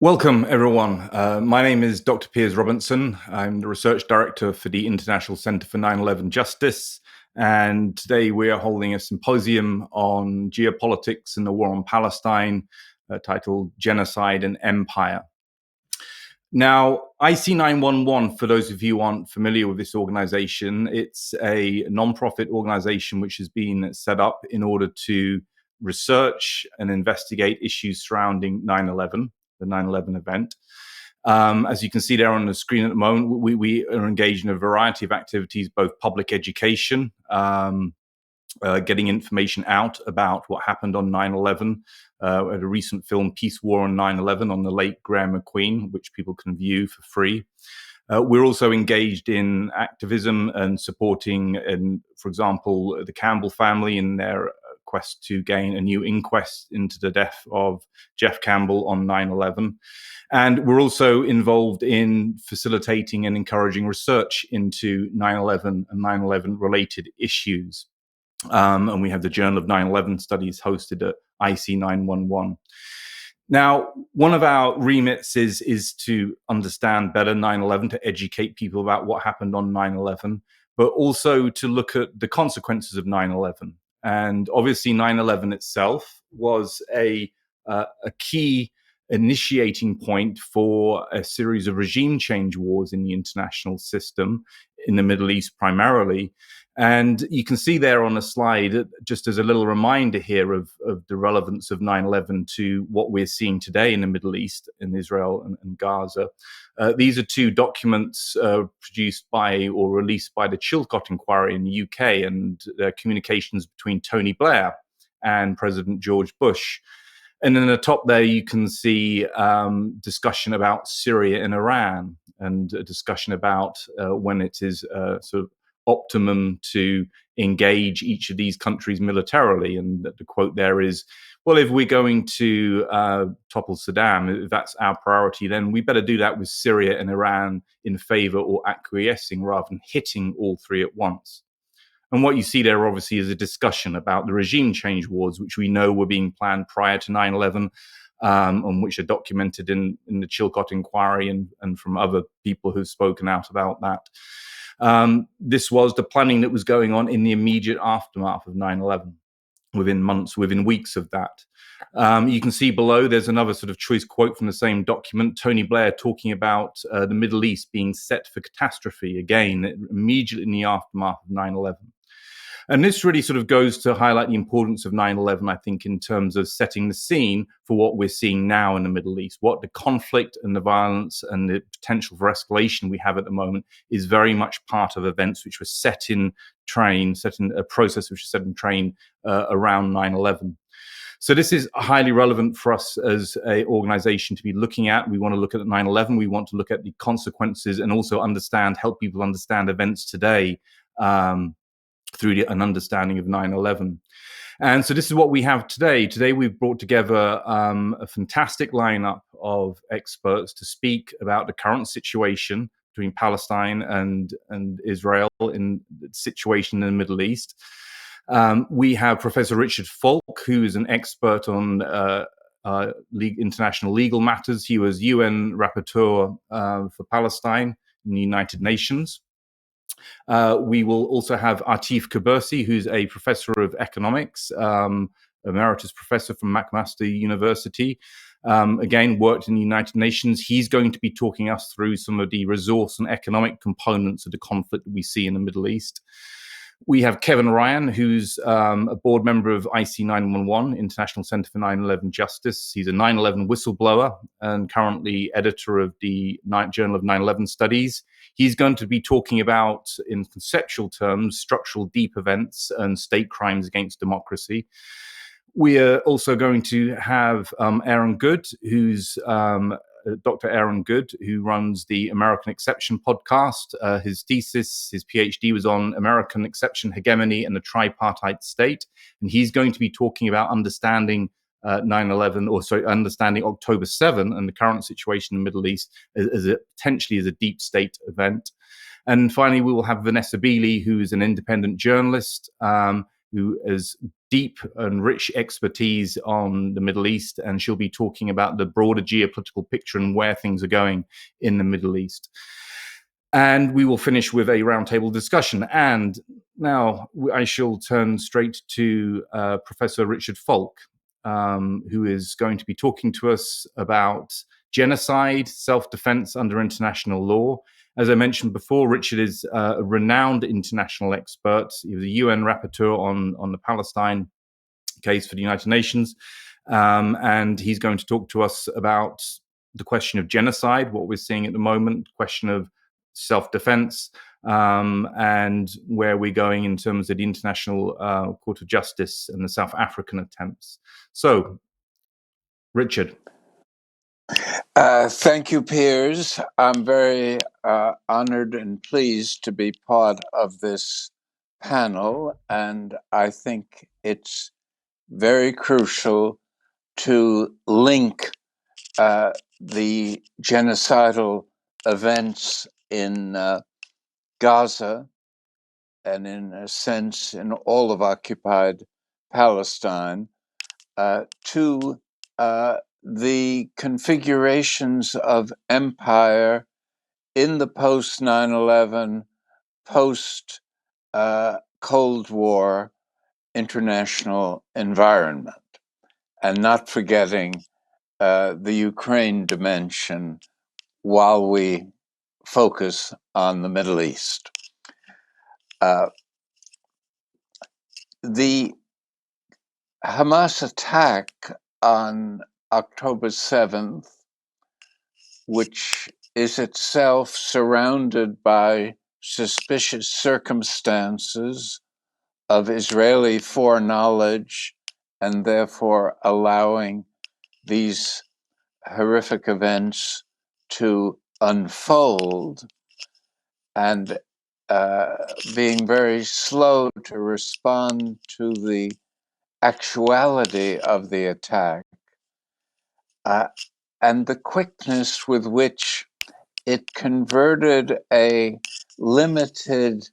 Welcome, everyone. My name is Dr. Piers Robinson. I'm the Research Director for the International Centre for 9/11 Justice. And today we are holding a symposium on geopolitics and the war on Palestine, titled Genocide and Empire. Now, IC 911, for those of you who aren't familiar with this organization, it's a non-profit organization which has been set up in order to research and investigate issues surrounding 9/11, the 9/11 event. As you can see there on the screen at the moment, we are engaged in a variety of activities, both public education, getting information out about what happened on 9/11. At a recent film, Peace, War on 9/11, on the late Graham McQueen, which people can view for free. We're also engaged in activism and supporting, for example, the Campbell family in their quest to gain a new inquest into the death of Jeff Campbell on 9/11. And we're also involved in facilitating and encouraging research into 9/11 and 9/11 related issues. And we have the Journal of 9/11 Studies hosted at IC 911. Now, one of our remits is to understand better 9/11, to educate people about what happened on 9/11, but also to look at the consequences of 9/11. And obviously, 9/11 itself was a key initiating point for a series of regime change wars in the international system, in the Middle East primarily. And you can see there on the slide, just as a little reminder here of the relevance of 9/11 to what we're seeing today in the Middle East, in Israel and Gaza. These are two documents produced by or released by the Chilcot Inquiry in the UK, and communications between Tony Blair and President George Bush. And then at the top there, you can see discussion about Syria and Iran, and a discussion about when it is sort of optimum to engage each of these countries militarily. And the quote there is, well, if we're going to topple Saddam, if that's our priority, then we better do that with Syria and Iran in favor or acquiescing rather than hitting all three at once. And what you see there, obviously, is a discussion about the regime change wars, which we know were being planned prior to 9/11, and which are documented in the Chilcot Inquiry and from other people who've spoken out about that. This was the planning that was going on in the immediate aftermath of 9/11, within months, within weeks of that. You can see below, there's another sort of choice quote from the same document, Tony Blair talking about the Middle East being set for catastrophe, again, immediately in the aftermath of 9/11. And this really sort of goes to highlight the importance of 9/11, I think, in terms of setting the scene for what we're seeing now in the Middle East. What the conflict and the violence and the potential for escalation we have at the moment is very much part of events which were set in a process which was set in train around 9/11. So this is highly relevant for us as an organization to be looking at. We want to look at 9/11. We want to look at the consequences and also help people understand events today, through an understanding of 9/11. And so this is what we have today. Today we've brought together a fantastic lineup of experts to speak about the current situation between Palestine and Israel, in the situation in the Middle East. We have Professor Richard Falk, who is an expert on international legal matters. He was UN Rapporteur for Palestine in the United Nations. We will also have Atif Kubursi, who's a professor of economics, emeritus professor from McMaster University. Again, worked in the United Nations. He's going to be talking us through some of the resource and economic components of the conflict that we see in the Middle East. We have Kevin Ryan, who's a board member of IC 911, International Centre for 9/11 Justice. He's a 9/11 whistleblower and currently editor of the Journal of 9/11 Studies. He's going to be talking about, in conceptual terms, structural deep events and state crimes against democracy. We are also going to have Aaron Good, who's Dr. Aaron Good, who runs the American Exception podcast. His thesis, his PhD, was on American Exception, Hegemony, and the Tripartite State. And he's going to be talking about understanding 9/11, understanding October 7 and the current situation in the Middle East potentially as a deep state event. And finally, we will have Vanessa Beeley, who is an independent journalist, who has deep and rich expertise on the Middle East, and she'll be talking about the broader geopolitical picture and where things are going in the Middle East. And we will finish with a roundtable discussion. And now I shall turn straight to Professor Richard Falk, who is going to be talking to us about genocide, self-defense under international law. As I mentioned before, Richard is a renowned international expert. He was a UN rapporteur on the Palestine case for the United Nations. And he's going to talk to us about the question of genocide, what we're seeing at the moment, question of self-defense, and where we're going in terms of the International Court of Justice and the South African attempts. So, Richard. Thank you, Piers. I'm very honored and pleased to be part of this panel, and I think it's very crucial to link the genocidal events in Gaza and, in a sense, in all of occupied Palestine to the configurations of empire in the post 9/11, post Cold War international environment, and not forgetting the Ukraine dimension while we focus on the Middle East. The Hamas attack on October 7th, which is itself surrounded by suspicious circumstances of Israeli foreknowledge, and therefore allowing these horrific events to unfold, and being very slow to respond to the actuality of the attack, and the quickness with which it converted a limited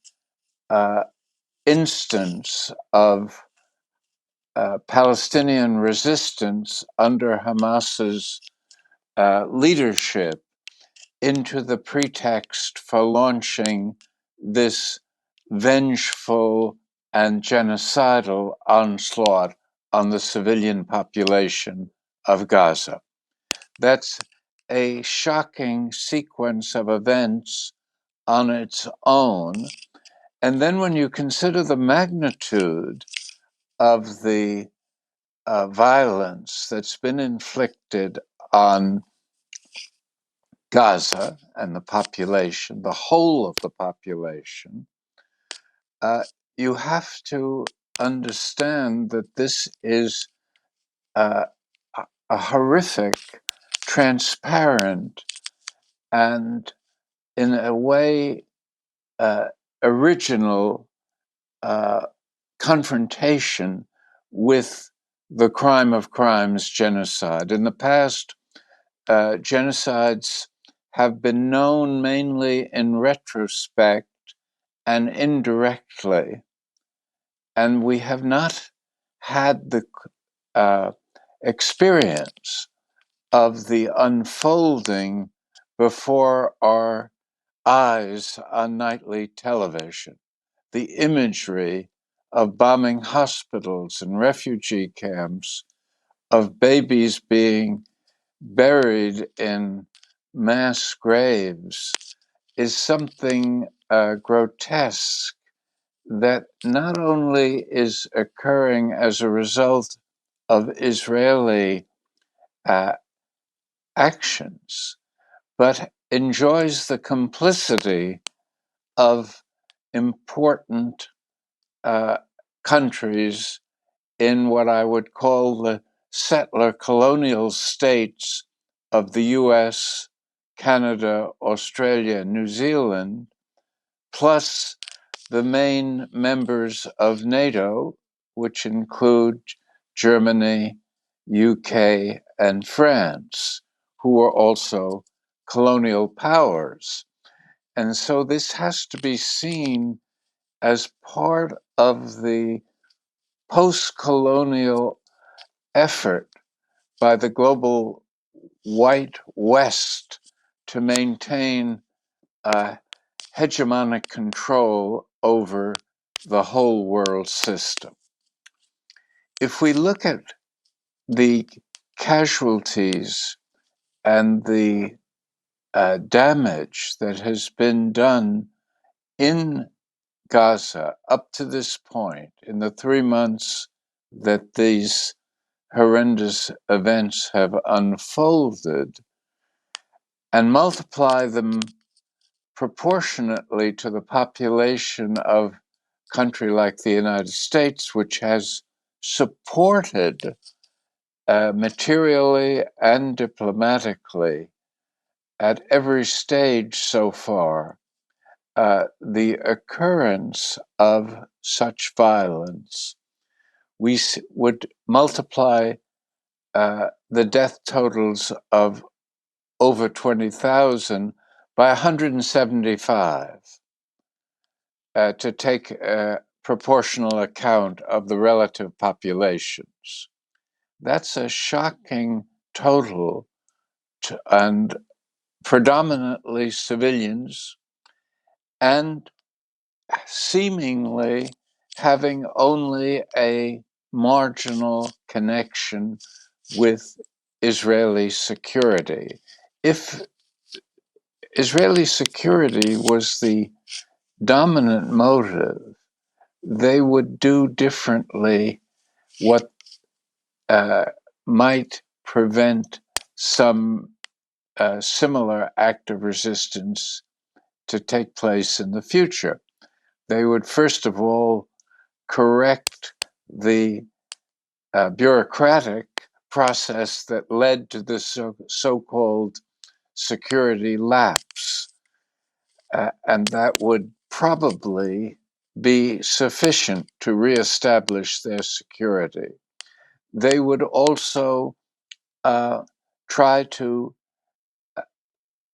instance of Palestinian resistance under Hamas's leadership into the pretext for launching this vengeful and genocidal onslaught on the civilian population of Gaza. That's a shocking sequence of events on its own. And then when you consider the magnitude of the violence that's been inflicted on Gaza and the population, the whole of the population, you have to understand that this is a horrific, transparent, and in a way original confrontation with the crime of crimes, genocide. In the past, genocides have been known mainly in retrospect and indirectly, and we have not had the experience of the unfolding before our eyes on nightly television. The imagery of bombing hospitals and refugee camps, of babies being buried in mass graves, is something grotesque that not only is occurring as a result of Israeli actions, but enjoys the complicity of important countries in what I would call the settler colonial states of the US, Canada, Australia, New Zealand, plus the main members of NATO, which include Germany, UK, and France, who are also colonial powers. And so this has to be seen as part of the post-colonial effort by the global white West to maintain hegemonic control over the whole world system. If we look at the casualties and the damage that has been done in Gaza up to this point, in the 3 months that these horrendous events have unfolded, and multiply them proportionately to the population of a country like the United States, which has supported materially and diplomatically at every stage so far the occurrence of such violence, we would multiply the death totals of over 20,000 by 175 to take a proportional account of the relative populations. That's a shocking total, and predominantly civilians, and seemingly having only a marginal connection with Israeli security. If Israeli security was the dominant motive, they would do differently what might prevent some similar act of resistance to take place in the future. They would first of all correct the bureaucratic process that led to the so-called security lapse. And that would probably be sufficient to reestablish their security. They would also try to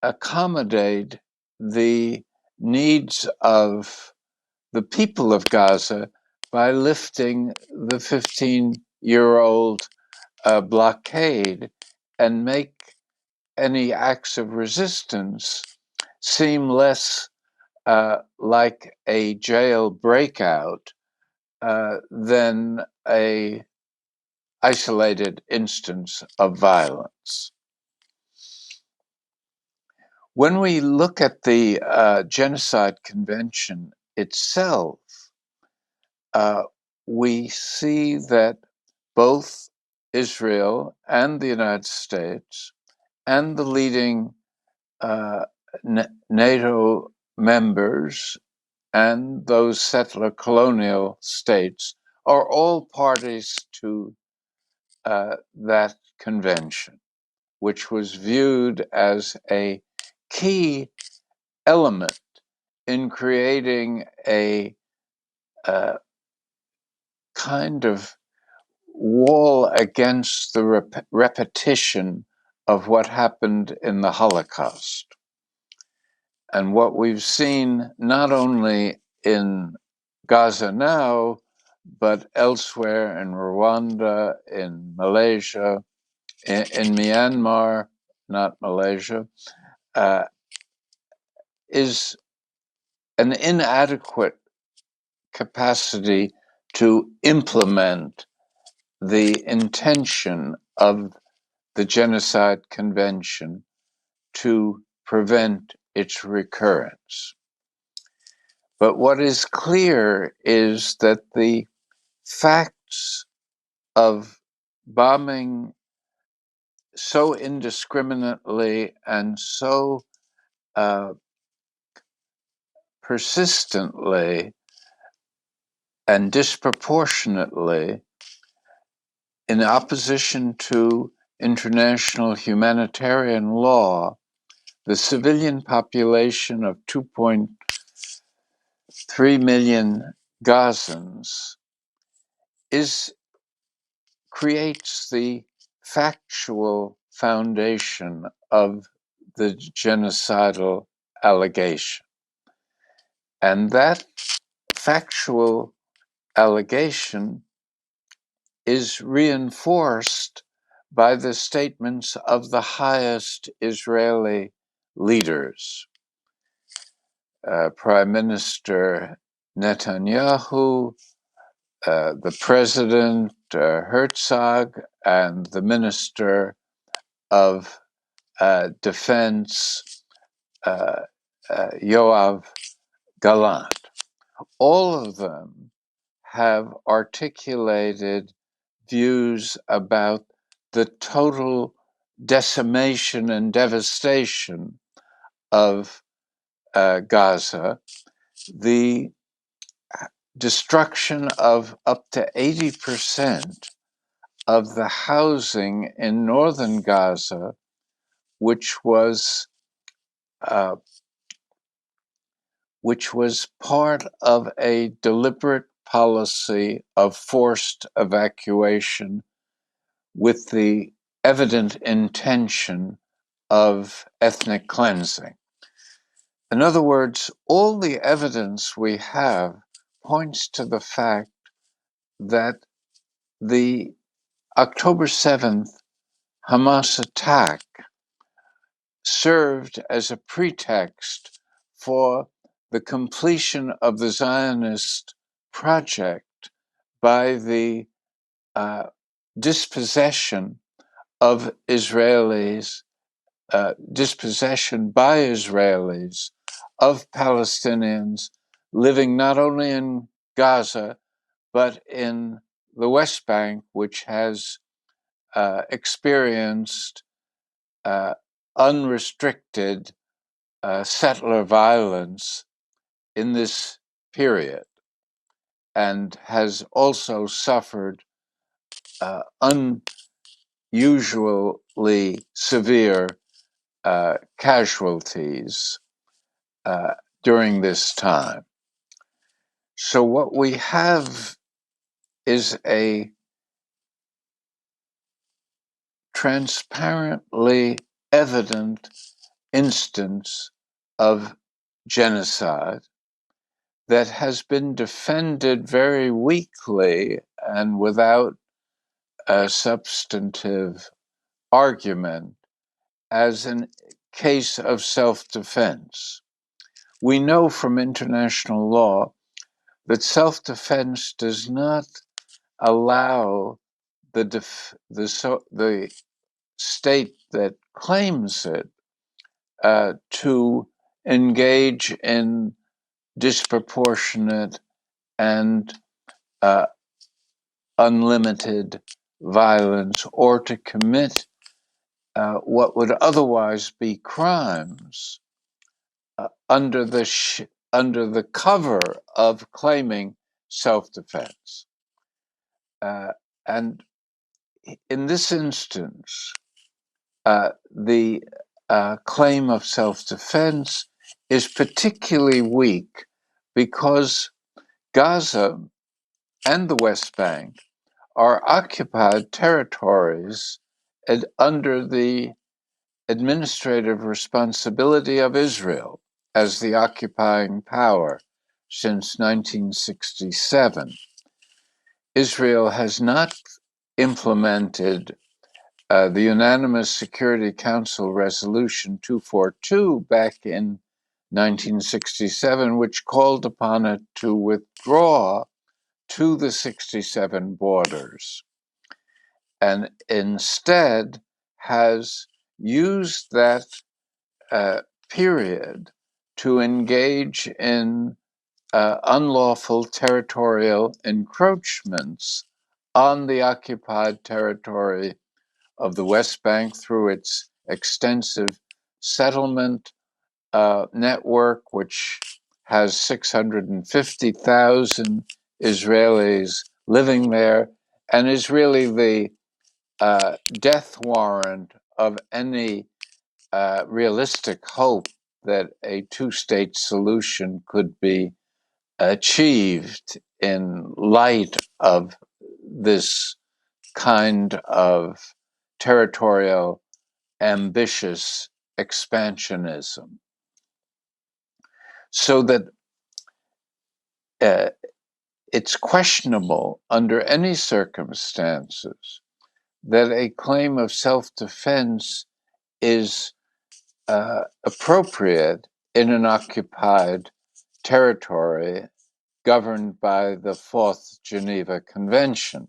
accommodate the needs of the people of Gaza by lifting the 15-year-old blockade and make any acts of resistance seem less like a jail breakout than a isolated instance of violence. When we look at the Genocide Convention itself, we see that both Israel and the United States and the leading NATO members and those settler colonial states are all parties to that convention, which was viewed as a key element in creating a kind of wall against the repetition of what happened in the Holocaust. And what we've seen not only in Gaza now, but elsewhere in Rwanda, in Malaysia, in Myanmar, not Malaysia, is an inadequate capacity to implement the intention of the Genocide Convention to prevent its recurrence. But what is clear is that the facts of bombing so indiscriminately and so persistently and disproportionately in opposition to international humanitarian law, the civilian population of 2.3 million Gazans creates the factual foundation of the genocidal allegation. And that factual allegation is reinforced by the statements of the highest Israeli leaders. Prime Minister Netanyahu, the President Herzog, and the Minister of Defense Yoav Gallant. All of them have articulated views about the total decimation and devastation of Gaza, the destruction of up to 80% of the housing in northern Gaza, which was part of a deliberate policy of forced evacuation with the evident intention of ethnic cleansing. In other words, all the evidence we have points to the fact that the October 7th Hamas attack served as a pretext for the completion of the Zionist project by the dispossession of Israelis, dispossession by Israelis of Palestinians living not only in Gaza, but in the West Bank, which has experienced unrestricted settler violence in this period, and has also suffered unusually severe casualties during this time. So what we have is a transparently evident instance of genocide that has been defended very weakly and without a substantive argument as a case of self-defense. We know from international law that self-defense does not allow the state that claims it to engage in disproportionate and unlimited violence, or to commit what would otherwise be crimes under the cover of claiming self-defense. And in this instance, the claim of self-defense is particularly weak because Gaza and the West Bank are occupied territories under the administrative responsibility of Israel as the occupying power since 1967. Israel has not implemented the unanimous Security Council Resolution 242 back in 1967, which called upon it to withdraw to the 67 borders, and instead has used that period to engage in unlawful territorial encroachments on the occupied territory of the West Bank through its extensive settlement network, which has 650,000 Israelis living there, and is really the death warrant of any realistic hope that a two-state solution could be achieved in light of this kind of territorial ambitious expansionism. So that it's questionable under any circumstances that a claim of self-defense is appropriate in an occupied territory governed by the Fourth Geneva Convention,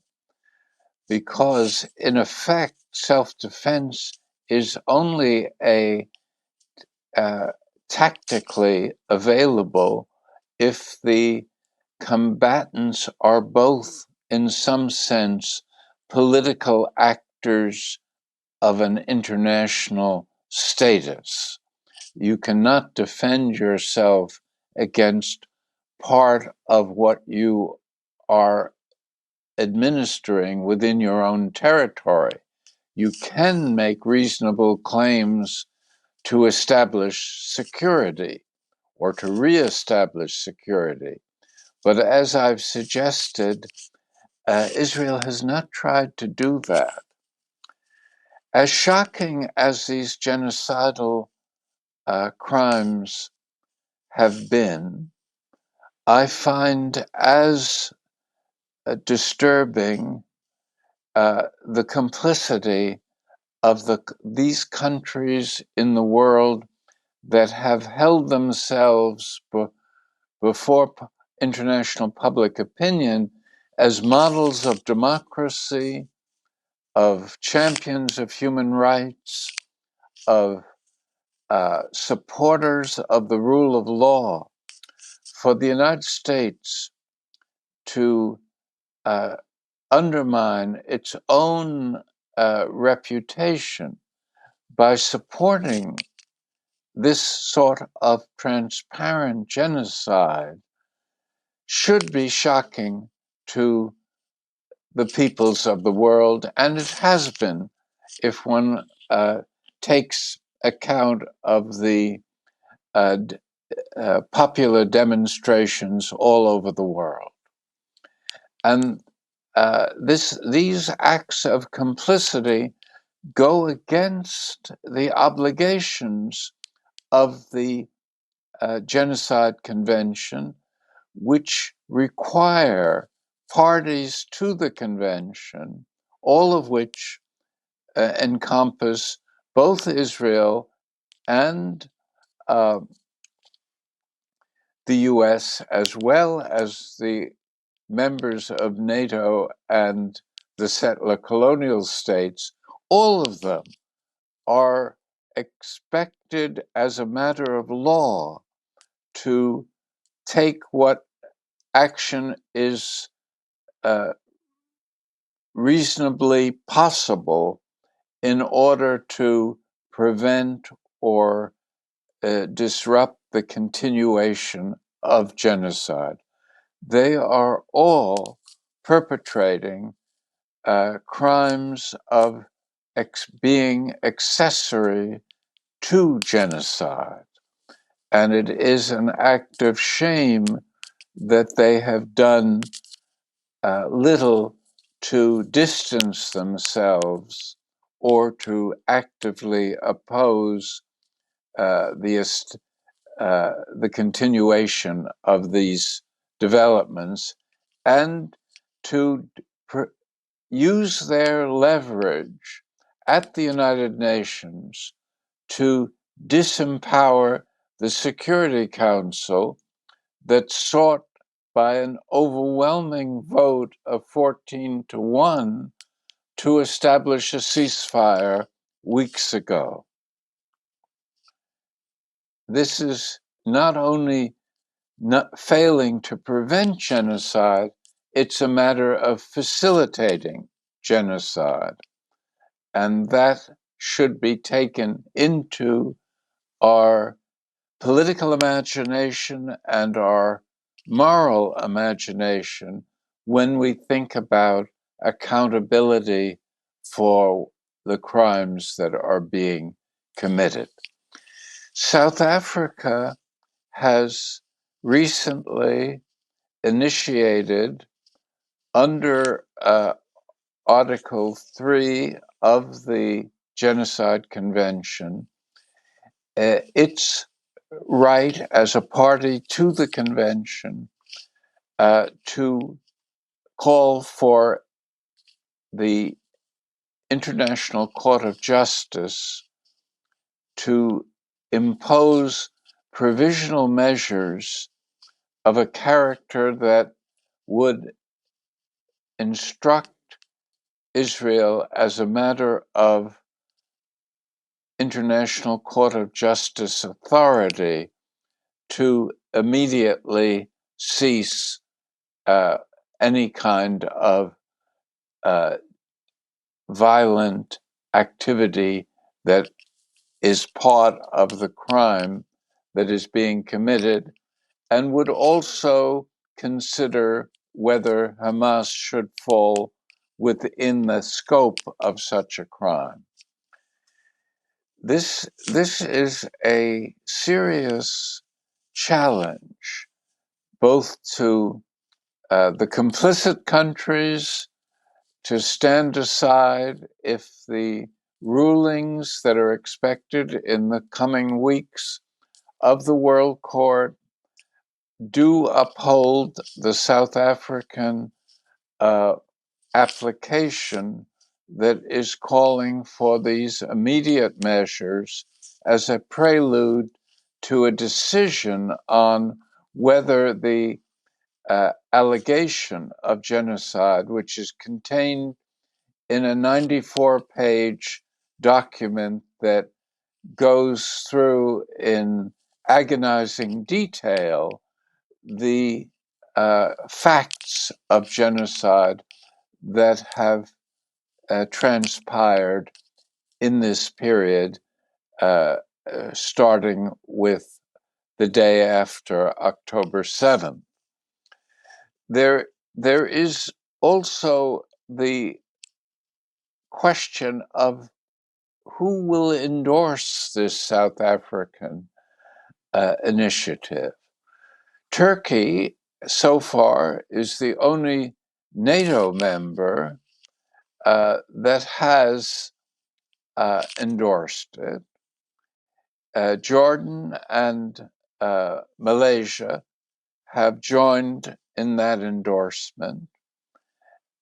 because in effect, self-defense is only tactically available if the combatants are both, in some sense, political actors of an international status. You cannot defend yourself against part of what you are administering within your own territory. You can make reasonable claims to establish security or to reestablish security. But as I've suggested, Israel has not tried to do that. As shocking as these genocidal crimes have been, I find as disturbing the complicity of these countries in the world that have held themselves before international public opinion as models of democracy, of champions of human rights, of supporters of the rule of law. For the United States to undermine its own reputation by supporting this sort of transparent genocide should be shocking to the peoples of the world, and it has been, if one takes account of the popular demonstrations all over the world. And these acts of complicity go against the obligations of the Genocide Convention, which require parties to the convention, all of which encompass both Israel and the US, as well as the members of NATO and the settler colonial states. All of them are expected as a matter of law to take what action is reasonably possible in order to prevent or disrupt the continuation of genocide. They are all perpetrating crimes of being accessory to genocide. And it is an act of shame that they have done little to distance themselves or to actively oppose the continuation of these developments, and to use their leverage at the United Nations to disempower the Security Council that sought by an overwhelming vote of 14-1 to establish a ceasefire weeks ago. This is not only not failing to prevent genocide, it's a matter of facilitating genocide. And that should be taken into our political imagination and our moral imagination when we think about accountability for the crimes that are being committed. South Africa has recently initiated, under Article 3 of the Genocide Convention, its right as a party to the convention to call for the International Court of Justice to impose provisional measures of a character that would instruct Israel as a matter of International Court of Justice authority to immediately cease any kind of violent activity that is part of the crime that is being committed, and would also consider whether Hamas should fall within the scope of such a crime. This is a serious challenge, both to the complicit countries to stand aside if the rulings that are expected in the coming weeks of the World Court do uphold the South African application that is calling for these immediate measures as a prelude to a decision on whether the allegation of genocide, which is contained in a 94-page document that goes through in agonizing detail the facts of genocide that have transpired in this period, starting with the day after October 7th. There is also the question of who will endorse this South African initiative. Turkey, so far, is the only NATO member that has endorsed it. Jordan and Malaysia have joined in that endorsement.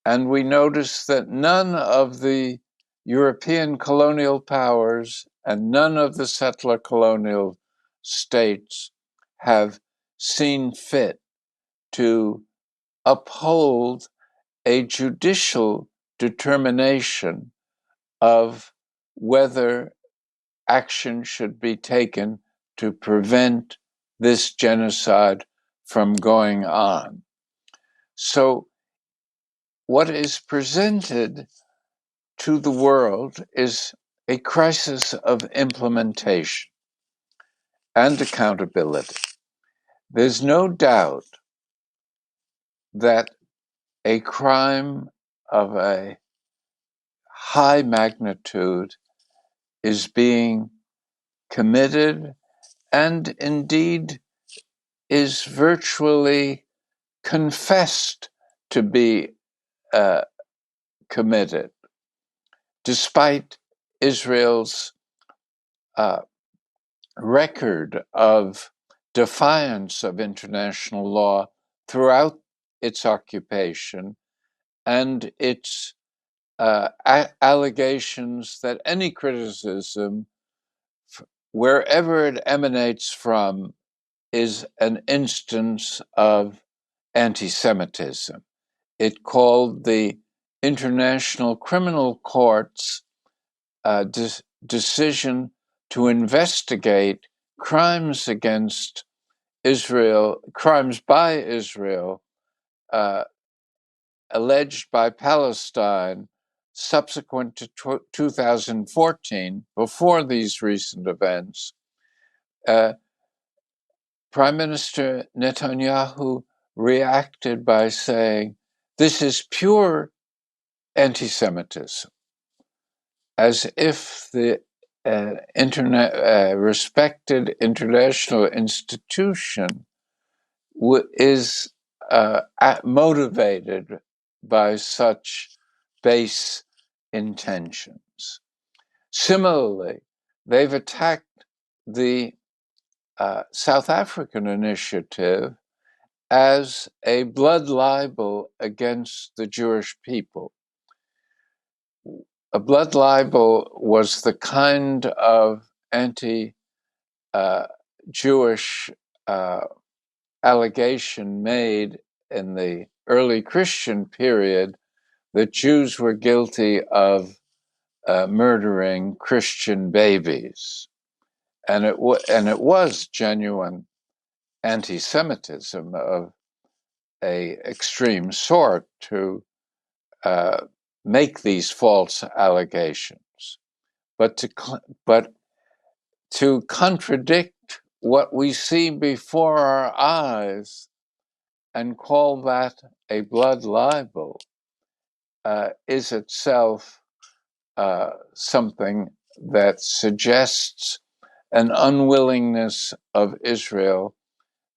And we notice that none of the European colonial powers and none of the settler colonial states have seen fit to uphold a judicial determination of whether action should be taken to prevent this genocide from going on. So what is presented to the world is a crisis of implementation and accountability. There's no doubt that a crime of a high magnitude is being committed and indeed is virtually confessed to be committed, despite Israel's record of defiance of international law throughout its occupation and its allegations that any criticism, wherever it emanates from, is an instance of anti-Semitism. It called the International Criminal Court's decision to investigate crimes against Israel, crimes by Israel, alleged by Palestine subsequent to 2014, before these recent events. Prime Minister Netanyahu reacted by saying, "This is pure anti-Semitism," as if the respected international institution is motivated by such base intentions. Similarly, they've attacked the South African initiative as a blood libel against the Jewish people. A blood libel was the kind of anti-Jewish allegation made in the early Christian period that Jews were guilty of murdering Christian babies. And it was genuine anti-Semitism of a extreme sort to make these false allegations. But to contradict what we see before our eyes and call that a blood libel is itself something that suggests an unwillingness of Israel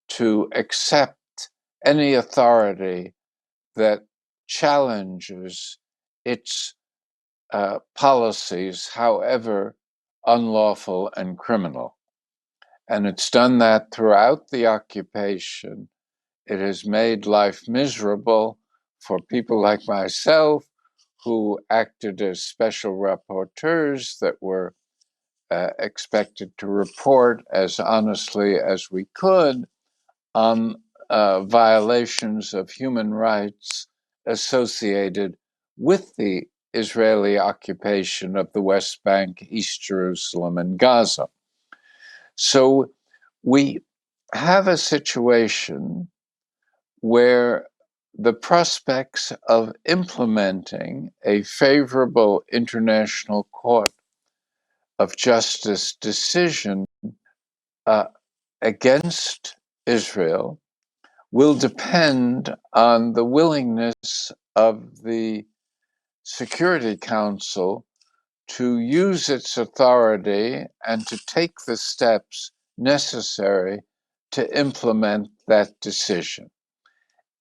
to accept any authority that challenges its policies, however unlawful and criminal. And it's done that throughout the occupation. It has made life miserable for people like myself who acted as special rapporteurs that were expected to report as honestly as we could on violations of human rights associated with the Israeli occupation of the West Bank, East Jerusalem, and Gaza. So we have a situation where the prospects of implementing a favorable international court of justice decision against Israel will depend on the willingness of the Security Council to use its authority and to take the steps necessary to implement that decision.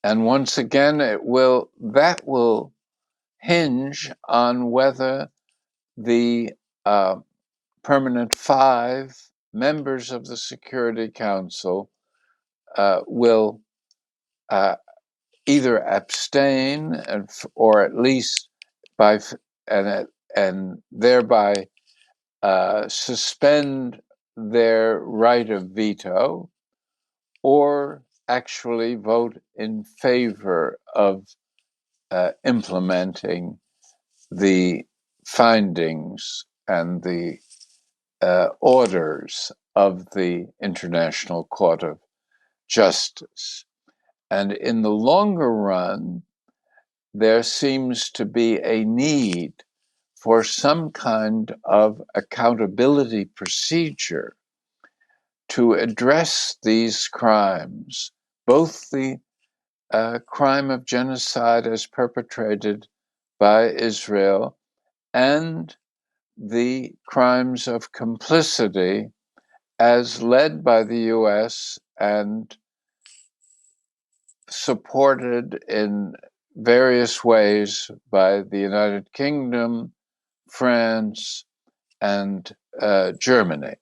And once again, that will hinge on whether the permanent 5 members of the Security Council will either abstain or at least and thereby suspend their right of veto, or actually vote in favor of implementing the findings and the orders of the International Court of Justice. And in the longer run, there seems to be a need for some kind of accountability procedure to address these crimes, both the crime of genocide as perpetrated by Israel and the crimes of complicity as led by the US and supported in various ways by the United Kingdom, France, and Germany.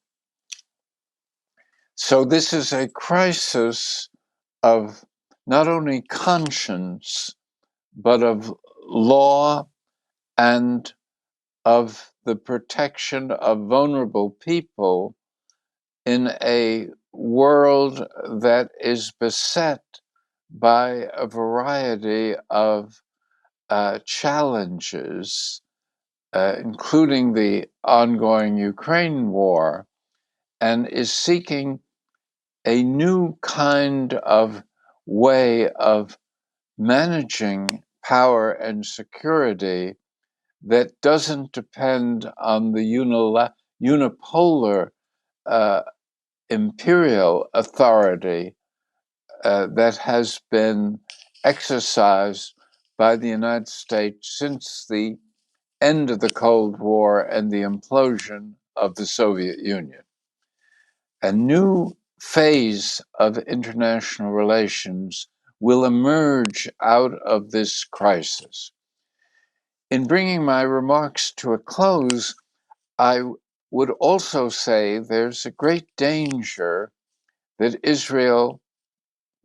So this is a crisis of not only conscience, but of law and of the protection of vulnerable people in a world that is beset by a variety of challenges, including the ongoing Ukraine war, and is seeking a new kind of way of managing power and security that doesn't depend on the unipolar imperial authority that has been exercised by the United States since the end of the Cold War and the implosion of the Soviet Union. A new phase of international relations will emerge out of this crisis. In bringing my remarks to a close, I would also say there's a great danger that Israel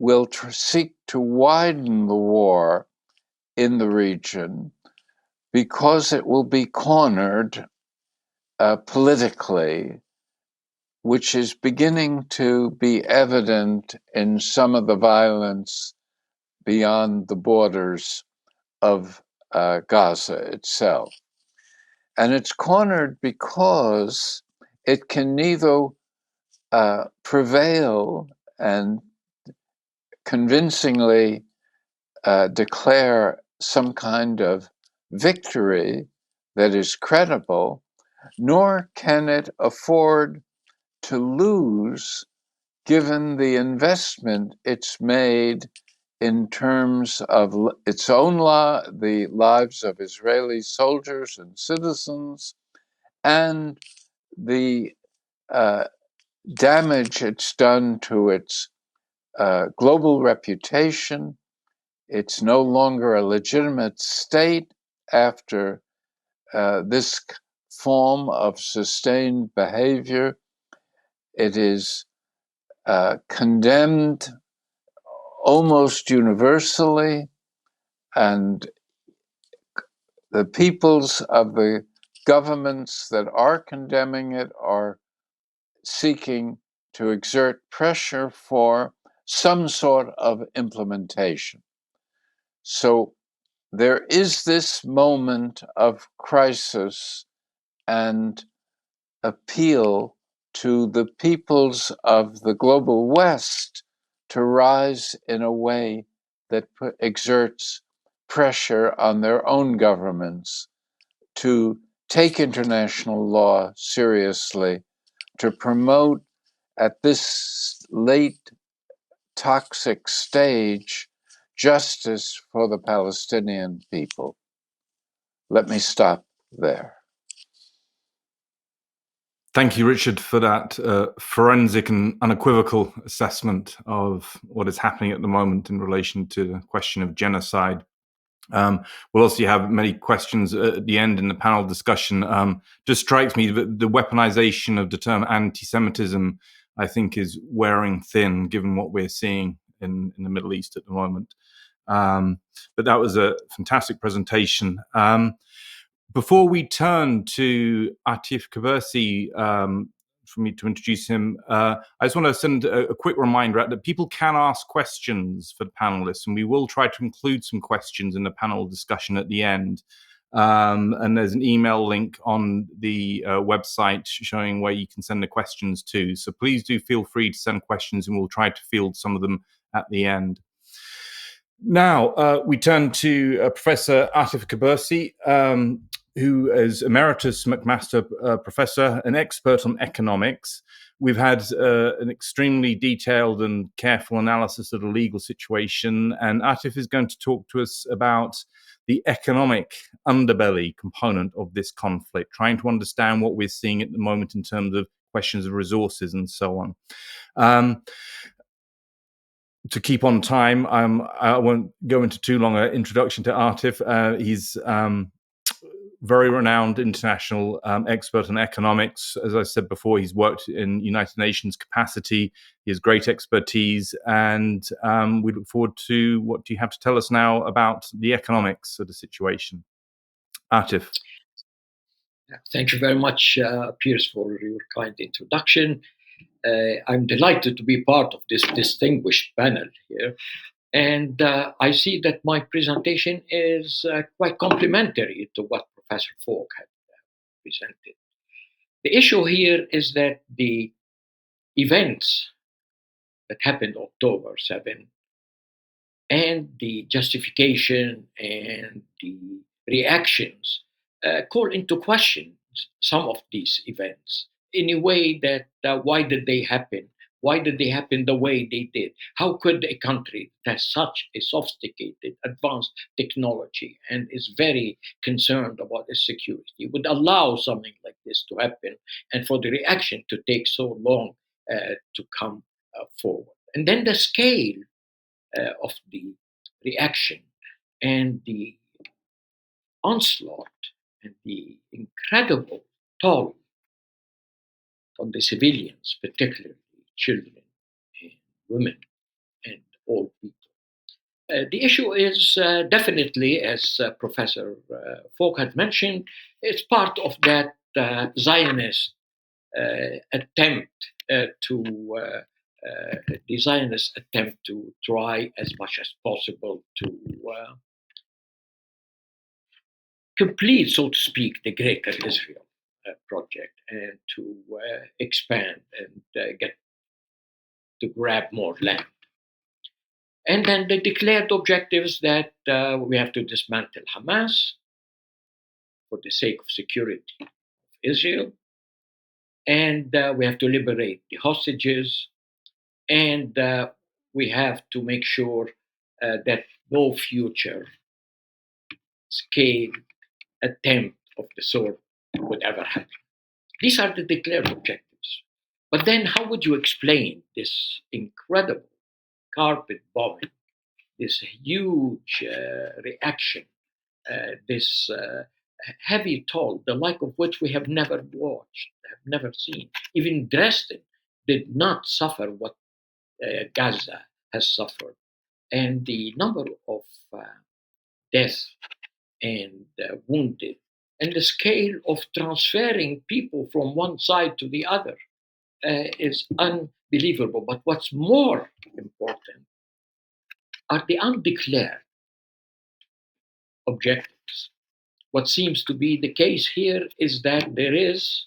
will seek to widen the war in the region because it will be cornered politically, which is beginning to be evident in some of the violence beyond the borders of Gaza itself. And it's cornered because it can neither prevail and convincingly declare some kind of victory that is credible, nor can it afford to lose given the investment it's made in terms of its own the lives of Israeli soldiers and citizens, and the damage it's done to its global reputation. It's no longer a legitimate state after this form of sustained behavior. It is condemned almost universally, and the peoples of the governments that are condemning it are seeking to exert pressure for some sort of implementation. So there is this moment of crisis and appeal to the peoples of the global West to rise in a way that exerts pressure on their own governments to take international law seriously, to promote at this late toxic stage justice for the Palestinian people. Let me stop there. Thank you, Richard, for that forensic and unequivocal assessment of what is happening at the moment in relation to the question of genocide. We'll also have many questions at the end in the panel discussion. Just strikes me that the weaponization of the term anti-Semitism, I think, is wearing thin, given what we're seeing in the Middle East at the moment. But that was a fantastic presentation. Before we turn to Atif Kubursi, for me to introduce him, I just want to send a quick reminder out that people can ask questions for the panelists, and we will try to include some questions in the panel discussion at the end. And there's an email link on the website showing where you can send the questions to. So please do feel free to send questions, and we'll try to field some of them at the end. Now, we turn to Professor Atif Kubursi, who is Emeritus McMaster Professor, an expert on economics. We've had an extremely detailed and careful analysis of the legal situation, and Atif is going to talk to us about the economic underbelly component of this conflict, trying to understand what we're seeing at the moment in terms of questions of resources and so on. To keep on time, I won't go into too long an introduction to Atif. He's very renowned international expert on economics. As I said before, he's worked in United Nations capacity. He has great expertise, and we look forward to what you have to tell us now about the economics of the situation. Atif. Thank you very much, Piers, for your kind introduction. I'm delighted to be part of this distinguished panel here. And I see that my presentation is quite complementary to what Professor Falk had presented. The issue here is that the events that happened October 7 and the justification and the reactions call into question some of these events in a way that why did they happen? Why did they happen the way they did? How could a country that has such a sophisticated, advanced technology and is very concerned about its security would allow something like this to happen and for the reaction to take so long to come forward? And then the scale of the reaction and the onslaught and the incredible toll on the civilians, particularly children and women and all people. The issue is definitely, as Professor Falk had mentioned, it's part of that Zionist attempt the Zionist attempt to try as much as possible to complete, so to speak, the Greater Israel project and to expand and get to grab more land. And then they declared objectives that we have to dismantle Hamas for the sake of security of Israel, and we have to liberate the hostages, and we have to make sure that no future scale attempt of the sort would ever happen. These are the declared objectives. But then, how would you explain this incredible carpet bombing, this huge reaction, this heavy toll, the like of which we have never watched, have never seen? Even Dresden did not suffer what Gaza has suffered. And the number of deaths and wounded, and the scale of transferring people from one side to the other is unbelievable. But what's more important are the undeclared objectives. What seems to be the case here is that there is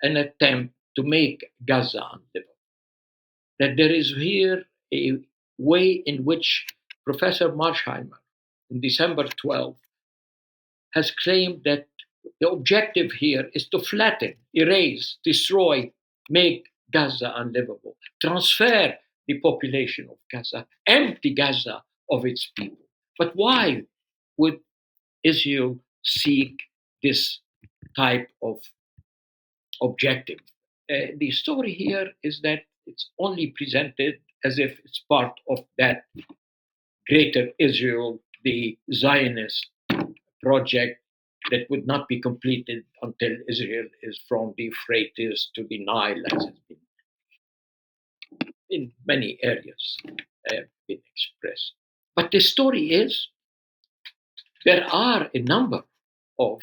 an attempt to make Gaza unlivable. That there is here a way in which Professor Marsheimer, in December 12, has claimed that the objective here is to flatten, erase, destroy, make Gaza unlivable, transfer the population of Gaza, empty Gaza of its people. But why would Israel seek this type of objective? The story here is that it's only presented as if it's part of that Greater Israel, the Zionist project that would not be completed until Israel is from the Euphrates to the Nile, as has been in many areas been expressed. But the story is there are a number of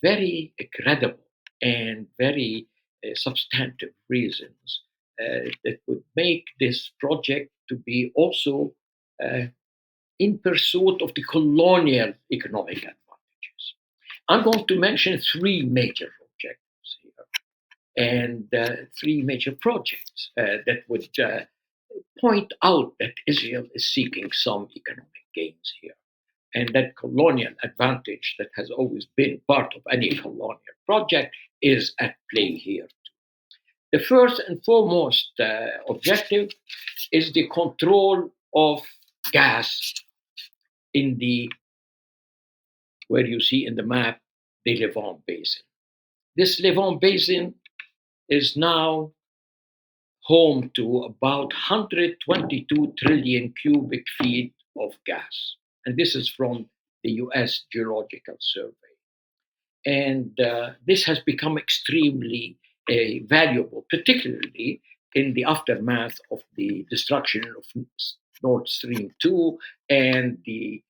very credible and very substantive reasons that would make this project to be also in pursuit of the colonial economic advantages. I'm going to mention three major objectives here and three major projects that would point out that Israel is seeking some economic gains here. And that colonial advantage that has always been part of any colonial project is at play here. The first and foremost objective is the control of gas in the, where you see in the map, the Levant Basin. This Levant Basin is now home to about 122 trillion cubic feet of gas. And this is from the US Geological Survey. And this has become extremely valuable, particularly in the aftermath of the destruction of Nord Stream 2 and the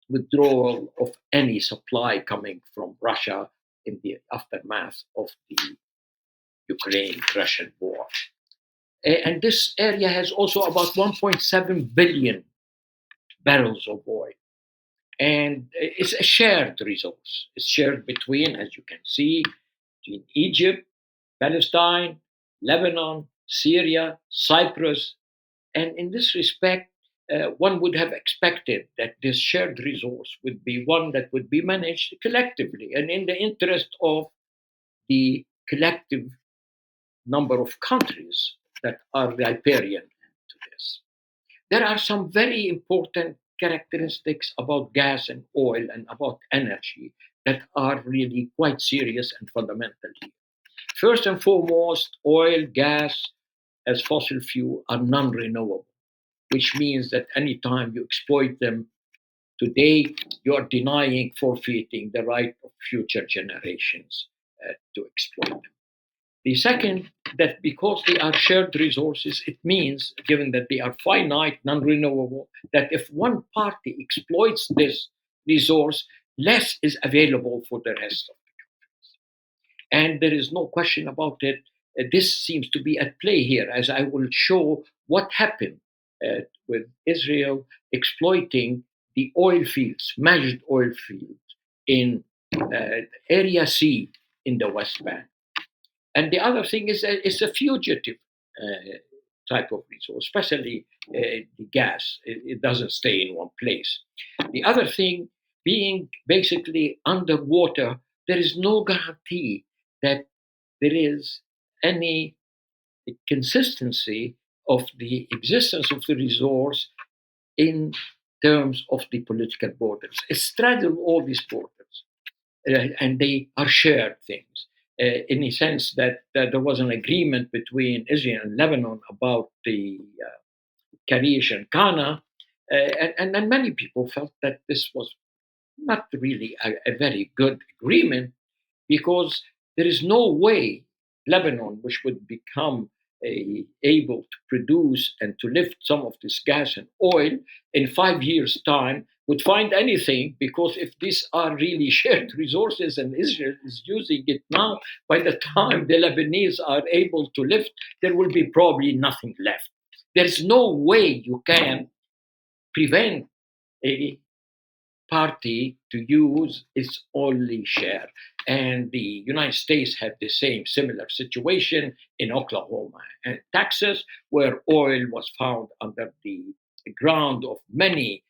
withdrawal of any supply coming from Russia in the aftermath of the Ukraine-Russian war. And this area has also about 1.7 billion barrels of oil. And it's a shared resource. It's shared between, as you can see, between Egypt, Palestine, Lebanon, Syria, Cyprus. And in this respect, one would have expected that this shared resource would be one that would be managed collectively and in the interest of the collective number of countries that are riparian to this. There are some very important characteristics about gas and oil and about energy that are really quite serious and fundamental here. First and foremost, oil, gas as fossil fuel are non-renewable, which means that anytime you exploit them today, you are denying, forfeiting the right of future generations to exploit them. The second that because they are shared resources, it means, given that they are finite, non-renewable, that if one party exploits this resource, less is available for the rest of the countries. And there is no question about it. This seems to be at play here, as I will show what happened with Israel exploiting the oil fields, managed oil fields in Area C in the West Bank. And the other thing is that it's a fugitive type of resource, especially the gas. It doesn't stay in one place. The other thing, being basically underwater, there is no guarantee that there is any consistency of the existence of the resource in terms of the political borders. It straddles all these borders, and they are shared things. In a sense that there was an agreement between Israel and Lebanon about the Karish and Kana, and many people felt that this was not really a very good agreement, because there is no way Lebanon, which would become able to produce and to lift some of this gas and oil in 5 years' time, would find anything, because if these are really shared resources and Israel is using it now, by the time the Lebanese are able to lift, there will be probably nothing left. There's no way you can prevent a party to use its only share. And the United States had the same similar situation in Oklahoma and Texas, where oil was found under the ground of many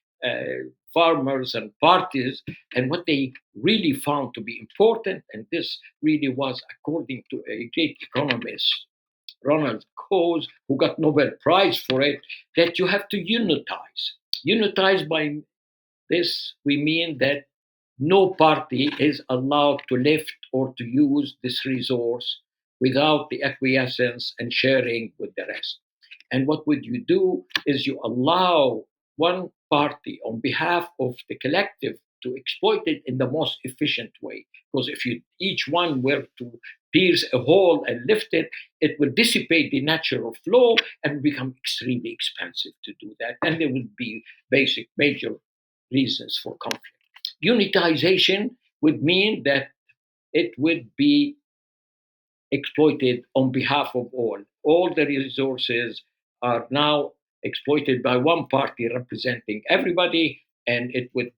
farmers and parties. And what they really found to be important, and this really was according to a great economist, Ronald Coase, who got Nobel Prize for it, that you have to unitize. Unitize by this, we mean that no party is allowed to lift or to use this resource without the acquiescence and sharing with the rest. And what would you do is you allow one party on behalf of the collective to exploit it in the most efficient way. Because if you each one were to pierce a hole and lift it, it will dissipate the natural flow and become extremely expensive to do that. And there would be basic major reasons for conflict. Unitization would mean that it would be exploited on behalf of all. All the resources are now exploited by one party representing everybody, and it would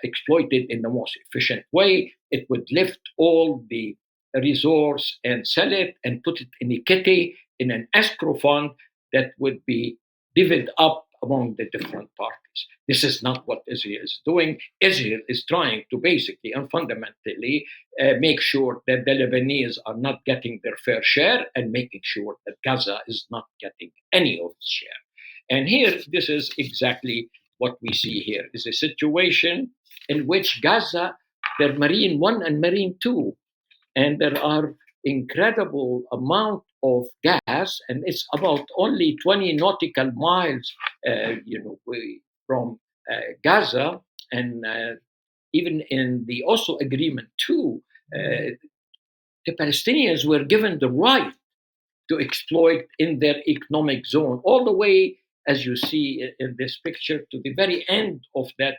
exploit it in the most efficient way. It would lift all the resource and sell it and put it in a kitty, in an escrow fund that would be divvied up among the different parties. This is not what Israel is doing. Israel is trying to basically and fundamentally make sure that the Lebanese are not getting their fair share, and making sure that Gaza is not getting any of its share. And here, this is exactly what we see here, is a situation in which Gaza, they're Marine 1 and Marine 2, and there are incredible amount of gas, and it's about only 20 nautical miles, from Gaza, and even in the Oslo Agreement too, the Palestinians were given the right to exploit in their economic zone, all the way, as you see in this picture, to the very end of that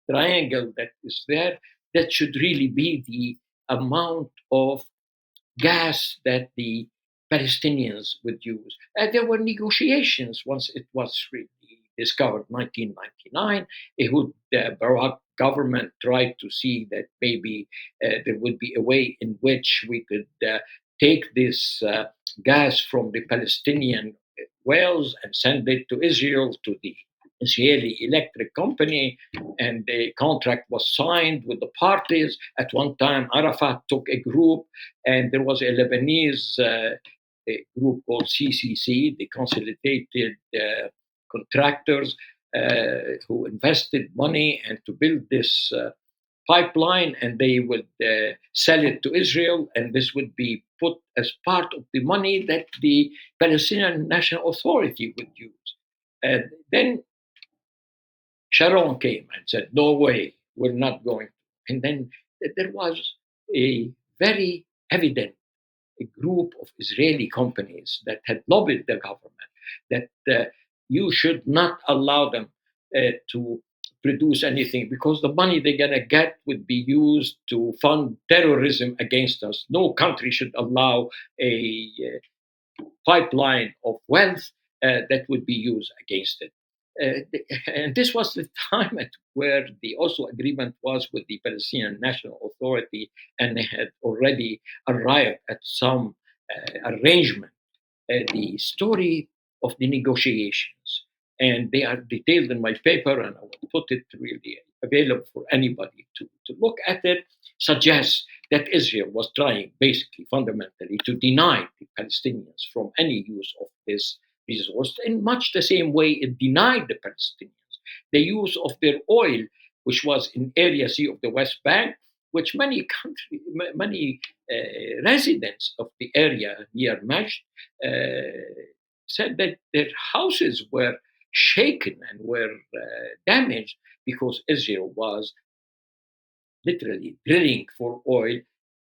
triangle that is there. That should really be the amount of gas that the Palestinians would use. There were negotiations once it was really discovered, 1999. Ehud Barak government tried to see that maybe there would be a way in which we could take this gas from the Palestinian wells and send it to Israel, to the Israeli electric company, and the contract was signed with the parties. At one time, Arafat took a group, and there was a Lebanese a group called CCC, the Consolidated Contractors, who invested money and to build this pipeline, and they would sell it to Israel, and this would be put as part of the money that the Palestinian National Authority would use. And then Sharon came and said, "No way, we're not going." And then there was a very evident a group of Israeli companies that had lobbied the government that you should not allow them to produce anything because the money they're going to get would be used to fund terrorism against us. No country should allow a pipeline of wealth that would be used against it. And this was the time at where the Oslo Agreement was with the Palestinian National Authority, and they had already arrived at some arrangement. The story of the negotiations, and they are detailed in my paper, and I will put it really available for anybody to look at it, suggests that Israel was trying basically fundamentally to deny the Palestinians from any use of this resource in much the same way it denied the Palestinians the use of their oil, which was in Area C of the West Bank, which many residents of the area near Mesh said that their houses were shaken and were damaged because Israel was literally drilling for oil,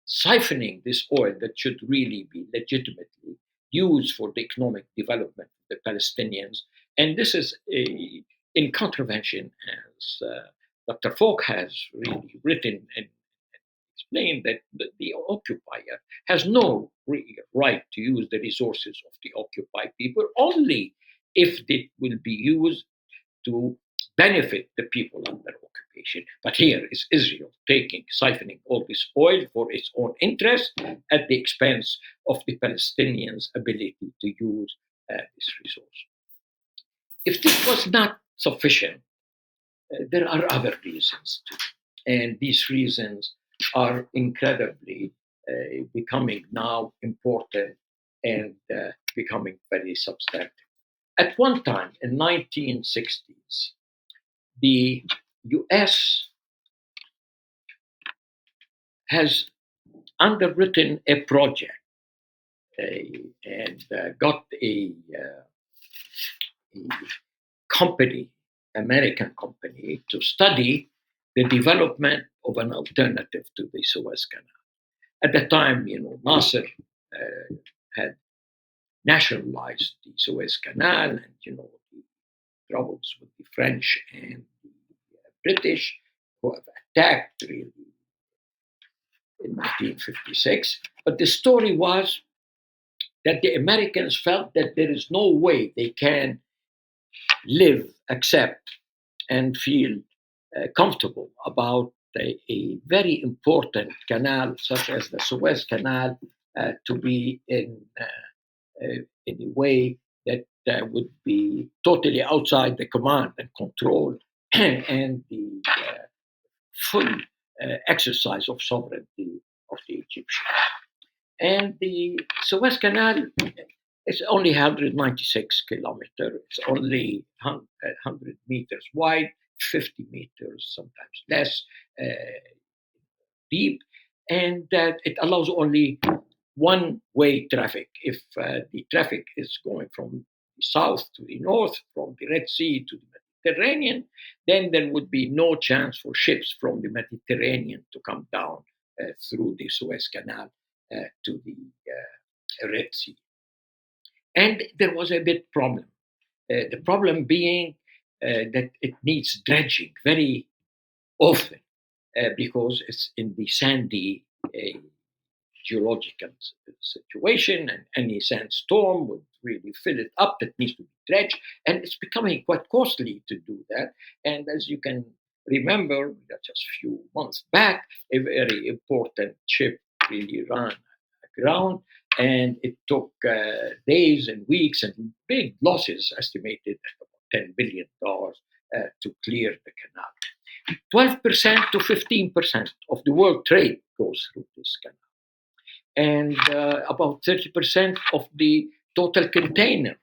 siphoning this oil that should really be legitimately used for the economic development of the Palestinians. And this is in contravention, as Dr. Falk has really written and explained, that the occupier has no right to use the resources of the occupied people only if it will be used to benefit the people under occupation. But here is Israel siphoning all this oil for its own interest at the expense of the Palestinians' ability to use this resource. If this was not sufficient, there are other reasons too. And these reasons are incredibly becoming now important and becoming very substantive. At one time in 1960s, the US has underwritten a project and got a company, American company, to study the development of an alternative to the Suez Canal. At the time, Nasser had nationalized the Suez Canal, and the troubles with the French and the British, who have attacked really in 1956. But the story was that the Americans felt that there is no way they can live, accept, and feel comfortable about a very important canal such as the Suez Canal to be in a way that would be totally outside the command and control and the full exercise of sovereignty of the Egyptians. And the Suez Canal is only 196 kilometers. It's only 100 meters wide, 50 meters, sometimes less deep, and that it allows only one-way traffic. If the traffic is going from the south to the north, from the Red Sea to the Mediterranean, then there would be no chance for ships from the Mediterranean to come down through the Suez Canal to the Red Sea. And there was a big problem. The problem being that it needs dredging very often because it's in the sandy geological situation, and any sandstorm would really fill it up. It needs to be dredged, and it's becoming quite costly to do that. And as you can remember, just a few months back, a very important ship really ran aground, and it took days and weeks and big losses, estimated at about $10 billion, to clear the canal. 12% to 15% of the world trade goes through this canal. And about 30% of the total container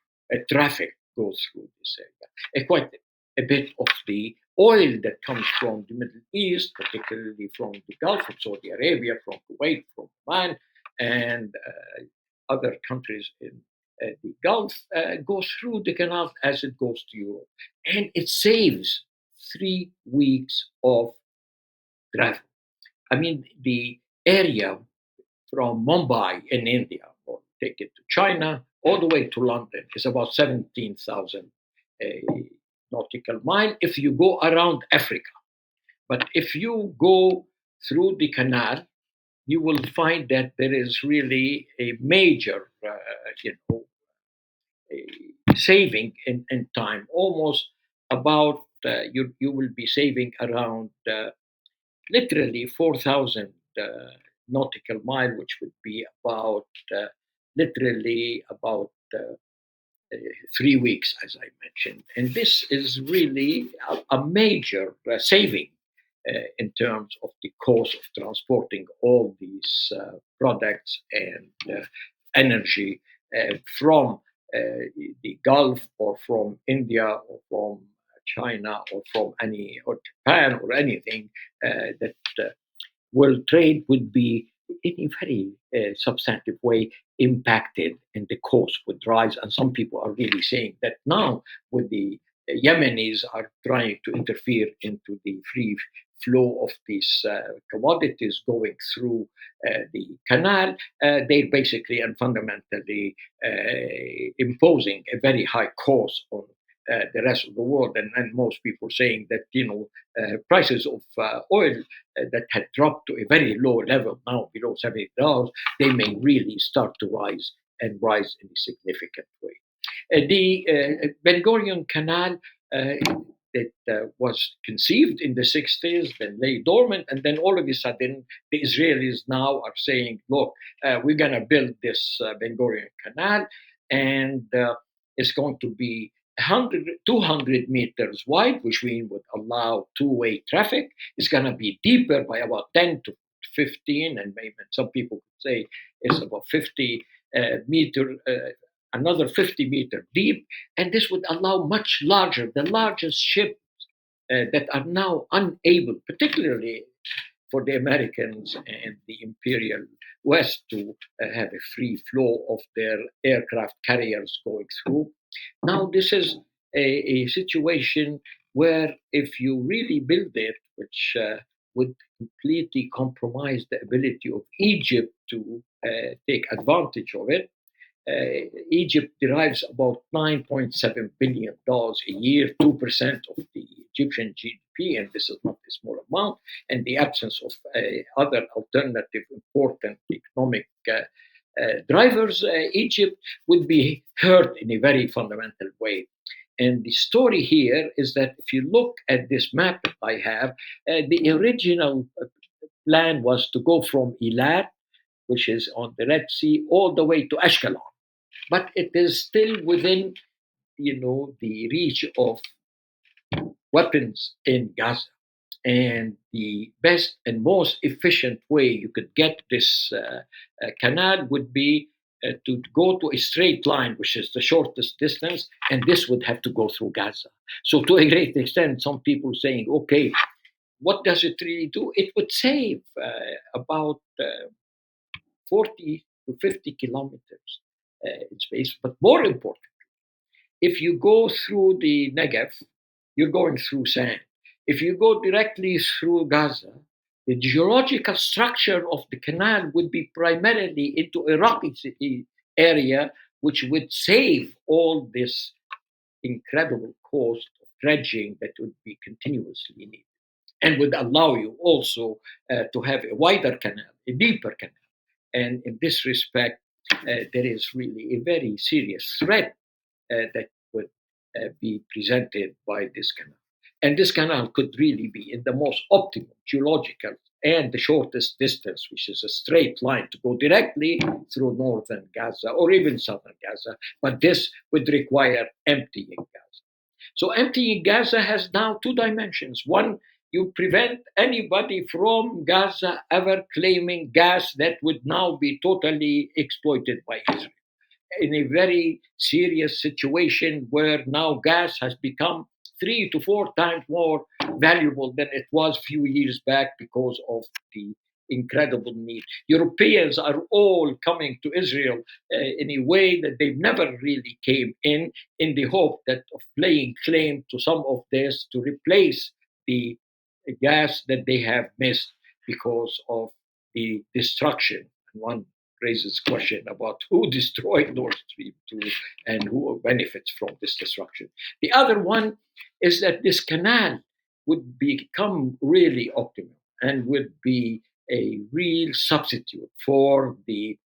traffic goes through this area. Quite a bit of the oil that comes from the Middle East, particularly from the Gulf of Saudi Arabia, from Kuwait, from Oman, and other countries in the Gulf, goes through the canal as it goes to Europe. And it saves 3 weeks of travel. I mean, the area from Mumbai in India, or take it to China, all the way to London, is about 17,000 nautical mile if you go around Africa. But if you go through the canal, you will find that there is really a major, saving in time. Almost about you will be saving around literally 4,000 nautical mile, which would be about literally about 3 weeks, as I mentioned. And this is really a major saving in terms of the cost of transporting all these products and energy from the Gulf, or from India, or from China, or from or Japan, or anything that world trade would be in a very substantive way impacted, and the cost would rise. And some people are really saying that now, with the Yemenis are trying to interfere into the free flow of these commodities going through the canal, they're basically and fundamentally imposing a very high cost on the rest of the world. And most people saying that prices of oil that had dropped to a very low level, now below $70, they may really start to rise, and rise in a significant way. The Ben Gurion Canal that was conceived in the 60s, then lay dormant, and then all of a sudden the Israelis now are saying, look, we're going to build this Ben Gurion Canal, and it's going to be 200 meters wide, which means would allow two-way traffic. It's going to be deeper by about 10 to 15, and maybe some people could say it's about 50 meter, another 50 meter deep. And this would allow much larger, the largest ships that are now unable, particularly for the Americans and the Imperial West, to have a free flow of their aircraft carriers going through. Now, this is a situation where if you really build it, which would completely compromise the ability of Egypt to take advantage of it. Egypt derives about $9.7 billion a year, 2% of the Egyptian GDP, and this is not a small amount. And the absence of other alternative important economic drivers, Egypt would be hurt in a very fundamental way. And the story here is that if you look at this map that I have, the original plan was to go from Eilat, which is on the Red Sea, all the way to Ashkelon. But it is still within, the reach of weapons in Gaza. And the best and most efficient way you could get this canal would be to go to a straight line, which is the shortest distance, and this would have to go through Gaza. So to a great extent, some people saying, okay, what does it really do? It would save about 40 to 50 kilometers in space. But more important, if you go through the Negev, you're going through sand. If you go directly through Gaza, the geological structure of the canal would be primarily into a rocky area, which would save all this incredible cost of dredging that would be continuously needed, and would allow you also to have a wider canal, a deeper canal. And in this respect, there is really a very serious threat that would be presented by this canal. And this canal could really be in the most optimal geological and the shortest distance, which is a straight line to go directly through northern Gaza or even southern Gaza. But this would require emptying Gaza. So emptying Gaza has now two dimensions. One, you prevent anybody from Gaza ever claiming gas that would now be totally exploited by Israel, in a very serious situation where now gas has become 3 to 4 times more valuable than it was a few years back because of the incredible need. Europeans are all coming to Israel in a way that they never really came in the hope that of laying claim to some of this to replace the gas that they have missed because of the destruction And one raises question about who destroyed Nord Stream 2 and who benefits from this destruction. The other one is that this canal would become really optimal and would be a real substitute for the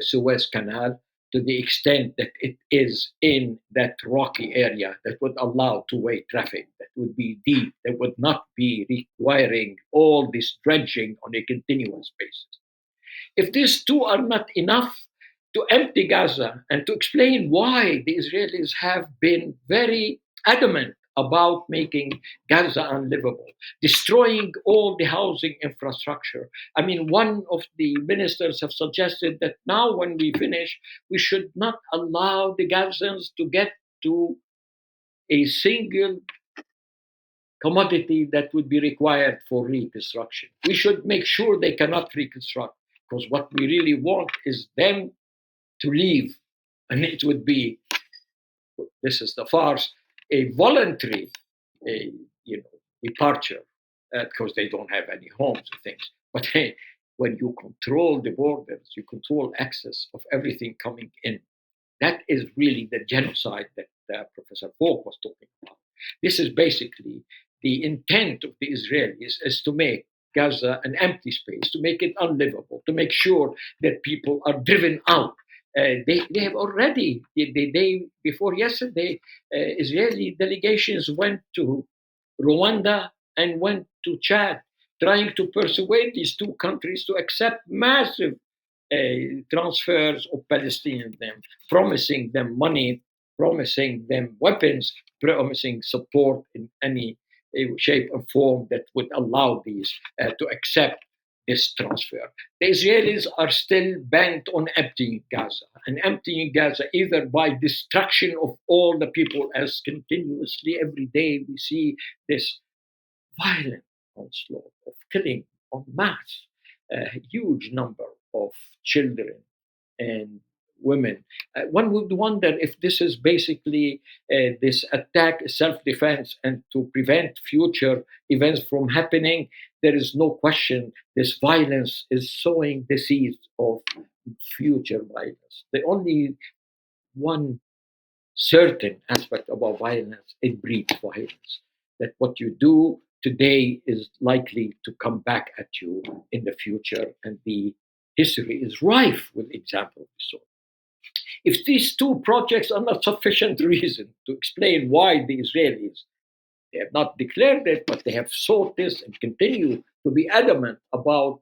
Suez Canal, to the extent that it is in that rocky area that would allow two-way traffic, that would be deep, that would not be requiring all this dredging on a continuous basis. If these two are not enough to empty Gaza and to explain why the Israelis have been very adamant about making Gaza unlivable, destroying all the housing infrastructure. I mean, one of the ministers have suggested that now when we finish, we should not allow the Gazans to get to a single commodity that would be required for reconstruction. We should make sure they cannot reconstruct, because what we really want is them to leave. And it would be, this is the farce, a voluntary departure, because they don't have any homes and things. But hey, when you control the borders, you control access of everything coming in. That is really the genocide that Professor Falk was talking about. This is basically the intent of the Israelis, is to make Gaza an empty space, to make it unlivable, to make sure that people are driven out. They have already, the day before yesterday, Israeli delegations went to Rwanda and went to Chad, trying to persuade these two countries to accept massive transfers of Palestinians, promising them money, promising them weapons, promising support in any shape or form that would allow these to accept this transfer. The Israelis are still bent on emptying Gaza, and emptying Gaza either by destruction of all the people, as continuously every day we see this violent onslaught of killing en masse, a huge number of children and women. One would wonder if this is basically this attack, self-defense, and to prevent future events from happening. There is no question this violence is sowing the seeds of future violence. The only one certain aspect about violence, it breeds violence. That what you do today is likely to come back at you in the future, and the history is rife with examples. So, if these two projects are not sufficient reason to explain why the Israelis, they have not declared it, but they have sought this and continue to be adamant about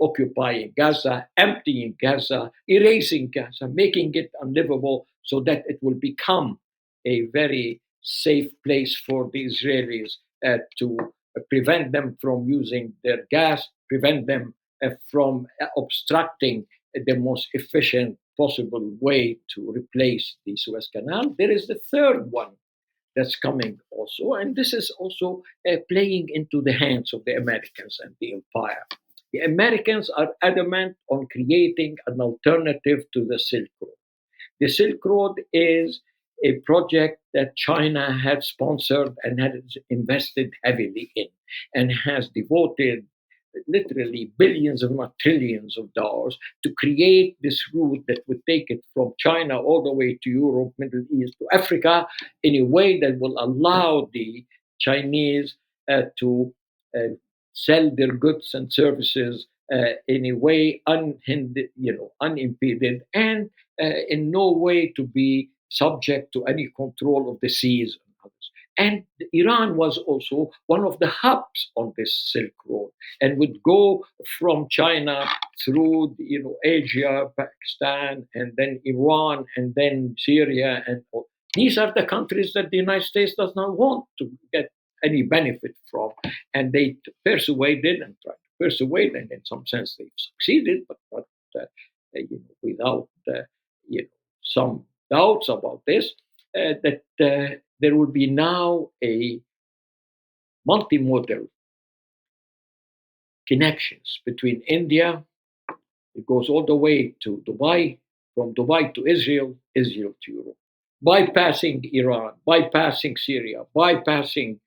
occupying Gaza, emptying Gaza, erasing Gaza, making it unlivable so that it will become a very safe place for the Israelis to prevent them from using their gas, prevent them from obstructing the most efficient possible way to replace the Suez Canal. There is the third one that's coming also, and this is also playing into the hands of the Americans and the empire. The Americans are adamant on creating an alternative to the Silk Road. The Silk Road is a project that China had sponsored and has invested heavily in, and has devoted literally billions, if not trillions of dollars to create this route that would take it from China all the way to Europe, Middle East, to Africa, in a way that will allow the Chinese to sell their goods and services in a way unhindered, unimpeded, and in no way to be subject to any control of the seas and others. And Iran was also one of the hubs on this Silk Road, and would go from China through Asia, Pakistan, and then Iran, and then Syria, and these are the countries that the United States does not want to get any benefit from, and they persuaded and tried to persuade, and in some sense they've succeeded, but not without some doubts about this, that there will be now a multimodal connections between India. It goes all the way to Dubai, from Dubai to Israel, Israel to Europe, bypassing Iran, bypassing Syria, bypassing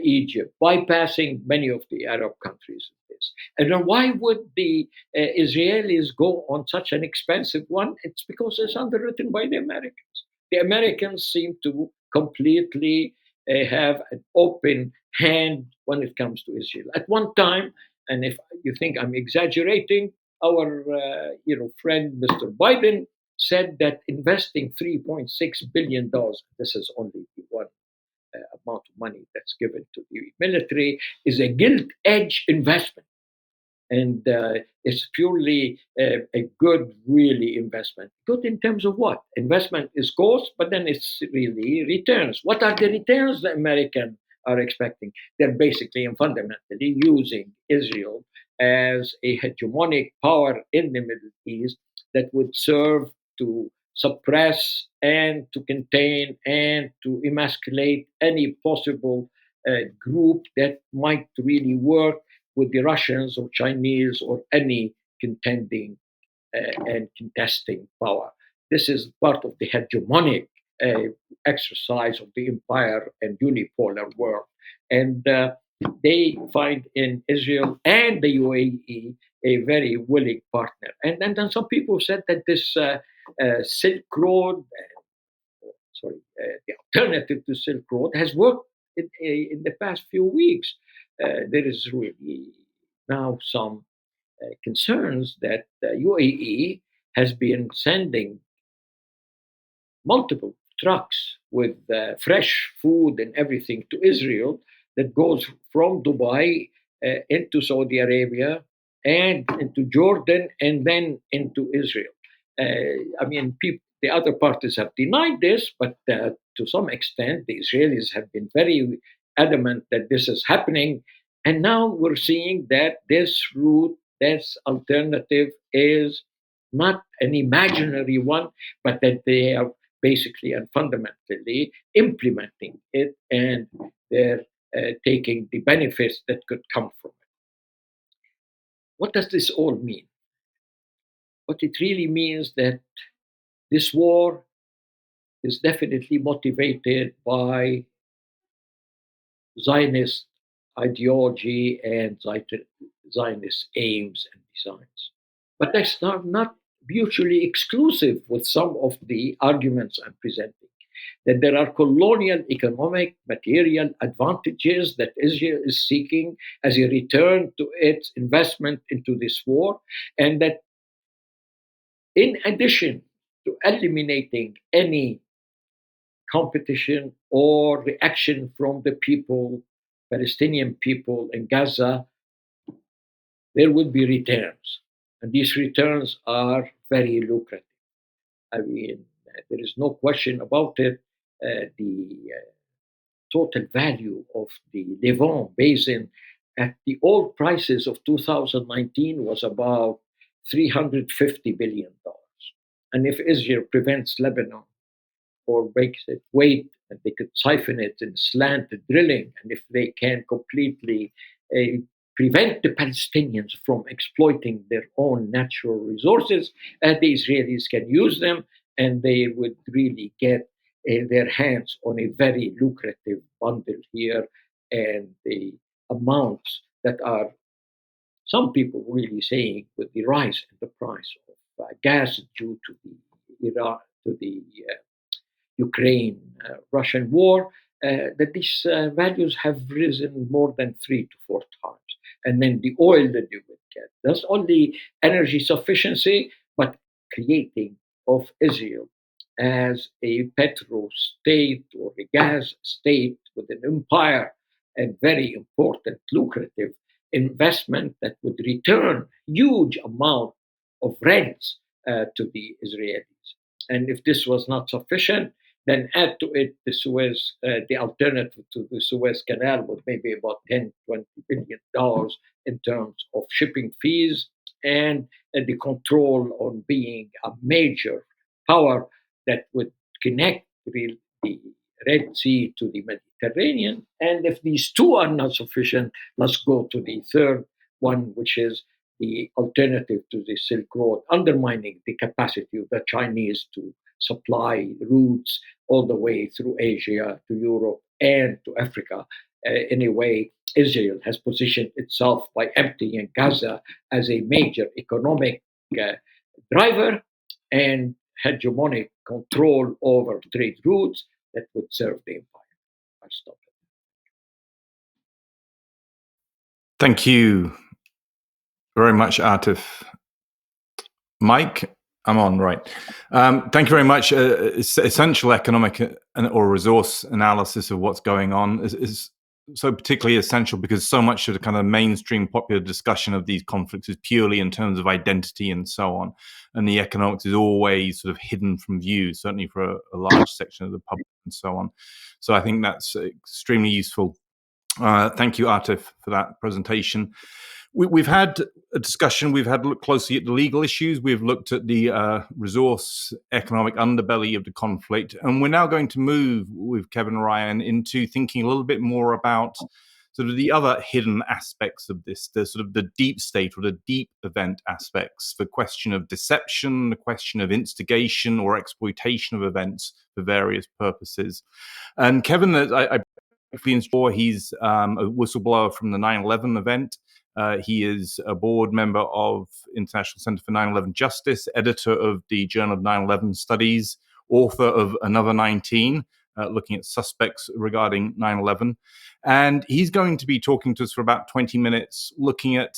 Egypt, bypassing many of the Arab countries. this. And then why would the Israelis go on such an expensive one? It's because it's underwritten by the Americans. The Americans seem to completely have an open hand when it comes to Israel. At one time, and if you think I'm exaggerating, our friend Mr. Biden said that investing $3.6 billion, this is only the one amount of money that's given to the military, is a gilt-edged investment. And it's purely a good, really investment. Good in terms of what? Investment is cost, but then it's really returns. What are the returns the Americans are expecting? They're basically and fundamentally using Israel as a hegemonic power in the Middle East that would serve to suppress and to contain and to emasculate any possible group that might really work with the Russians or Chinese or any contending and contesting power. This is part of the hegemonic exercise of the empire and unipolar world. And they find in Israel and the UAE a very willing partner. And then some people said that this Silk Road, the alternative to Silk Road, has worked in the past few weeks. There is really now some concerns that the UAE has been sending multiple trucks with fresh food and everything to Israel that goes from Dubai into Saudi Arabia and into Jordan and then into Israel. The other parties have denied this, but to some extent, the Israelis have been very adamant that this is happening. And now we're seeing that this route, this alternative, is not an imaginary one, but that they are basically and fundamentally implementing it, and they're taking the benefits that could come from it. What does this all mean? What it really means that this war is definitely motivated by Zionist ideology and Zionist aims and designs. But that's not mutually exclusive with some of the arguments I'm presenting. That there are colonial economic material advantages that Israel is seeking as a return to its investment into this war, and that in addition to eliminating any competition or reaction from the people, Palestinian people in Gaza, there would be returns. And these returns are very lucrative. There is no question about it. The total value of the Levant Basin at the old prices of 2019 was about $350 billion. And if Israel prevents Lebanon or makes it wait, and they could siphon it in slanted drilling, and if they can completely prevent the Palestinians from exploiting their own natural resources, the Israelis can use them, and they would really get their hands on a very lucrative bundle here, and the amounts that are, some people really saying, with the rise in the price of gas due to the Ukraine Russian war, that these values have risen more than 3 to 4 times. And then the oil that you would get. That's only energy sufficiency, but creating of Israel as a petro state or a gas state with an empire, a very important, lucrative investment that would return huge amount of rents to the Israelis. And if this was not sufficient, then add to it the alternative to the Suez Canal with maybe about $10, $20 billion in terms of shipping fees and the control on being a major power that would connect the Red Sea to the Mediterranean. And if these two are not sufficient, let's go to the third one, which is the alternative to the Silk Road, undermining the capacity of the Chinese to supply routes all the way through Asia to Europe and to Africa. Anyway, Israel has positioned itself by emptying Gaza as a major economic driver and hegemonic control over trade routes that would serve the empire. I'll stop it. Thank you very much, Atif. Mike, I'm on, right. Thank you very much. Essential economic or resource analysis of what's going on is so particularly essential because so much of the kind of mainstream popular discussion of these conflicts is purely in terms of identity and so on. And the economics is always sort of hidden from view, certainly for a large section of the public and so on. So I think that's extremely useful. Thank you, Atif, for that presentation. We've had a discussion. We've had looked closely at the legal issues. We've looked at the resource economic underbelly of the conflict. And we're now going to move with Kevin Ryan into thinking a little bit more about sort of the other hidden aspects of this, the sort of the deep state or the deep event aspects, the question of deception, the question of instigation or exploitation of events for various purposes. And Kevin, I he's a whistleblower from the 9/11 event. He is a board member of International Center for 9/11 Justice, editor of the Journal of 9/11 Studies, author of Another 19, looking at suspects regarding 9/11. And he's going to be talking to us for about 20 minutes, looking at,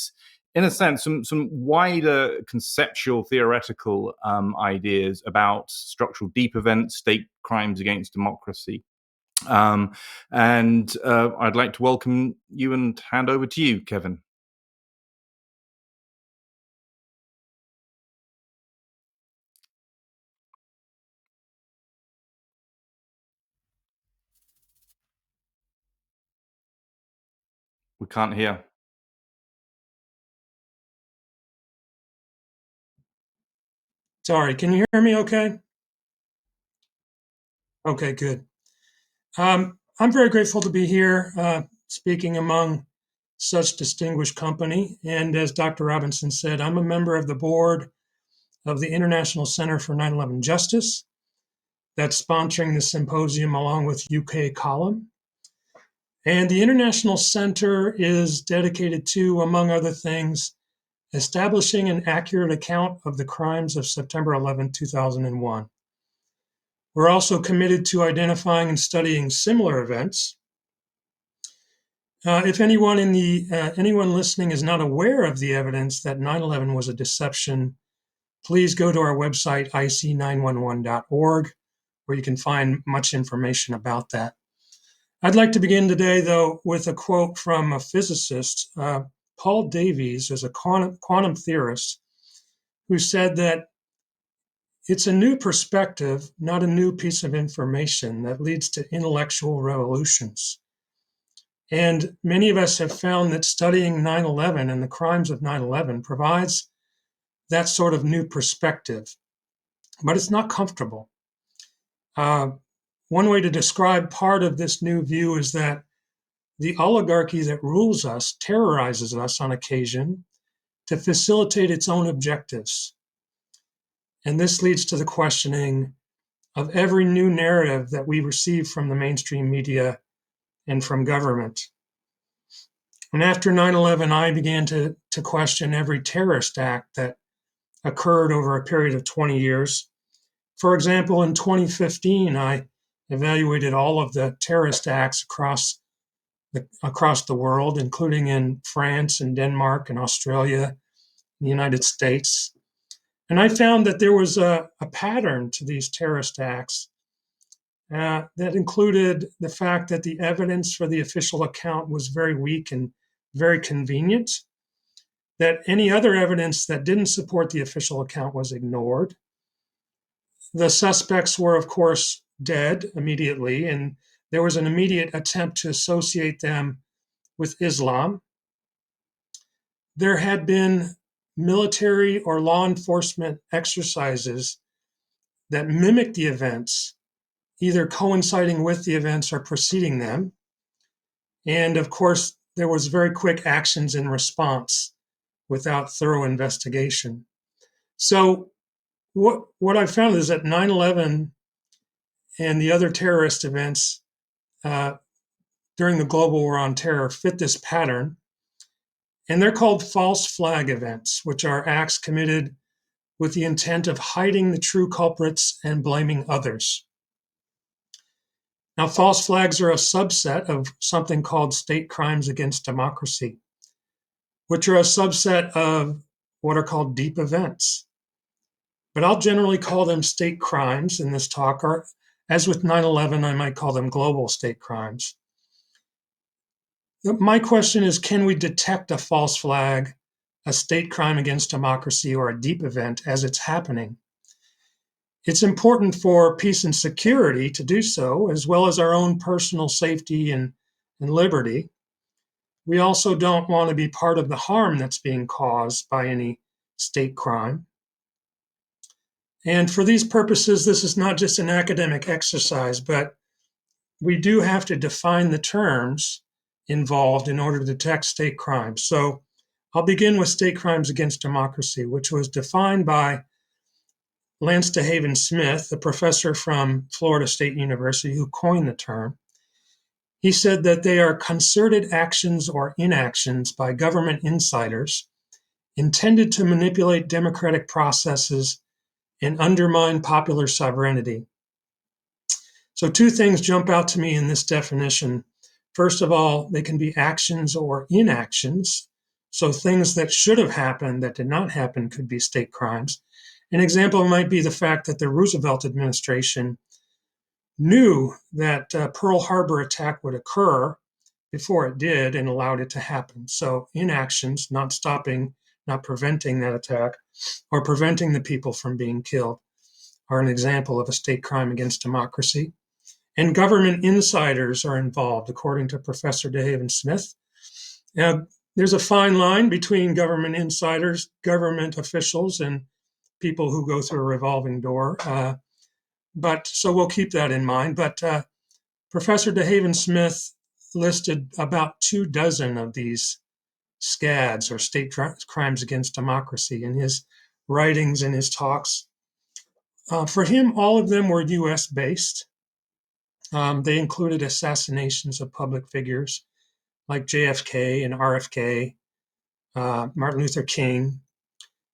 in a sense, some wider conceptual, theoretical ideas about structural deep events, state crimes against democracy. And I'd like to welcome you and hand over to you, Kevin. We can't hear. Sorry, can you hear me okay? Okay, good. I'm very grateful to be here speaking among such distinguished company. And as Dr. Robinson said, I'm a member of the board of the International Center for 9/11 Justice that's sponsoring the symposium along with UK Column. And the International Center is dedicated to, among other things, establishing an accurate account of the crimes of September 11, 2001. We're also committed to identifying and studying similar events. If anyone listening is not aware of the evidence that 9/11 was a deception, please go to our website, ic911.org, where you can find much information about that. I'd like to begin today, though, with a quote from a physicist. Paul Davies is a quantum theorist who said that it's a new perspective, not a new piece of information, that leads to intellectual revolutions. And many of us have found that studying 9/11 and the crimes of 9/11 provides that sort of new perspective, but it's not comfortable. One way to describe part of this new view is that the oligarchy that rules us terrorizes us on occasion to facilitate its own objectives. And this leads to the questioning of every new narrative that we receive from the mainstream media and from government. And after 9/11, I began to question every terrorist act that occurred over a period of 20 years. For example, in 2015, I evaluated all of the terrorist acts across the world, including in France and Denmark and Australia, and the United States. And I found that there was a pattern to these terrorist acts that included the fact that the evidence for the official account was very weak and very convenient, that any other evidence that didn't support the official account was ignored. The suspects were, of course, dead immediately, and there was an immediate attempt to associate them with Islam. There had been military or law enforcement exercises that mimicked the events, either coinciding with the events or preceding them. And of course, there was very quick actions in response without thorough investigation. So what I found is that 9/11 and the other terrorist events during the global war on terror fit this pattern. And they're called false flag events, which are acts committed with the intent of hiding the true culprits and blaming others. Now, false flags are a subset of something called state crimes against democracy, which are a subset of what are called deep events. But I'll generally call them state crimes in this talk, or as with 9/11, I might call them global state crimes. My question is, can we detect a false flag, a state crime against democracy, or a deep event as it's happening? It's important for peace and security to do so, as well as our own personal safety and liberty. We also don't want to be part of the harm that's being caused by any state crime. And for these purposes, this is not just an academic exercise, but we do have to define the terms involved in order to detect state crimes. So I'll begin with state crimes against democracy, which was defined by Lance DeHaven Smith, a professor from Florida State University who coined the term. He said that they are concerted actions or inactions by government insiders intended to manipulate democratic processes and undermine popular sovereignty. So two things jump out to me in this definition. First of all, they can be actions or inactions. So things that should have happened that did not happen could be state crimes. An example might be the fact that the Roosevelt administration knew that Pearl Harbor attack would occur before it did and allowed it to happen. So inactions, not stopping, not preventing that attack, or preventing the people from being killed, are an example of a state crime against democracy. And government insiders are involved, according to Professor DeHaven Smith. Now, there's a fine line between government insiders, government officials, and people who go through a revolving door. But so we'll keep that in mind. But Professor DeHaven Smith listed about 24 of these SCADs, or state crimes against democracy, in his writings and his talks. For him, all of them were US based. They included assassinations of public figures like JFK and RFK, Martin Luther King.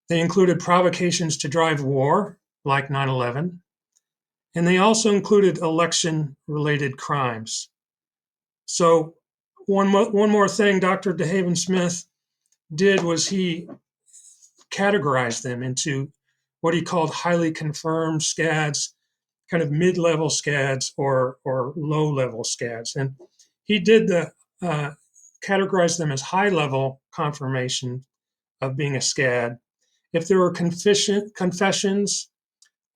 They included provocations to drive war, like 9/11. And they also included election-related crimes. So one more thing Dr. DeHaven Smith did was he categorized them into what he called highly confirmed SCADs, kind of mid-level SCADs, or low-level SCADs. And he did categorize them as high-level confirmation of being a SCAD if there were confessions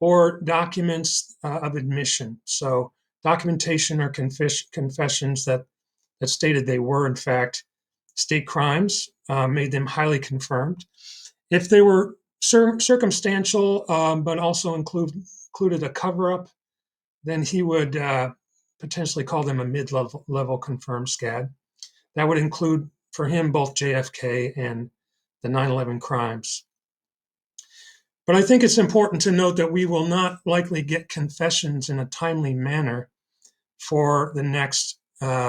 or documents of admission. So documentation or confessions that stated they were, in fact, state crimes, made them highly confirmed. If they were circumstantial, but also included a cover-up, then he would potentially call them a mid-level confirmed SCAD. That would include, for him, both JFK and the 9/11 crimes. But I think it's important to note that we will not likely get confessions in a timely manner for the next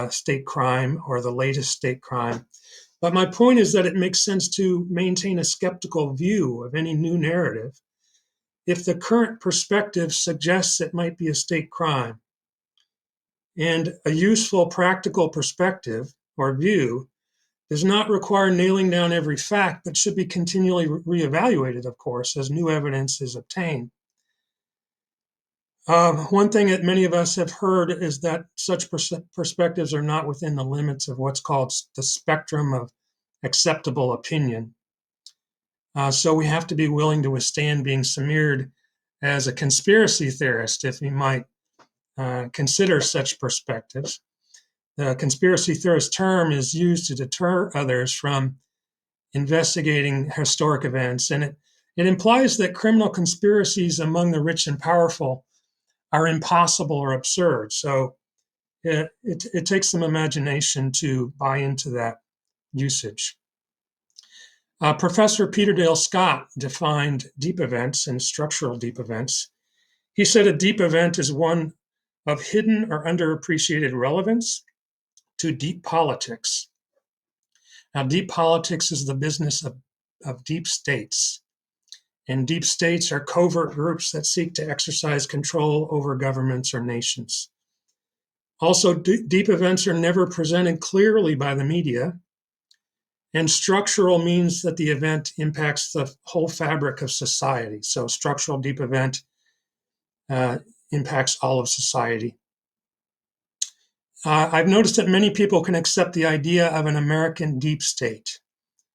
state crime or the latest state crime. But my point is that it makes sense to maintain a skeptical view of any new narrative if the current perspective suggests it might be a state crime. And a useful, practical perspective or view does not require nailing down every fact, but should be continually reevaluated, of course, as new evidence is obtained. One thing that many of us have heard is that such perspectives are not within the limits of what's called the spectrum of acceptable opinion. So we have to be willing to withstand being smeared as a conspiracy theorist if we might consider such perspectives. The conspiracy theorist term is used to deter others from investigating historic events, and it implies that criminal conspiracies among the rich and powerful are impossible or absurd. So it takes some imagination to buy into that usage. Professor Peter Dale Scott defined deep events and structural deep events. He said a deep event is one of hidden or underappreciated relevance, to deep politics. Now, deep politics is the business of deep states. And deep states are covert groups that seek to exercise control over governments or nations. Also, deep events are never presented clearly by the media. And structural means that the event impacts the whole fabric of society. So structural deep event impacts all of society. I've noticed that many people can accept the idea of an American deep state,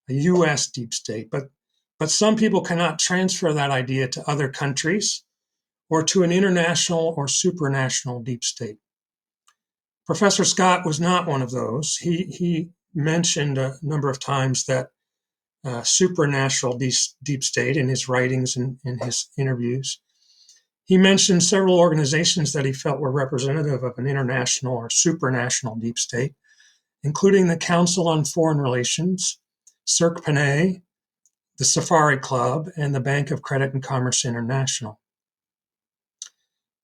a US deep state, but some people cannot transfer that idea to other countries or to an international or supranational deep state. Professor Scott was not one of those. He mentioned a number of times that supranational deep state in his writings and in his interviews. He mentioned several organizations that he felt were representative of an international or supranational deep state, including the Council on Foreign Relations, Cirque Panay, the Safari Club, and the Bank of Credit and Commerce International.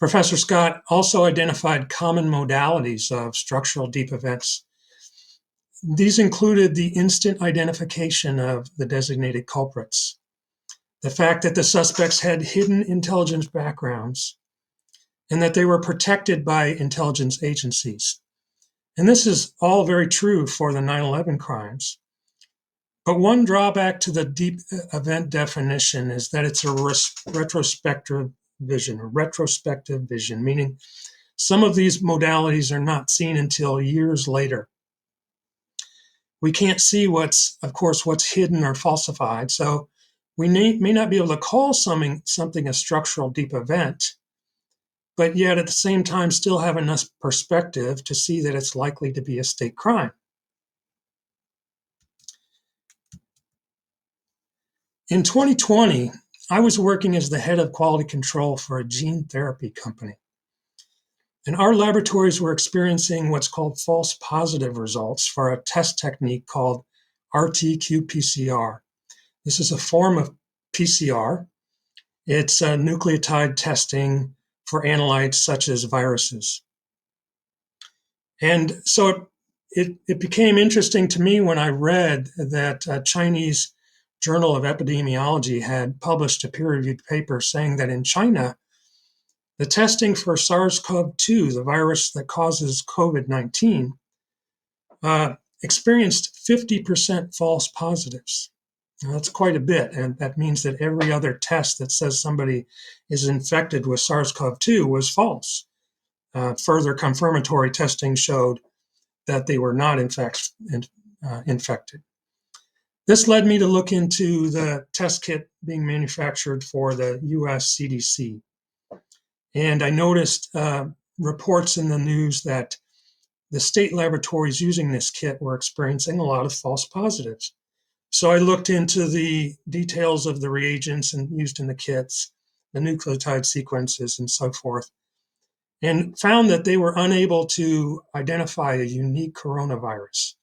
Professor Scott also identified common modalities of structural deep events. These included the instant identification of the designated culprits, the fact that the suspects had hidden intelligence backgrounds, and that they were protected by intelligence agencies. And this is all very true for the 9/11 crimes. But one drawback to the deep event definition is that it's a retrospective vision, meaning some of these modalities are not seen until years later. We can't see what's hidden or falsified, so we may not be able to call something a structural deep event, but yet at the same time still have enough perspective to see that it's likely to be a state crime. In 2020, I was working as the head of quality control for a gene therapy company. And our laboratories were experiencing what's called false positive results for a test technique called RT-qPCR. This is a form of PCR. It's a nucleotide testing for analytes such as viruses. And so it became interesting to me when I read that a Chinese Journal of Epidemiology had published a peer-reviewed paper saying that in China, the testing for SARS-CoV-2, the virus that causes COVID-19, experienced 50% false positives. Now, that's quite a bit, and that means that every other test that says somebody is infected with SARS-CoV-2 was false. Further confirmatory testing showed that they were not in fact infected. This led me to look into the test kit being manufactured for the US CDC. And I noticed reports in the news that the state laboratories using this kit were experiencing a lot of false positives. So I looked into the details of the reagents used in the kits, the nucleotide sequences, and so forth, and found that they were unable to identify a unique coronavirus.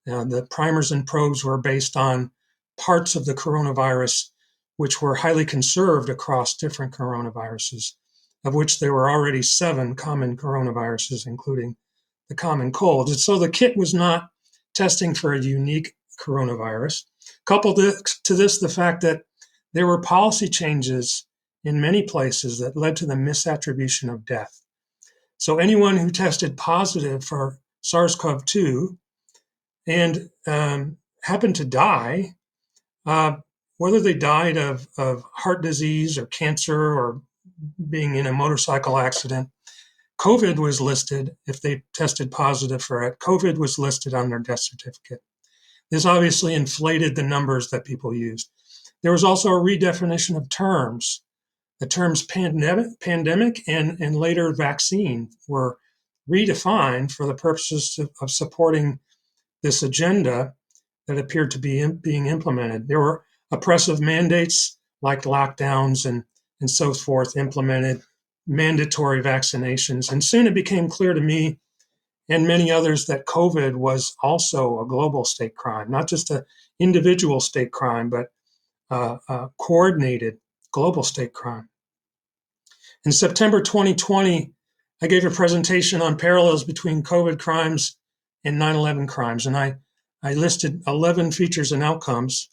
Now, the primers and probes were based on parts of the coronavirus which were highly conserved across different coronaviruses, of which there were already 7 common coronaviruses, including the common cold. And so the kit was not testing for a unique coronavirus. Coupled to this, the fact that there were policy changes in many places that led to the misattribution of death. So anyone who tested positive for SARS-CoV-2 and happened to die, whether they died of heart disease or cancer or being in a motorcycle accident, COVID was listed. If they tested positive for it, COVID was listed on their death certificate. This obviously inflated the numbers that people used. There was also a redefinition of terms. The terms pandemic and later vaccine were redefined for the purposes of supporting this agenda that appeared to be being implemented. There were oppressive mandates like lockdowns and so forth implemented, mandatory vaccinations. And soon it became clear to me and many others that COVID was also a global state crime, not just an individual state crime, but a coordinated global state crime. In September 2020, I gave a presentation on parallels between COVID crimes and 9/11 crimes. And I listed 11 features and outcomes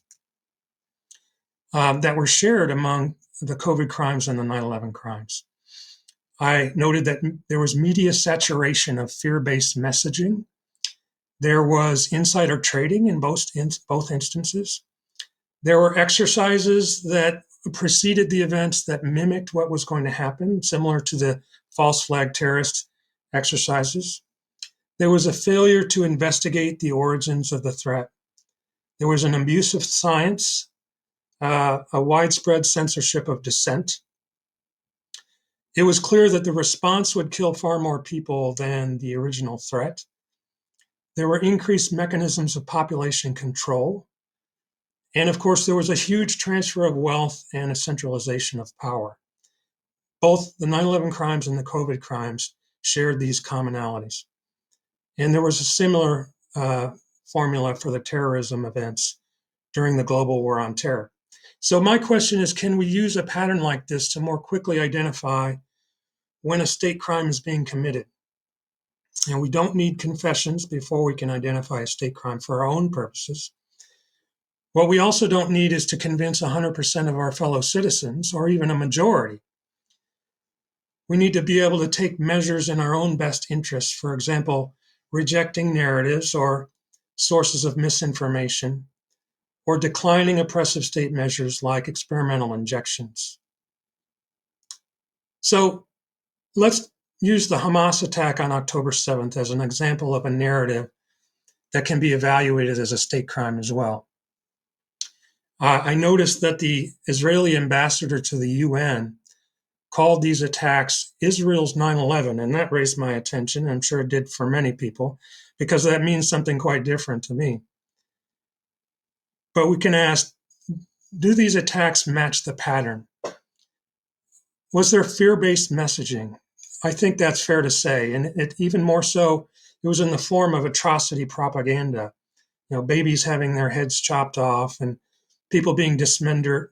that were shared among the COVID crimes and the 9/11 crimes. I noted that there was media saturation of fear-based messaging. There was insider trading in both instances. There were exercises that preceded the events that mimicked what was going to happen, similar to the false flag terrorist exercises. There was a failure to investigate the origins of the threat. There was an abuse of science, a widespread censorship of dissent. It was clear that the response would kill far more people than the original threat. There were increased mechanisms of population control. And of course, there was a huge transfer of wealth and a centralization of power. Both the 9/11 crimes and the COVID crimes shared these commonalities. And there was a similar formula for the terrorism events during the global war on terror. So my question is, can we use a pattern like this to more quickly identify when a state crime is being committed? And we don't need confessions before we can identify a state crime for our own purposes. What we also don't need is to convince 100% of our fellow citizens, or even a majority. We need to be able to take measures in our own best interests, for example, rejecting narratives or sources of misinformation, or declining oppressive state measures like experimental injections. So let's use the Hamas attack on October 7th as an example of a narrative that can be evaluated as a state crime as well. I noticed that the Israeli ambassador to the UN called these attacks Israel's 9/11, and that raised my attention. I'm sure it did for many people, because that means something quite different to me. But we can ask, do these attacks match the pattern? Was there fear-based messaging? I think that's fair to say, and it even more so, it was in the form of atrocity propaganda. Babies having their heads chopped off, and people being dismembered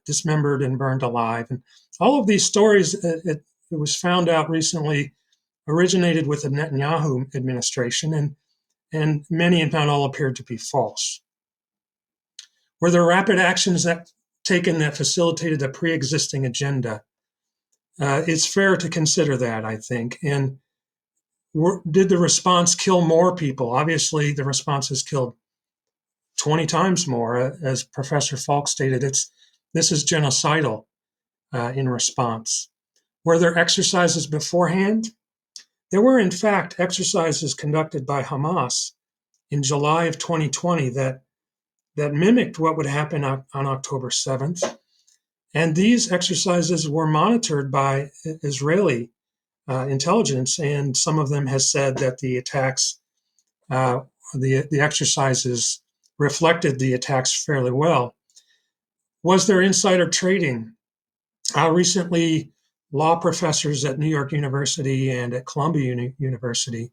and burned alive. And all of these stories, it was found out recently, originated with the Netanyahu administration, and many, if not all, appeared to be false. Were there rapid actions taken that facilitated a pre-existing agenda? It's fair to consider that, I think. And did the response kill more people? Obviously, the response has killed 20 times more. As Professor Falk stated, this is genocidal in response. Were there exercises beforehand? There were, in fact, exercises conducted by Hamas in July of 2020 that mimicked what would happen on October 7th. And these exercises were monitored by Israeli intelligence, and some of them has said that the attacks, the exercises reflected the attacks fairly well. Was there insider trading? Recently, law professors at New York University and at Columbia University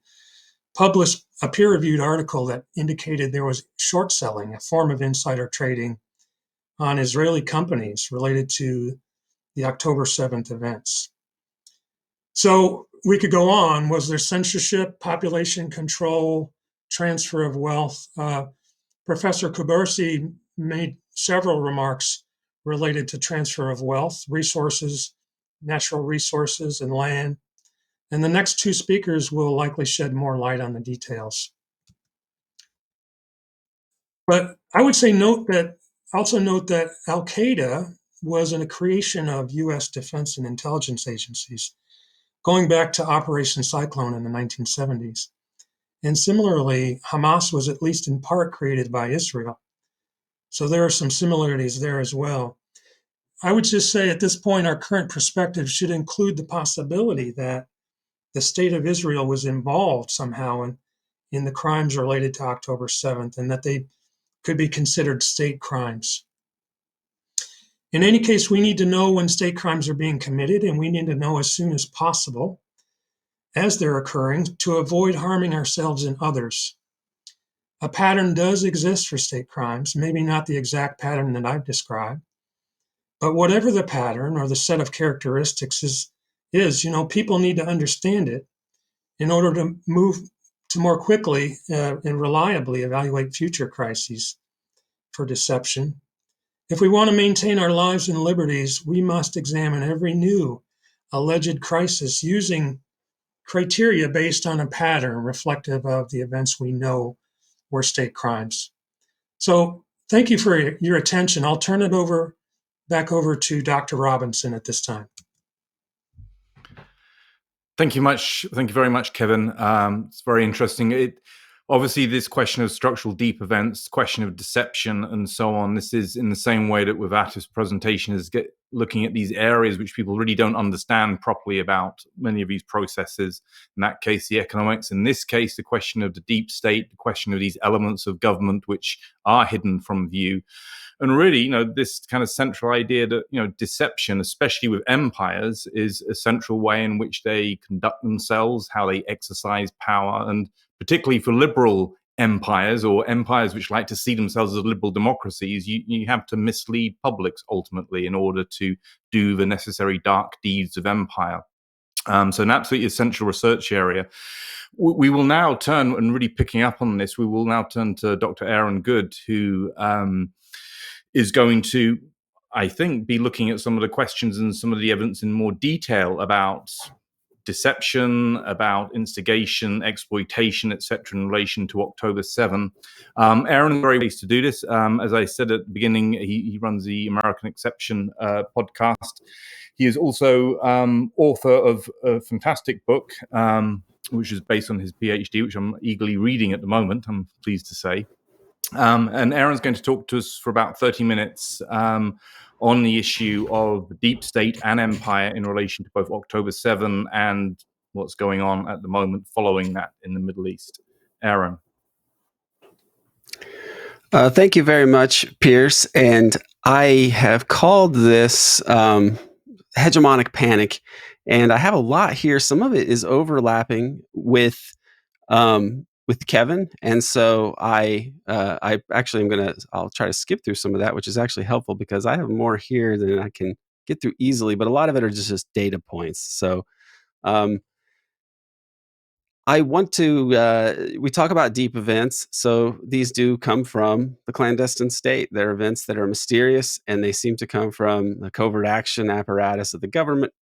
published a peer-reviewed article that indicated there was short selling, a form of insider trading, on Israeli companies related to the October 7th events. So we could go on. Was there censorship, population control, transfer of wealth? Professor Kubursi made several remarks related to transfer of wealth, resources, natural resources, and land. And the next two speakers will likely shed more light on the details. But I would say note that Al-Qaeda was a creation of U.S. defense and intelligence agencies, going back to Operation Cyclone in the 1970s. And similarly, Hamas was at least in part created by Israel. So there are some similarities there as well. I would just say at this point, our current perspective should include the possibility that the state of Israel was involved somehow in the crimes related to October 7th, and that they could be considered state crimes. In any case, we need to know when state crimes are being committed, and we need to know as soon as possible as they're occurring to avoid harming ourselves and others. A pattern does exist for state crimes, maybe not the exact pattern that I've described, but whatever the pattern or the set of characteristics is, people need to understand it in order to move to more quickly and reliably evaluate future crises for deception. If we want to maintain our lives and liberties, we must examine every new alleged crisis using criteria based on a pattern reflective of the events we know were state crimes. So thank you for your attention. I'll turn it back over to Dr. Robinson at this time. Thank you very much, Kevin. It's very interesting. Obviously, this question of structural deep events, question of deception, and so on. This is in the same way that with Atif's presentation is looking at these areas which people really don't understand properly about many of these processes. In that case, the economics. In this case, the question of the deep state, the question of these elements of government which are hidden from view. And really, this kind of central idea that, deception, especially with empires, is a central way in which they conduct themselves, how they exercise power, and particularly for liberal empires or empires which like to see themselves as liberal democracies, you have to mislead publics ultimately in order to do the necessary dark deeds of empire. So an absolutely essential research area. We will now turn, and really picking up on this, we will now turn to Dr. Aaron Good, who is going to, I think, be looking at some of the questions and some of the evidence in more detail about deception, about instigation, exploitation, etc., in relation to October 7. Aaron is very pleased to do this. As I said at the beginning, he runs the American Exception podcast. He is also author of a fantastic book, which is based on his PhD, which I'm eagerly reading at the moment, I'm pleased to say. And Aaron's going to talk to us for about 30 minutes on the issue of deep state and empire in relation to both October 7 and what's going on at the moment following that in the Middle East. Aaron. Thank you very much, Piers. And I have called this hegemonic panic. And I have a lot here. Some of it is overlapping with Kevin, and so I actually I'll try to skip through some of that, which is actually helpful because I have more here than I can get through easily, but a lot of it are just data points. So I want to we talk about deep events, so these do come from the clandestine state. They're events that are mysterious, and they seem to come from the covert action apparatus of the government.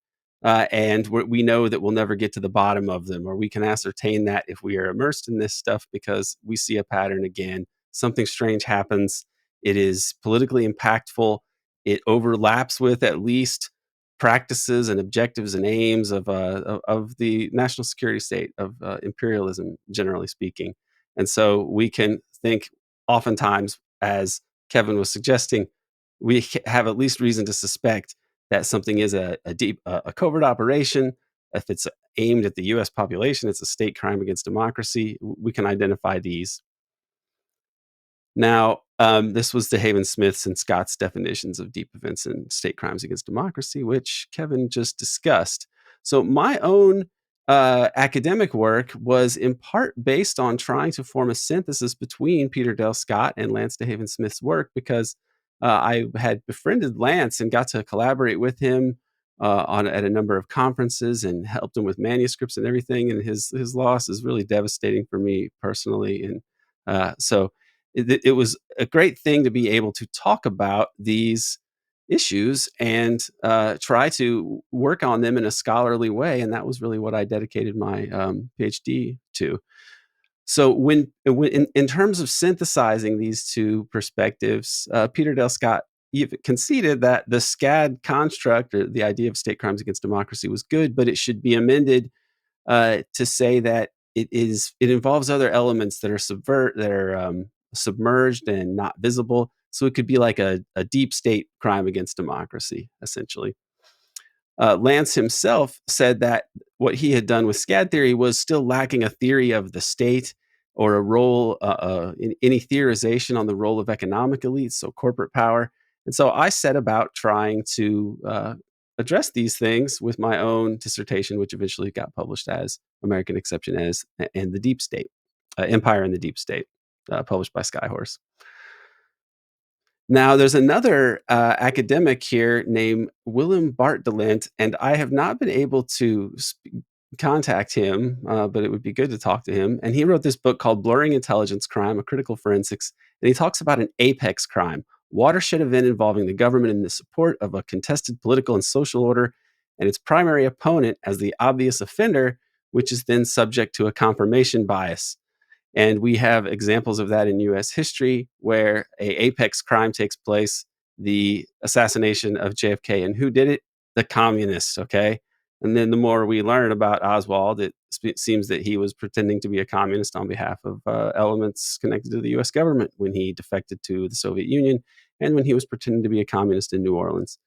And we know that we'll never get to the bottom of them, or we can ascertain that if we are immersed in this stuff because we see a pattern again. Something strange happens. It is politically impactful. It overlaps with at least practices and objectives and aims of the national security state, of imperialism, generally speaking. And so we can think oftentimes, as Kevin was suggesting, we have at least reason to suspect that something is a covert operation. If it's aimed at the U.S. population, it's a state crime against democracy. We can identify these. Now, this was the Haven Smith's and Scott's definitions of deep events and state crimes against democracy, which Kevin just discussed. So my own academic work was in part based on trying to form a synthesis between Peter Dale Scott and Lance DeHaven Smith's work, because I had befriended Lance and got to collaborate with him at a number of conferences and helped him with manuscripts and everything. And his loss is really devastating for me personally. And so it was a great thing to be able to talk about these issues and try to work on them in a scholarly way. And that was really what I dedicated my PhD to. So when in terms of synthesizing these two perspectives, Peter Dale Scott even conceded that the SCAD construct, or the idea of state crimes against democracy, was good, but it should be amended to say that it involves other elements that are submerged and not visible. So it could be like a deep state crime against democracy, essentially. Lance himself said that what he had done with SCAD theory was still lacking a theory of the state or a role in any theorization on the role of economic elites, so corporate power. And so I set about trying to address these things with my own dissertation, which eventually got published as American Exception and the Deep State, Empire and the Deep State, published by Skyhorse. Now, there's another academic here named Willem Bartdelent, and I have not been able to contact him, but it would be good to talk to him. And he wrote this book called Blurring Intelligence Crime, A Critical Forensics. And he talks about an apex crime, watershed event involving the government in the support of a contested political and social order, and its primary opponent as the obvious offender, which is then subject to a confirmation bias. And we have examples of that in U.S. history where a apex crime takes place, the assassination of JFK. And who did it? The communists, okay? And then the more we learn about Oswald, it seems that he was pretending to be a communist on behalf of elements connected to the U.S. government when he defected to the Soviet Union and when he was pretending to be a communist in New Orleans.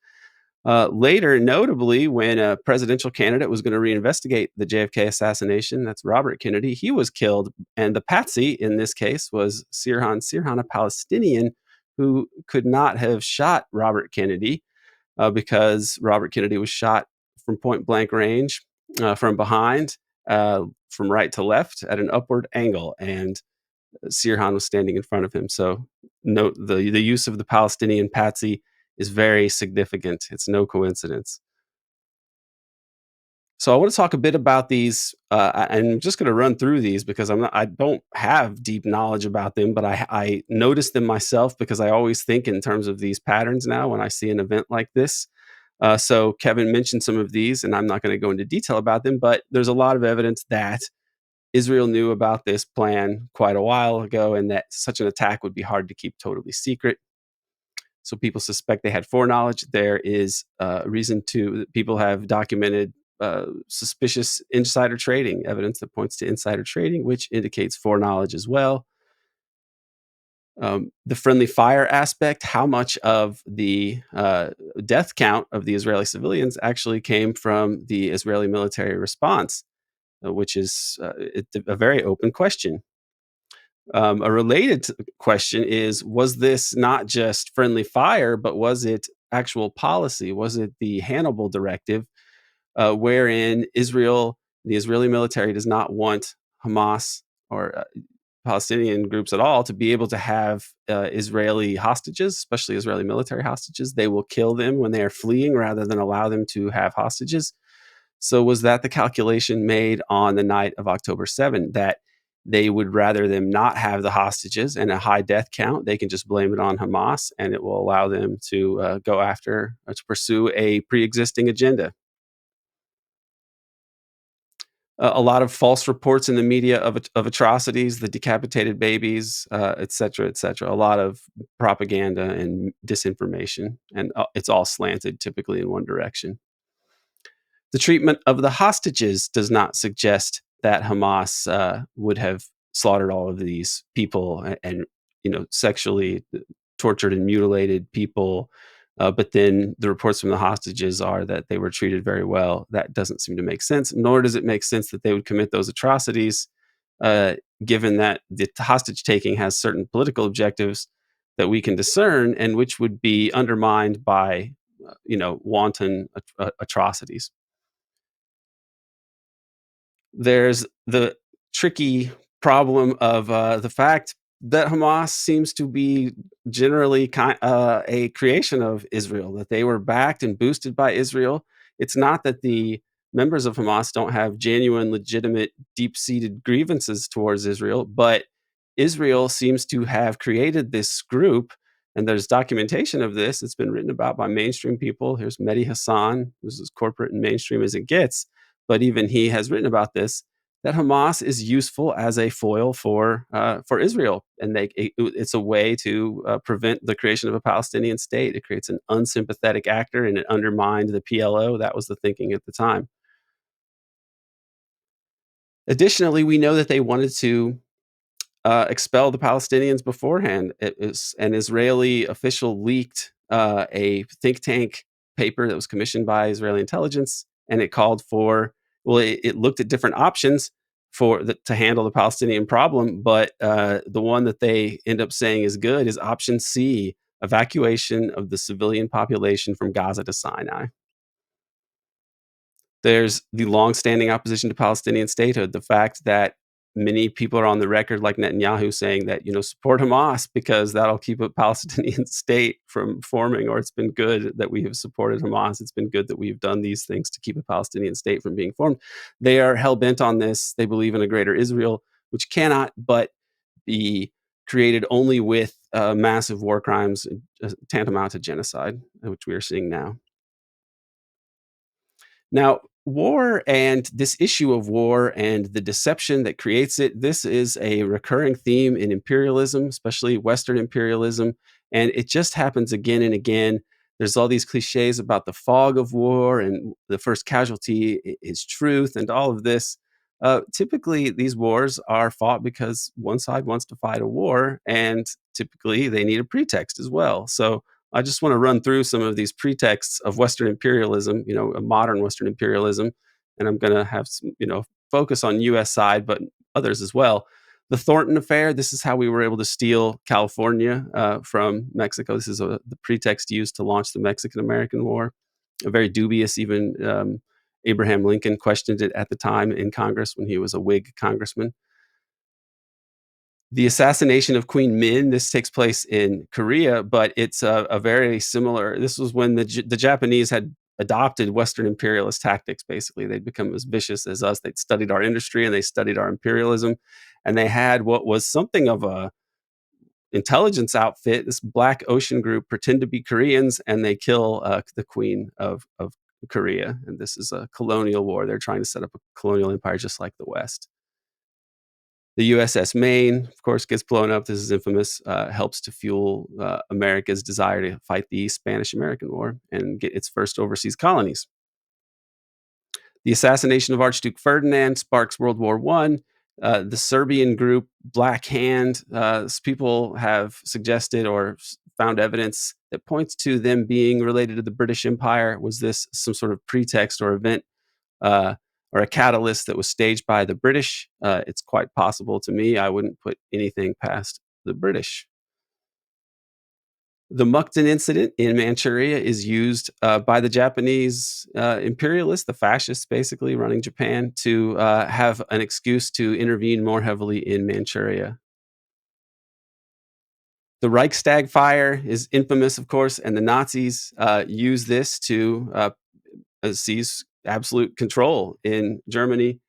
Later, notably, when a presidential candidate was going to reinvestigate the JFK assassination, that's Robert Kennedy, he was killed. And the patsy in this case was Sirhan Sirhan, a Palestinian who could not have shot Robert Kennedy because Robert Kennedy was shot from point blank range, from behind, from right to left at an upward angle. And Sirhan was standing in front of him. So note the use of the Palestinian patsy is very significant. It's no coincidence. So I want to talk a bit about these. I'm just going to run through these because I don't have deep knowledge about them, but I notice them myself because I always think in terms of these patterns now when I see an event like this. So Kevin mentioned some of these, and I'm not going to go into detail about them, but there's a lot of evidence that Israel knew about this plan quite a while ago, and that such an attack would be hard to keep totally secret. So people suspect they had foreknowledge. There is reason to, people have documented suspicious insider trading, evidence that points to insider trading, which indicates foreknowledge as well. The friendly fire aspect, how much of the death count of the Israeli civilians actually came from the Israeli military response, which is a very open question. A related question is, was this not just friendly fire, but was it actual policy? Was it the Hannibal Directive, wherein the Israeli military does not want Hamas or Palestinian groups at all to be able to have Israeli hostages, especially Israeli military hostages? They will kill them when they are fleeing rather than allow them to have hostages. So was that the calculation made on the night of October 7, that they would rather them not have the hostages and a high death count? They can just blame it on Hamas, and it will allow them to go after, to pursue a pre-existing agenda. A lot of false reports in the media of atrocities, the decapitated babies, et cetera, et cetera. A lot of propaganda and disinformation, and it's all slanted typically in one direction. The treatment of the hostages does not suggest that Hamas would have slaughtered all of these people and sexually tortured and mutilated people. But then the reports from the hostages are that they were treated very well. That doesn't seem to make sense, nor does it make sense that they would commit those atrocities, given that the hostage taking has certain political objectives that we can discern and which would be undermined by, wanton atrocities. There's the tricky problem of the fact that Hamas seems to be generally a creation of Israel, that they were backed and boosted by Israel. It's not that the members of Hamas don't have genuine, legitimate, deep-seated grievances towards Israel, but Israel seems to have created this group, and there's documentation of this. It's been written about by mainstream people. Here's Mehdi Hassan, who's as corporate and mainstream as it gets, but even he has written about this, that Hamas is useful as a foil for Israel, and it's a way to prevent the creation of a Palestinian state. It creates an unsympathetic actor, and it undermined the PLO. That was the thinking at the time. Additionally, we know that they wanted to expel the Palestinians beforehand. It was an Israeli official leaked a think tank paper that was commissioned by Israeli intelligence, and it called for, it looked at different options to handle the Palestinian problem, but the one that they end up saying is good is option C, evacuation of the civilian population from Gaza to Sinai. There's the longstanding opposition to Palestinian statehood, the fact that many people are on the record, like Netanyahu, saying that, support Hamas because that'll keep a Palestinian state from forming, or it's been good that we have supported Hamas. It's been good that we've done these things to keep a Palestinian state from being formed. They are hell-bent on this. They believe in a greater Israel, which cannot but be created only with massive war crimes tantamount to genocide, which we are seeing now. Now, war and this issue of war and the deception that creates it, this is a recurring theme in imperialism, especially Western imperialism. And it just happens again and again. There's all these cliches about the fog of war and the first casualty is truth and all of this. Typically, these wars are fought because one side wants to fight a war, and typically they need a pretext as well. So I just want to run through some of these pretexts of Western imperialism, a modern Western imperialism, and I'm going to have some, focus on U.S. side, but others as well. The Thornton Affair, this is how we were able to steal California from Mexico. This is the pretext used to launch the Mexican-American War. A very dubious, even Abraham Lincoln questioned it at the time in Congress when he was a Whig congressman. The assassination of Queen Min, this takes place in Korea, but it's a very similar, this was when the Japanese had adopted Western imperialist tactics, basically. They'd become as vicious as us. They'd studied our industry and they studied our imperialism. And they had what was something of a intelligence outfit, this Black Ocean group, pretend to be Koreans, and they kill the Queen of Korea. And this is a colonial war. They're trying to set up a colonial empire just like the West. The USS Maine, of course, gets blown up. This is infamous, helps to fuel America's desire to fight the Spanish-American War and get its first overseas colonies. The assassination of Archduke Ferdinand sparks World War I. The Serbian group Black Hand, people have suggested or found evidence that points to them being related to the British Empire. Was this some sort of pretext or event or a catalyst that was staged by the British? It's quite possible to me. I wouldn't put anything past the British. The Mukden incident in Manchuria is used by the Japanese imperialists, the fascists basically running Japan, to have an excuse to intervene more heavily in Manchuria. The Reichstag fire is infamous, of course, and the Nazis use this to seize absolute control in Germany.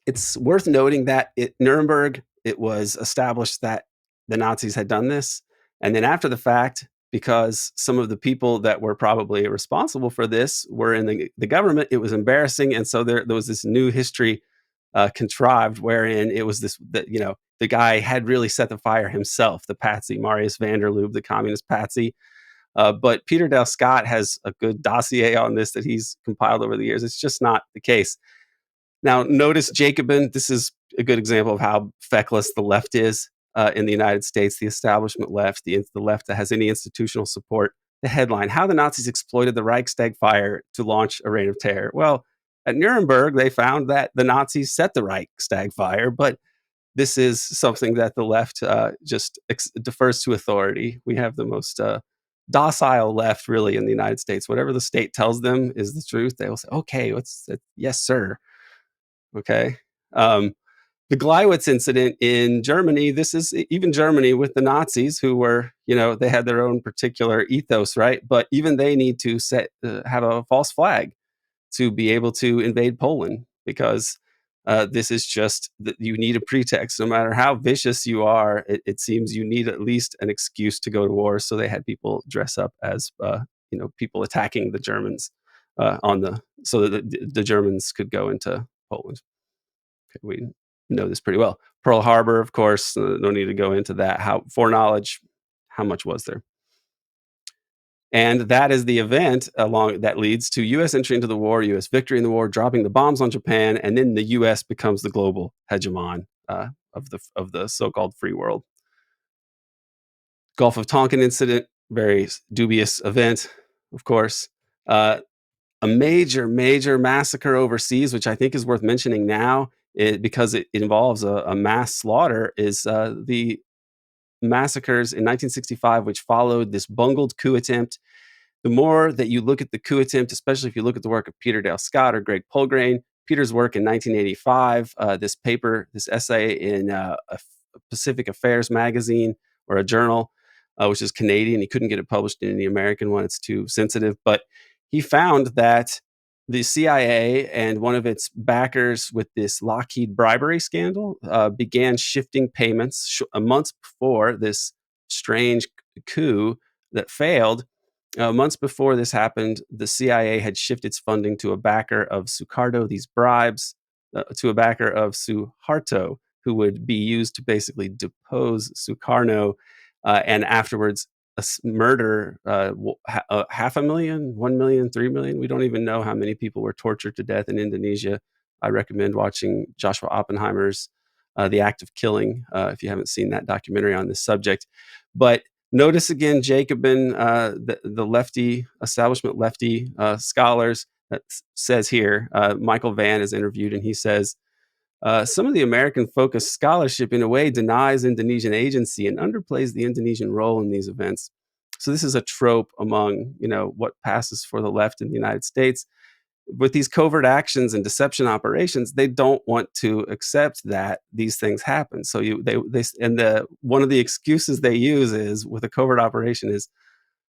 It's worth noting that at Nuremberg, it was established that the Nazis had done this. And then after the fact, because some of the people that were probably responsible for this were in the government, it was embarrassing. And so there was this new history contrived wherein it was the guy had really set the fire himself, the patsy, Marius van der Lubbe, the communist patsy. But Peter Dale Scott has a good dossier on this that he's compiled over the years. It's just not the case. Now, notice Jacobin. This is a good example of how feckless the left is in the United States, the establishment left, the left that has any institutional support. The headline, how the Nazis exploited the Reichstag fire to launch a reign of terror. Well, at Nuremberg, they found that the Nazis set the Reichstag fire, but this is something that the left just defers to authority. We have the most docile left, really, in the United States. Whatever the state tells them is the truth. They will say, okay, yes, sir. Okay. The Gleiwitz incident in Germany, this is even Germany with the Nazis who were, they had their own particular ethos, right? But even they need to have a false flag to be able to invade Poland, because this is just that you need a pretext. No matter how vicious you are, it seems you need at least an excuse to go to war. So they had people dress up as people attacking the Germans so that the Germans could go into Poland. Okay, we know this pretty well. Pearl Harbor, of course, no need to go into that. Foreknowledge, how much was there? And that is the event that leads to U.S. entry into the war, U.S. victory in the war, dropping the bombs on Japan, and then the U.S. becomes the global hegemon of the so-called free world. Gulf of Tonkin incident, very dubious event, of course. A major massacre overseas, which I think is worth mentioning now, because it involves a mass slaughter, is the massacres in 1965, which followed this bungled coup attempt. The more that you look at the coup attempt, especially if you look at the work of Peter Dale Scott or Greg Polgrain, Peter's work in 1985, this essay in a Pacific Affairs magazine or a journal, which is Canadian. He couldn't get it published in the American one. It's too sensitive. But he found that the CIA and one of its backers with this Lockheed bribery scandal began shifting payments months before this strange coup that failed. Months before this happened, the CIA had shifted its funding to a backer of Suharto, these bribes, to a backer of Suharto, who would be used to basically depose Sukarno and afterwards murder 500,000, 1 million, 3 million. We don't even know how many people were tortured to death in Indonesia. I recommend watching Joshua Oppenheimer's The Act of Killing, if you haven't seen that documentary on this subject. But notice again, Jacobin, the lefty, establishment lefty scholars, that says here, Michael Vann is interviewed and he says, some of the American-focused scholarship in a way denies Indonesian agency and underplays the Indonesian role in these events. So this is a trope among, what passes for the left in the United States. With these covert actions and deception operations, they don't want to accept that these things happen. So one of the excuses they use is with a covert operation is,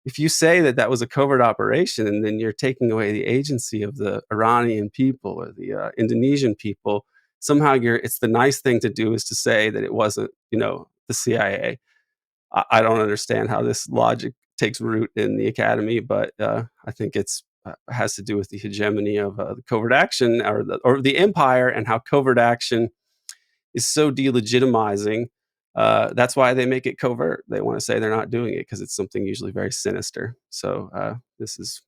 if you say that was a covert operation and then you're taking away the agency of the Iranian people or the Indonesian people, somehow it's the nice thing to do is to say that it wasn't, the CIA. I don't understand how this logic takes root in the academy, but I think it's has to do with the hegemony of the covert action or the empire and how covert action is so delegitimizing. That's why they make it covert. They want to say they're not doing it because it's something usually very sinister. So this is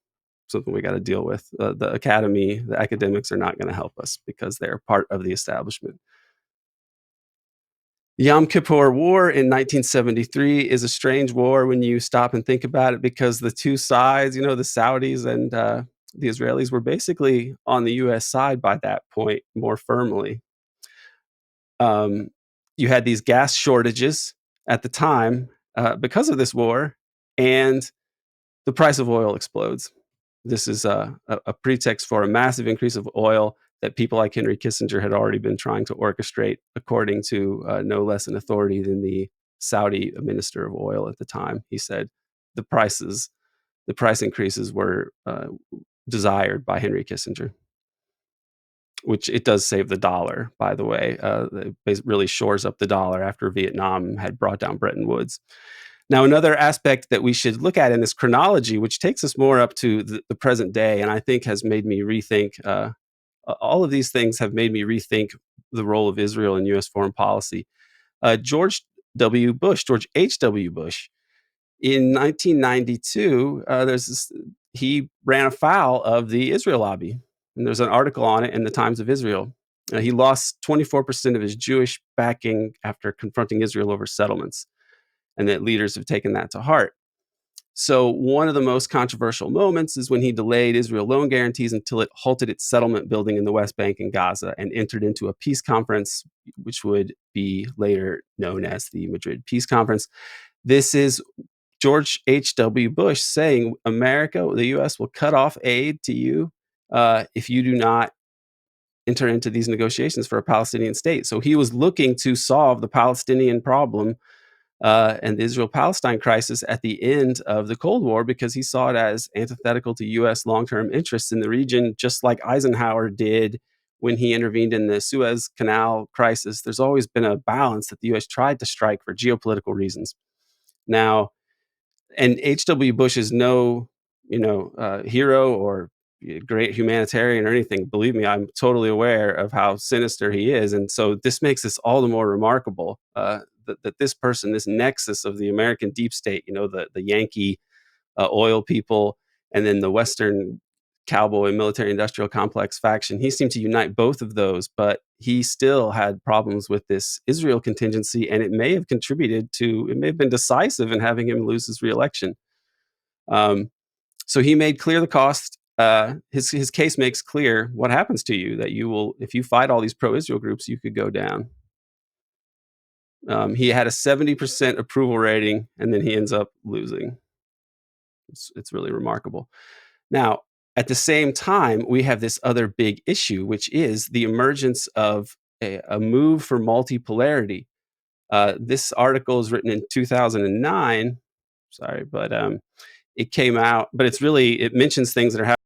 something we got to deal with. The academy, the academics are not going to help us because they're part of the establishment. Yom Kippur War in 1973 is a strange war when you stop and think about it, because the two sides, the Saudis and the Israelis, were basically on the U.S. side by that point more firmly. You had these gas shortages at the time because of this war, and the price of oil explodes. This is a pretext for a massive increase of oil that people like Henry Kissinger had already been trying to orchestrate, according to no less an authority than the Saudi minister of oil at the time. He said the price increases were desired by Henry Kissinger, which it does save the dollar, by the way. It really shores up the dollar after Vietnam had brought down Bretton Woods. Now, another aspect that we should look at in this chronology, which takes us more up to the present day, and I think has made me rethink, all of these things have made me rethink the role of Israel in U.S. foreign policy. George H.W. Bush, in 1992, he ran afoul of the Israel lobby. And there's an article on it in the Times of Israel. He lost 24% of his Jewish backing after confronting Israel over settlements, and that leaders have taken that to heart. So one of the most controversial moments is when he delayed Israel loan guarantees until it halted its settlement building in the West Bank and Gaza and entered into a peace conference, which would be later known as the Madrid Peace Conference. This is George H.W. Bush saying, America, the U.S. will cut off aid to you if you do not enter into these negotiations for a Palestinian state. So he was looking to solve the Palestinian problem and the Israel-Palestine crisis at the end of the Cold War, because he saw it as antithetical to U.S. long-term interests in the region, just like Eisenhower did when he intervened in the Suez Canal crisis. There's always been a balance that the U.S. tried to strike for geopolitical reasons. Now, and H.W. Bush is no, hero or great humanitarian or anything. Believe me, I'm totally aware of how sinister he is. And so this makes this all the more remarkable that this person, this nexus of the American deep state, the Yankee oil people, and then the Western cowboy military industrial complex faction, he seemed to unite both of those, but he still had problems with this Israel contingency, and it may have been decisive in having him lose his reelection. So he made clear the cost. His case makes clear what happens to you, that you will, if you fight all these pro-Israel groups, you could go down. He had a 70% approval rating, and then he ends up losing. It's really remarkable. Now, At the same time, we have this other big issue, which is the emergence of a move for multipolarity. This article is written in 2009. Sorry, but it came out, but it mentions things that are happening.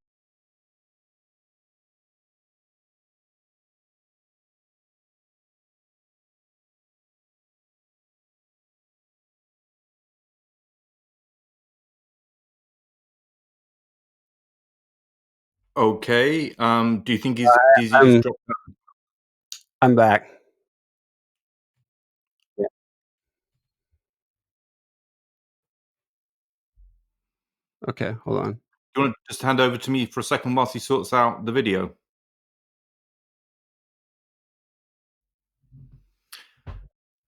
Okay. Do you think he's dropped out? I'm back. Yeah. Okay, hold on. Do you want to just hand over to me for a second whilst he sorts out the video?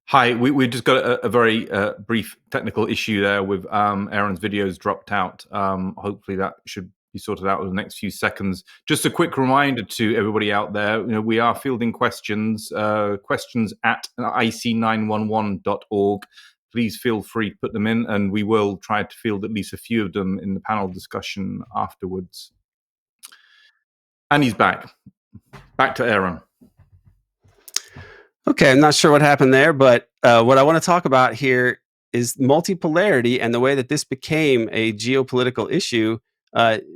Hi, we just got a very brief technical issue there with Aaron's videos dropped out. Hopefully that should be sorted out in the next few seconds. Just a quick reminder to everybody out there, we are fielding questions at ic911.org. Please feel free to put them in, and we will try to field at least a few of them in the panel discussion afterwards. And he's back. Back to Aaron. Okay, I'm not sure what happened there, but what I want to talk about here is multipolarity and the way that this became a geopolitical issue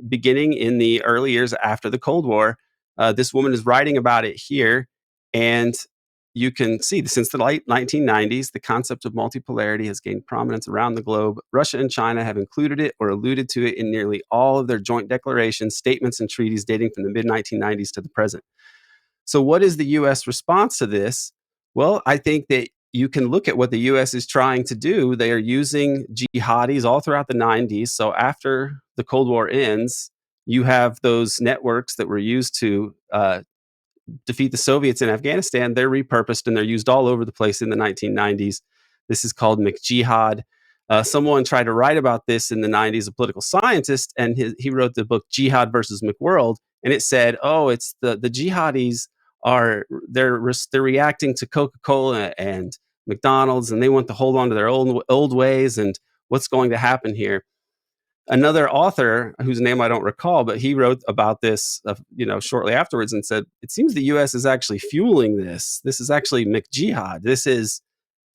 beginning in the early years after the Cold War. This woman is writing about it here, and you can see since the late 1990s, the concept of multipolarity has gained prominence around the globe. Russia and China have included it or alluded to it in nearly all of their joint declarations, statements, and treaties dating from the mid-1990s to the present. So what is the U.S. response to this? Well, I think that you can look at what the U.S. is trying to do. They are using jihadis all throughout the 90s. So after the Cold War ends, you have those networks that were used to defeat the Soviets in Afghanistan. They're repurposed and they're used all over the place in the 1990s. This is called McJihad. Someone tried to write about this in the 90s, a political scientist, and he wrote the book Jihad versus McWorld. And it said, oh, it's the jihadis they're reacting to Coca-Cola and McDonald's, and they want to hold on to their old ways and what's going to happen here. Another author whose name I don't recall, but he wrote about this, shortly afterwards and said, it seems the U.S. is actually fueling this. This is actually McJihad. This is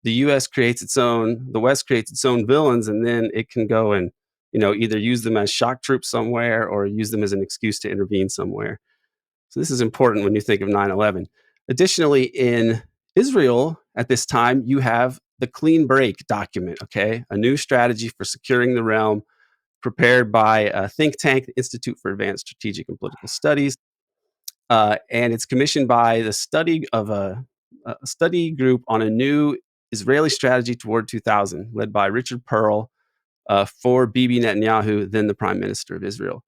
the U.S. creates its own, the West creates its own villains, and then it can go and, either use them as shock troops somewhere or use them as an excuse to intervene somewhere. So this is important when you think of 9/11. Additionally, in Israel at this time, you have the Clean Break document, okay? A new strategy for securing the realm prepared by a think tank, the Institute for Advanced Strategic and Political Studies. And it's commissioned by the study of a study group on a new Israeli strategy toward 2000, led by Richard Pearl for Bibi Netanyahu, then the Prime Minister of Israel,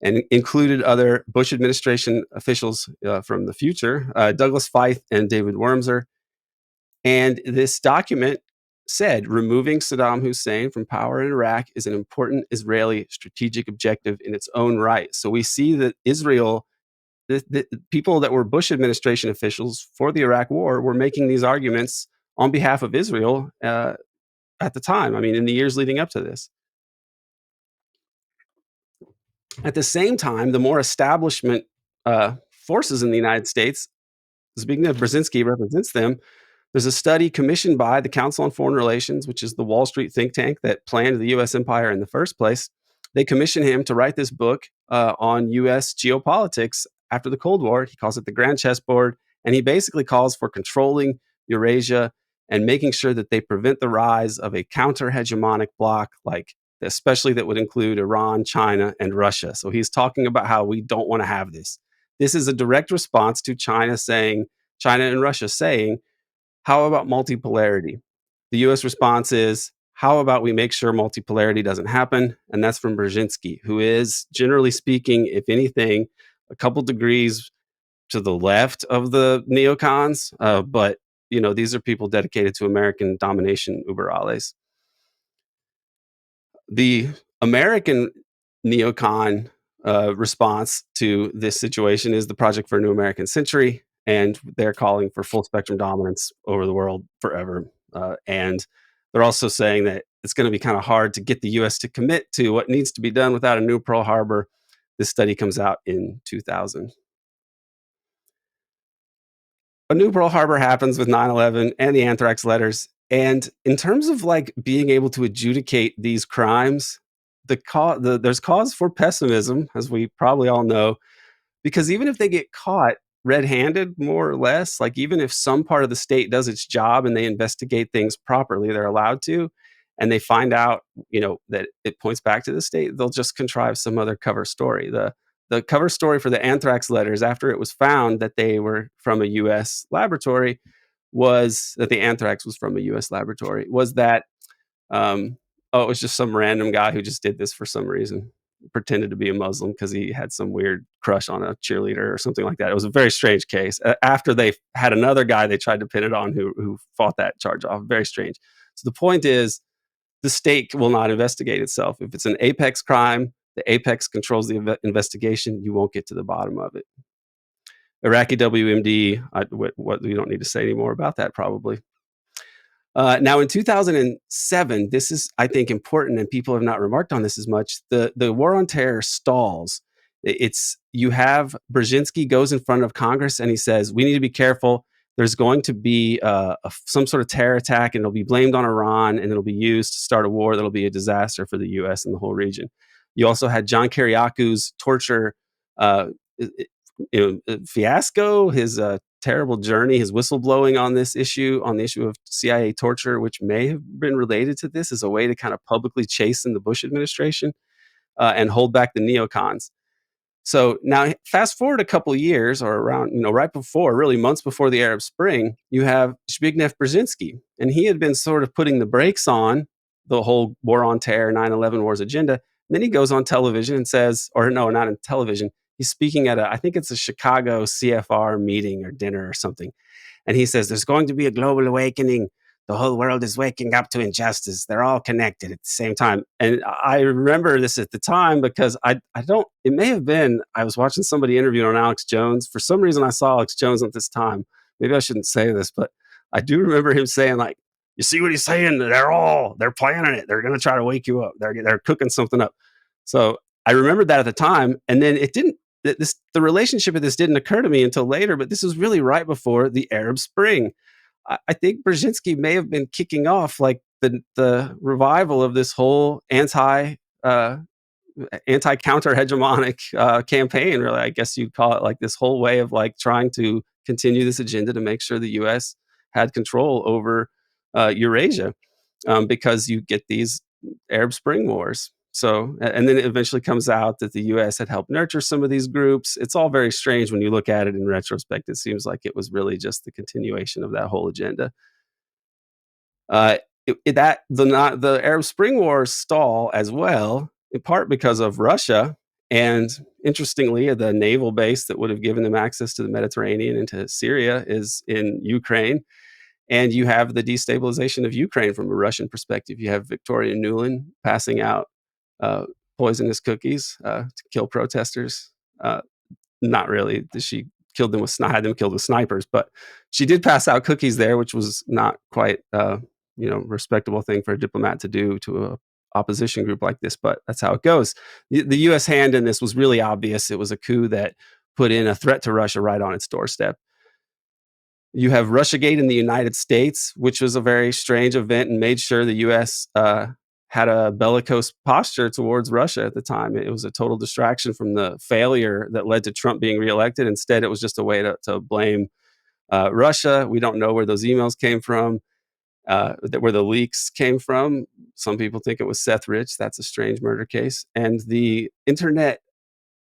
and included other Bush administration officials from the future, Douglas Feith and David Wurmser. And this document said removing Saddam Hussein from power in Iraq is an important Israeli strategic objective in its own right. So we see that Israel, the people that were Bush administration officials for the Iraq war, were making these arguments on behalf of Israel at the time. I mean, in the years leading up to this. At the same time, the more establishment forces in the United States, Zbigniew Brzezinski represents them. There's a study commissioned by the Council on Foreign Relations, which is the Wall Street think tank that planned the U.S. empire in the first place. They commissioned him to write this book on U.S. geopolitics after the Cold War. He calls it the Grand Chessboard, and he basically calls for controlling Eurasia and making sure that they prevent the rise of a counter-hegemonic bloc, especially that would include Iran, China, and Russia. So he's talking about how we don't want to have this. This is a direct response to China and Russia saying, how about multipolarity? The U.S. response is, how about we make sure multipolarity doesn't happen? And that's from Brzezinski, who is, generally speaking, if anything, a couple degrees to the left of the neocons. But, these are people dedicated to American domination, uber alles. The American neocon response to this situation is the Project for a New American Century. And they're calling for full spectrum dominance over the world forever. And they're also saying that it's going to be kind of hard to get the U.S. to commit to what needs to be done without a new Pearl Harbor. This study comes out in 2000. A new Pearl Harbor happens with 9/11 and the anthrax letters. And in terms of like being able to adjudicate these crimes, there's cause for pessimism, as we probably all know, because even if they get caught red-handed, more or less, like even if some part of the state does its job and they investigate things properly, they're allowed to, and they find out, that it points back to the state, they'll just contrive some other cover story. The cover story for the anthrax letters, after it was found that they were from a U.S. laboratory, was that the anthrax was from a U.S. laboratory, was that it was just some random guy who just did this for some reason, pretended to be a Muslim because he had some weird crush on a cheerleader or something like that. It was a very strange case. After they had another guy they tried to pin it on who fought that charge off. Very strange. So the point is, the state will not investigate itself. If it's an apex crime, the apex controls the investigation. You won't get to the bottom of it. Iraqi WMD, what we don't need to say any more about that probably. Now, in 2007, this is, I think, important, and people have not remarked on this as much. The war on terror stalls. You have Brzezinski goes in front of Congress and he says, we need to be careful. There's going to be some sort of terror attack, and it'll be blamed on Iran, and it'll be used to start a war that'll be a disaster for the U.S. and the whole region. You also had John Kiriaku's torture fiasco, his terrible journey, his whistleblowing on this issue, on the issue of CIA torture, which may have been related to this as a way to kind of publicly chasten the Bush administration and hold back the neocons. So now fast forward a couple of years, or around, right before, really months before the Arab Spring, you have Zbigniew Brzezinski, and he had been sort of putting the brakes on the whole war on terror, 9/11 wars agenda. And then he goes on television and says, or no, not in television, he's speaking at I think it's a Chicago CFR meeting or dinner or something. And he says, there's going to be a global awakening. The whole world is waking up to injustice. They're all connected at the same time. And I remember this at the time because it may have been, I was watching somebody interview on Alex Jones. For some reason, I saw Alex Jones at this time. Maybe I shouldn't say this, but I do remember him saying, like, you see what he's saying? They're planning it. They're going to try to wake you up. They're cooking something up. So I remembered that at the time. And then the relationship of this didn't occur to me until later, but this was really right before the Arab Spring. I think Brzezinski may have been kicking off like the revival of this whole anti-counter hegemonic campaign. Really, I guess you'd call it, like this whole way of like trying to continue this agenda to make sure the U.S. had control over Eurasia, because you get these Arab Spring wars. So, and then it eventually comes out that the U.S. had helped nurture some of these groups. It's all very strange when you look at it in retrospect. It seems like it was really just the continuation of that whole agenda. The Arab Spring wars stall as well, in part because of Russia. And interestingly, the naval base that would have given them access to the Mediterranean and to Syria is in Ukraine. And you have the destabilization of Ukraine from a Russian perspective. You have Victoria Nuland passing out poisonous cookies to kill protesters. Not really. She killed them had them killed with snipers, but she did pass out cookies there, which was not quite respectable thing for a diplomat to do to a opposition group like this. But that's how it goes. The U.S. hand in this was really obvious. It was a coup that put in a threat to Russia right on its doorstep. You have Russiagate in the United States, which was a very strange event and made sure the U.S. Had a bellicose posture towards Russia at the time. It was a total distraction from the failure that led to Trump being reelected. Instead, it was just a way to blame Russia. We don't know where those emails came from, where the leaks came from. Some people think it was Seth Rich. That's a strange murder case. And the internet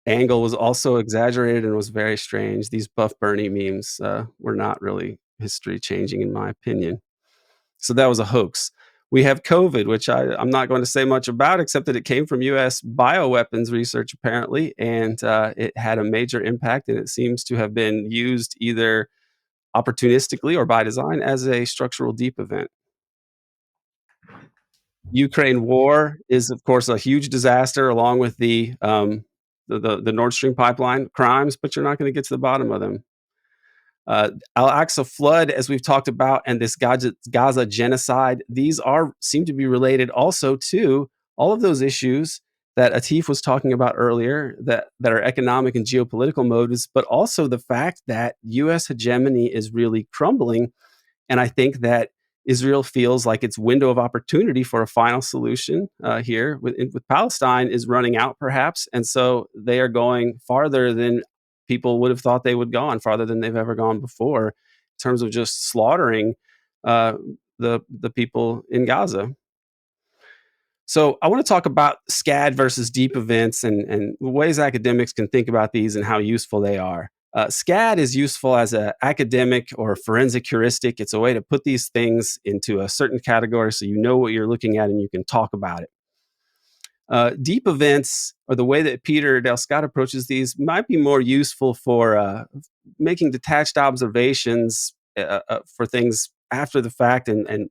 angle was also exaggerated and was very strange. These Buff Bernie memes were not really history changing, in my opinion. So that was a hoax. We have COVID, which I'm not going to say much about, except that it came from U.S. bioweapons research, apparently, and it had a major impact, and it seems to have been used either opportunistically or by design as a structural deep event. Ukraine war is, of course, a huge disaster, along with the Nord Stream pipeline crimes, but you're not going to get to the bottom of them. Al-Aqsa flood, as we've talked about, and this Gaza genocide, these seem to be related also to all of those issues that Atif was talking about earlier, that are economic and geopolitical motives, but also the fact that U.S. hegemony is really crumbling. And I think that Israel feels like its window of opportunity for a final solution here with Palestine is running out, perhaps. And so they are going farther than people would have thought they would go on, farther than they've ever gone before, in terms of just slaughtering the people in Gaza. So I want to talk about SCAD versus deep events and ways academics can think about these and how useful they are. SCAD is useful as an academic or forensic heuristic. It's a way to put these things into a certain category so you know what you're looking at and you can talk about it. Deep events, or the way that Peter Del Scott approaches these, might be more useful for making detached observations for things after the fact and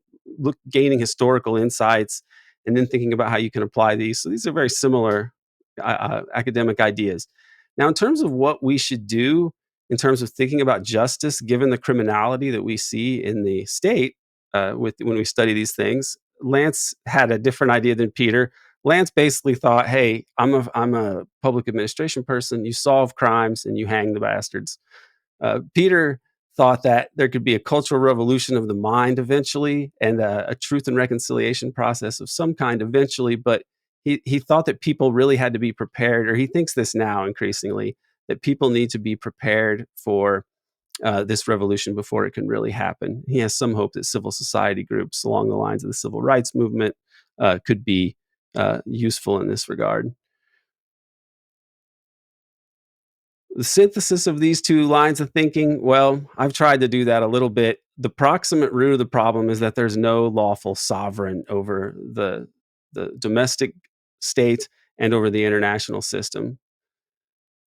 gaining historical insights and then thinking about how you can apply these. So these are very similar academic ideas. Now, in terms of what we should do in terms of thinking about justice, given the criminality that we see in the state when we study these things, Lance had a different idea than Peter. Lance basically thought, hey, I'm a public administration person. You solve crimes and you hang the bastards. Peter thought that there could be a cultural revolution of the mind eventually and a truth and reconciliation process of some kind eventually. But he thought that people really had to be prepared, or he thinks this now increasingly, that people need to be prepared for this revolution before it can really happen. He has some hope that civil society groups along the lines of the civil rights movement could be useful in this regard. The synthesis of these two lines of thinking, well, I've tried to do that a little bit. The proximate root of the problem is that there's no lawful sovereign over the domestic state and over the international system.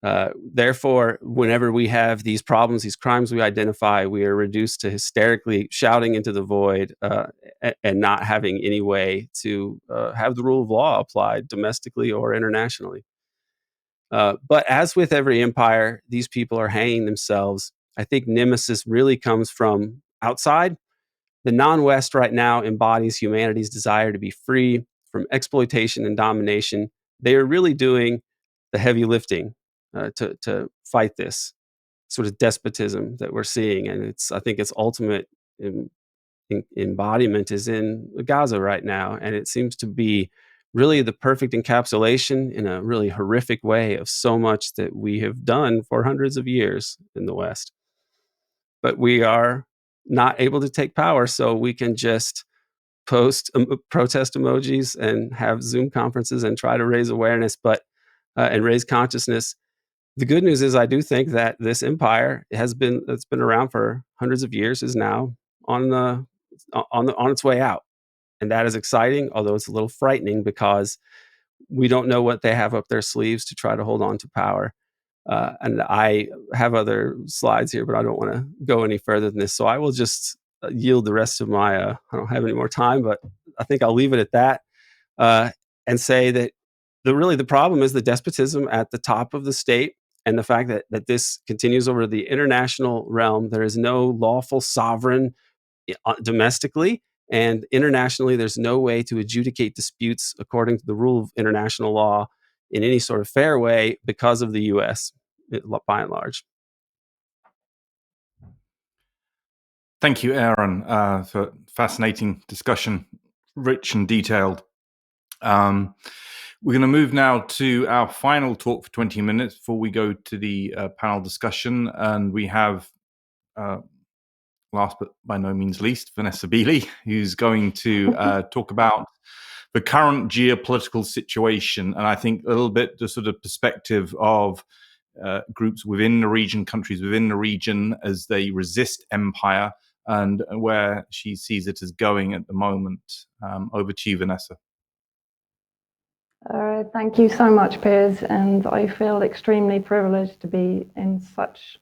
Therefore, whenever we have these problems, these crimes we identify, we are reduced to hysterically shouting into the void and not having any way to have the rule of law applied domestically or internationally. But as with every empire, these people are hanging themselves. I think nemesis really comes from outside. The non-West right now embodies humanity's desire to be free from exploitation and domination. They are really doing the heavy lifting to fight this sort of despotism that we're seeing. And I think its ultimate embodiment is in Gaza right now. And it seems to be really the perfect encapsulation in a really horrific way of so much that we have done for hundreds of years in the West. But we are not able to take power, so we can just post protest emojis and have Zoom conferences and try to raise awareness, and raise consciousness. The good news is I do think that this empire that's been around for hundreds of years is now on its way out. And that is exciting, although it's a little frightening because we don't know what they have up their sleeves to try to hold on to power. And I have other slides here, but I don't want to go any further than this. So I will just yield the rest of my, I don't have any more time, but I think I'll leave it at that and say that the problem is the despotism at the top of the state and the fact that this continues over the international realm. There is no lawful sovereign domestically. And internationally, there's no way to adjudicate disputes according to the rule of international law in any sort of fair way because of the U.S., by and large. Thank you, Aaron, for fascinating discussion, rich and detailed. We're going to move now to our final talk for 20 minutes before we go to the panel discussion. And we have last but by no means least, Vanessa Beeley, who's going to talk about the current geopolitical situation. And I think a little bit the sort of perspective of groups within the region, countries within the region as they resist empire and where she sees it as going at the moment. Over to you, Vanessa. Thank you so much, Piers. And I feel extremely privileged to be in such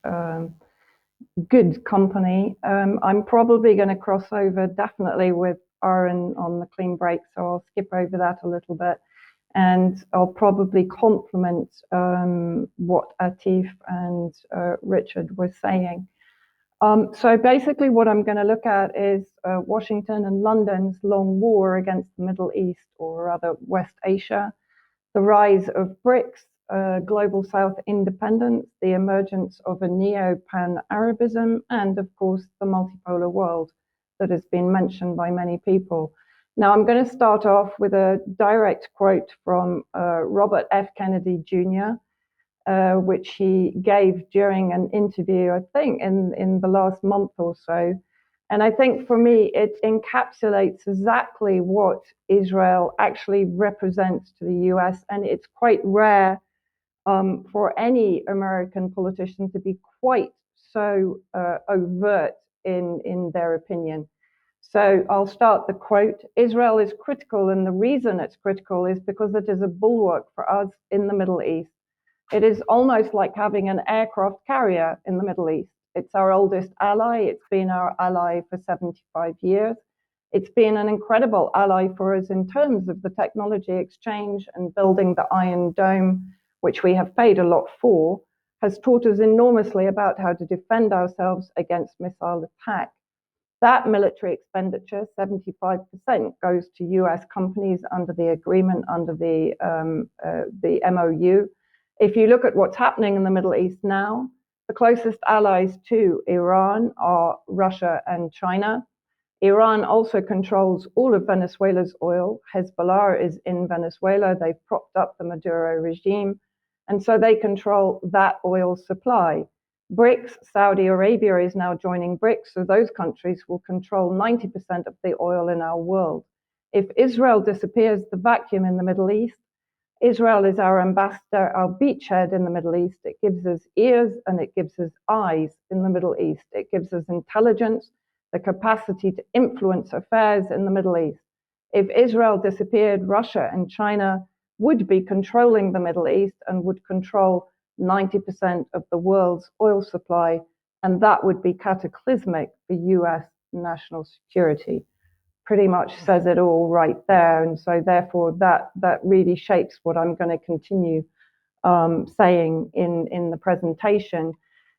good company. I'm probably going to cross over definitely with Aaron on the clean break, so I'll skip over that a little bit, and I'll probably complement what Atif and Richard were saying. So basically what I'm going to look at is Washington and London's long war against the Middle East, or rather West Asia, the rise of BRICS, Global South independence, the emergence of a neo-pan-Arabism, and of course the multipolar world that has been mentioned by many people. Now I'm going to start off with a direct quote from Robert F. Kennedy Jr., which he gave during an interview, I think, in the last month or so. And I think for me, it encapsulates exactly what Israel actually represents to the US. And it's quite rare for any American politician to be quite so overt in their opinion. So I'll start the quote. Israel is critical, and the reason it's critical is because it is a bulwark for us in the Middle East. It is almost like having an aircraft carrier in the Middle East. It's our oldest ally. It's been our ally for 75 years. It's been an incredible ally for us in terms of the technology exchange, and building the Iron Dome, which we have paid a lot for, has taught us enormously about how to defend ourselves against missile attack. That military expenditure, 75%, goes to US companies under the agreement, under the MOU. If you look at what's happening in the Middle East now, the closest allies to Iran are Russia and China. Iran also controls all of Venezuela's oil. Hezbollah is in Venezuela. They've propped up the Maduro regime. And so they control that oil supply. BRICS, Saudi Arabia is now joining BRICS, so those countries will control 90% of the oil in our world. If Israel disappears, the vacuum in the Middle East, Israel is our ambassador, our beachhead in the Middle East. It gives us ears and it gives us eyes in the Middle East. It gives us intelligence, the capacity to influence affairs in the Middle East. If Israel disappeared, Russia and China would be controlling the Middle East and would control 90% of the world's oil supply, and that would be cataclysmic for US national security. Pretty much says it all right there. And so therefore that really shapes what I'm going to continue saying in the presentation.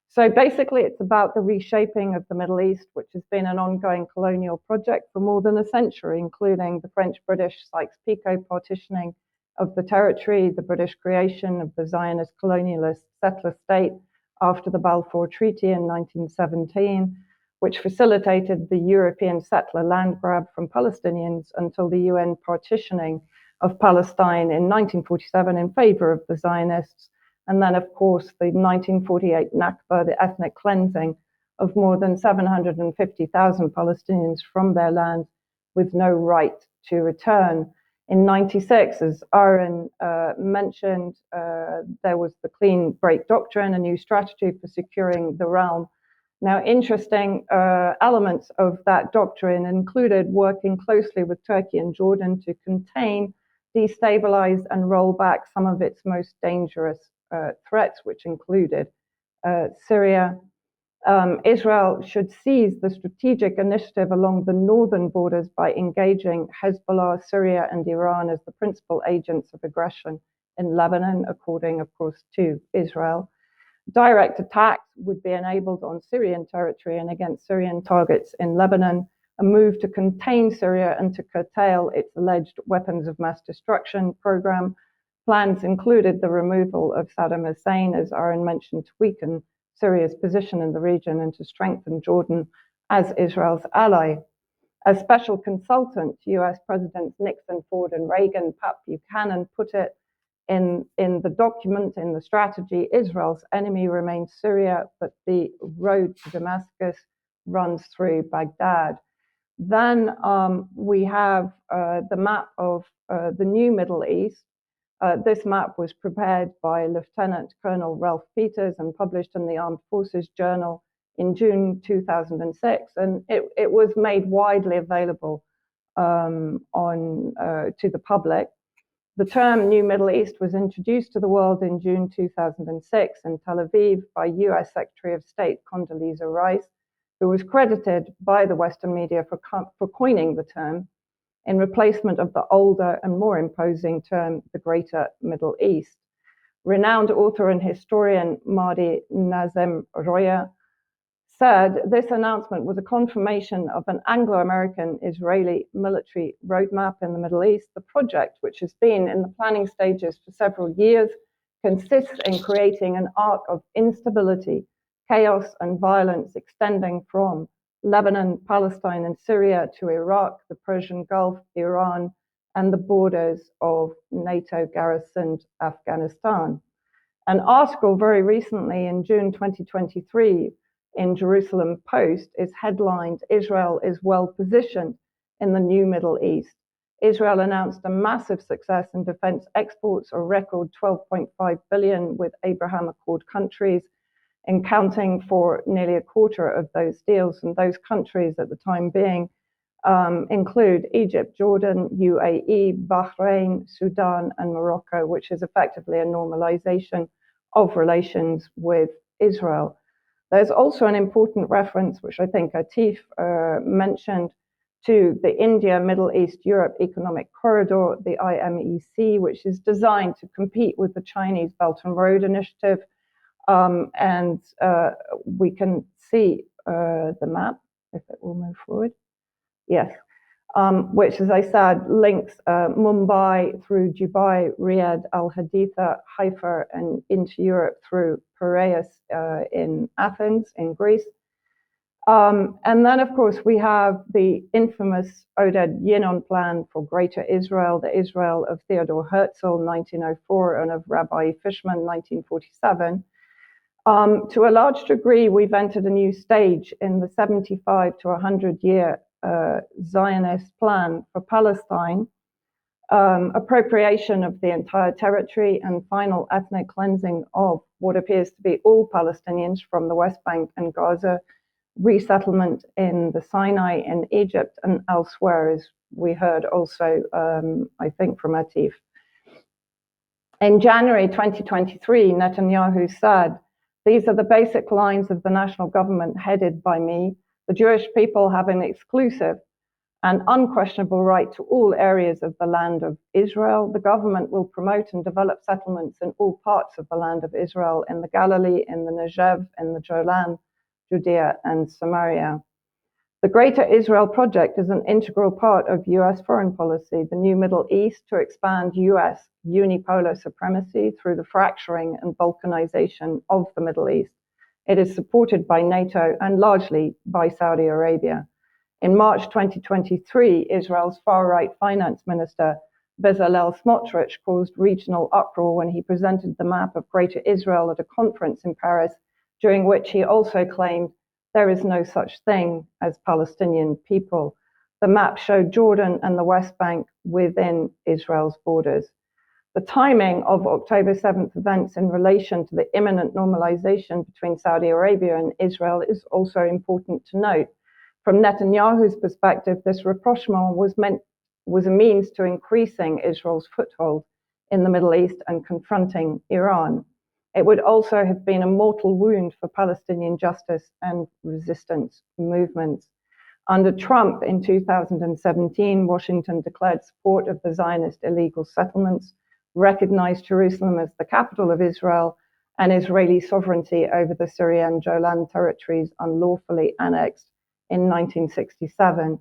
So basically it's about the reshaping of the Middle East, which has been an ongoing colonial project for more than a century, including the French-British Sykes-Picot partitioning of the territory, the British creation of the Zionist colonialist settler state after the Balfour Treaty in 1917, which facilitated the European settler land grab from Palestinians until the UN partitioning of Palestine in 1947 in favor of the Zionists. And then, of course, the 1948 Nakba, the ethnic cleansing of more than 750,000 Palestinians from their land with no right to return. In 96, as Aaron mentioned, there was the clean break doctrine, a new strategy for securing the realm. Now, interesting elements of that doctrine included working closely with Turkey and Jordan to contain, destabilize, and roll back some of its most dangerous threats, which included Syria. Israel should seize the strategic initiative along the northern borders by engaging Hezbollah, Syria, and Iran as the principal agents of aggression in Lebanon, according, of course, to Israel. Direct attacks would be enabled on Syrian territory and against Syrian targets in Lebanon, a move to contain Syria and to curtail its alleged weapons of mass destruction program. Plans included the removal of Saddam Hussein, as Aaron mentioned, to weaken Syria's position in the region and to strengthen Jordan as Israel's ally. As special consultant, US Presidents Nixon, Ford, and Reagan, Pat Buchanan put it in the document, in the strategy, Israel's enemy remains Syria, but the road to Damascus runs through Baghdad. Then we have the map of the new Middle East. This map was prepared by Lieutenant Colonel Ralph Peters and published in the Armed Forces Journal in June 2006, and it was made widely available to the public. The term New Middle East was introduced to the world in June 2006 in Tel Aviv by US Secretary of State Condoleezza Rice, who was credited by the Western media for coining the term in replacement of the older and more imposing term, the Greater Middle East. Renowned author and historian Mahdi Nazem Roya said this announcement was a confirmation of an Anglo-American Israeli military roadmap in the Middle East. The project, which has been in the planning stages for several years, consists in creating an arc of instability, chaos, and violence extending from Lebanon, Palestine, and Syria to Iraq, the Persian Gulf, Iran, and the borders of NATO garrisoned Afghanistan. An article very recently in June 2023 in Jerusalem Post is headlined, "Israel is well positioned in the new Middle East." Israel announced a massive success in defense exports, a record 12.5 billion with Abraham Accord countries, accounting for nearly a quarter of those deals. And those countries at the time being include Egypt, Jordan, UAE, Bahrain, Sudan, and Morocco, which is effectively a normalization of relations with Israel. There's also an important reference, which I think Atif mentioned, to the India, Middle East, Europe Economic Corridor, the IMEC, which is designed to compete with the Chinese Belt and Road Initiative. And we can see the map, if it will move forward. Yes, which, as I said, links Mumbai through Dubai, Riyadh, Al Haditha, Haifa, and into Europe through Piraeus in Athens, in Greece. And then, of course, we have the infamous Oded Yinon plan for Greater Israel, the Israel of Theodor Herzl, 1904, and of Rabbi Fishman, 1947. To a large degree, we've entered a new stage in the 75 to 100-year Zionist plan for Palestine, appropriation of the entire territory, and final ethnic cleansing of what appears to be all Palestinians from the West Bank and Gaza, resettlement in the Sinai in Egypt and elsewhere, as we heard also, I think, from Atif. In January 2023, Netanyahu said, "These are the basic lines of the national government headed by me. The Jewish people have an exclusive and unquestionable right to all areas of the land of Israel. The government will promote and develop settlements in all parts of the land of Israel, in the Galilee, in the Negev, in the Golan, Judea, and Samaria." The Greater Israel Project is an integral part of US foreign policy, the new Middle East, to expand US unipolar supremacy through the fracturing and balkanization of the Middle East. It is supported by NATO and largely by Saudi Arabia. In March 2023, Israel's far-right finance minister, Bezalel Smotrich, caused regional uproar when he presented the map of Greater Israel at a conference in Paris, during which he also claimed there is no such thing as Palestinian people. The map showed Jordan and the West Bank within Israel's borders. The timing of October 7th events in relation to the imminent normalization between Saudi Arabia and Israel is also important to note. From Netanyahu's perspective, this rapprochement was a means to increasing Israel's foothold in the Middle East and confronting Iran. It would also have been a mortal wound for Palestinian justice and resistance movements. Under Trump in 2017, Washington declared support of the Zionist illegal settlements, recognized Jerusalem as the capital of Israel, and Israeli sovereignty over the Syrian Golan territories unlawfully annexed in 1967.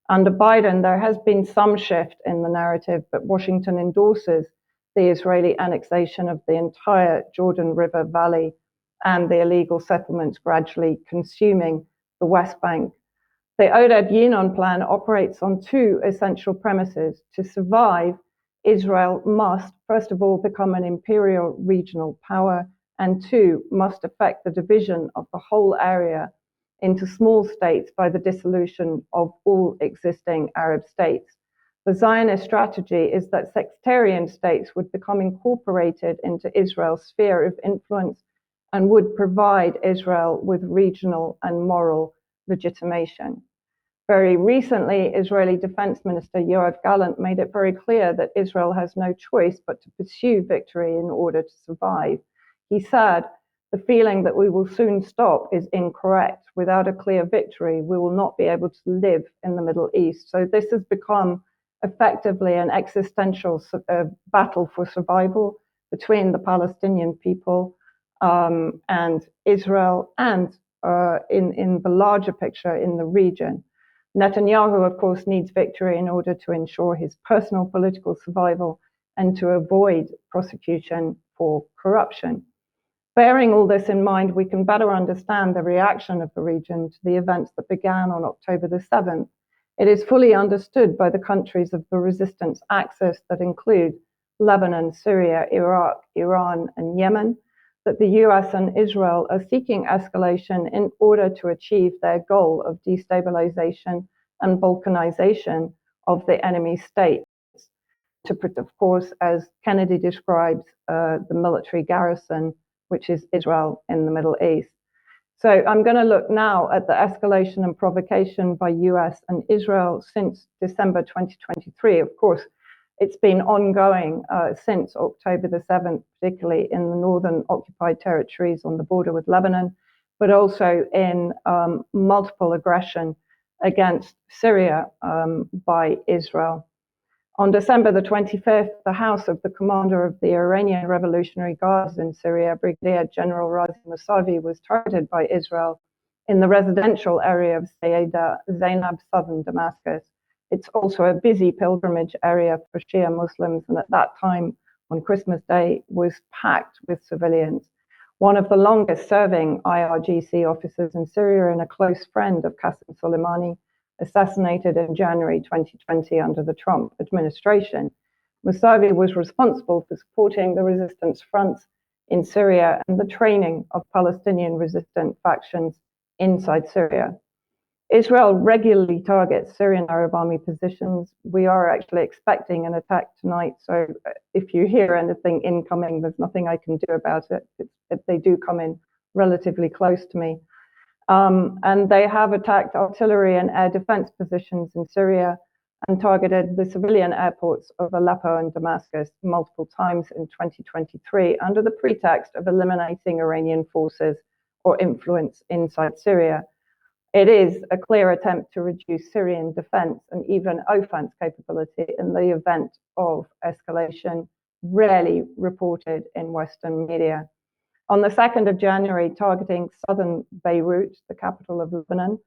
Under Biden, there has been some shift in the narrative, but Washington endorses the Israeli annexation of the entire Jordan River Valley and the illegal settlements gradually consuming the West Bank. The Oded Yinon plan operates on two essential premises. To survive, Israel must, first of all, become an imperial regional power, and two, must effect the division of the whole area into small states by the dissolution of all existing Arab states. The Zionist strategy is that sectarian states would become incorporated into Israel's sphere of influence and would provide Israel with regional and moral legitimation. Very recently, Israeli Defense Minister Yoav Gallant made it very clear that Israel has no choice but to pursue victory in order to survive. He said, "The feeling that we will soon stop is incorrect. Without a clear victory, we will not be able to live in the Middle East." So this has become effectively an existential battle for survival between the Palestinian people and Israel, and in the larger picture in the region. Netanyahu, of course, needs victory in order to ensure his personal political survival and to avoid prosecution for corruption. Bearing all this in mind, we can better understand the reaction of the region to the events that began on October the 7th. It is fully understood by the countries of the resistance axis that include Lebanon, Syria, Iraq, Iran, and Yemen, that the US and Israel are seeking escalation in order to achieve their goal of destabilization and balkanization of the enemy states. Of course, as Kennedy describes, the military garrison, which is Israel in the Middle East. So I'm going to look now at the escalation and provocation by US and Israel since December 2023. Of course, it's been ongoing since October the 7th, particularly in the northern occupied territories on the border with Lebanon, but also in multiple aggression against Syria by Israel. On December the 25th, the house of the commander of the Iranian Revolutionary Guards in Syria, Brigadier General Razi Mousavi, was targeted by Israel in the residential area of Sayyida Zainab, southern Damascus. It's also a busy pilgrimage area for Shia Muslims, and at that time, on Christmas Day, was packed with civilians. One of the longest serving IRGC officers in Syria and a close friend of Qasem Soleimani, assassinated in January 2020 under the Trump administration. Mousavi was responsible for supporting the resistance fronts in Syria and the training of Palestinian resistant factions inside Syria. Israel regularly targets Syrian Arab Army positions. We are actually expecting an attack tonight, so if you hear anything incoming, there's nothing I can do about it. They do come in relatively close to me. And they have attacked artillery and air defense positions in Syria and targeted the civilian airports of Aleppo and Damascus multiple times in 2023 under the pretext of eliminating Iranian forces or influence inside Syria. It is a clear attempt to reduce Syrian defense and even offense capability in the event of escalation, rarely reported in Western media. On the 2nd of January, targeting southern Beirut, the capital of Lebanon,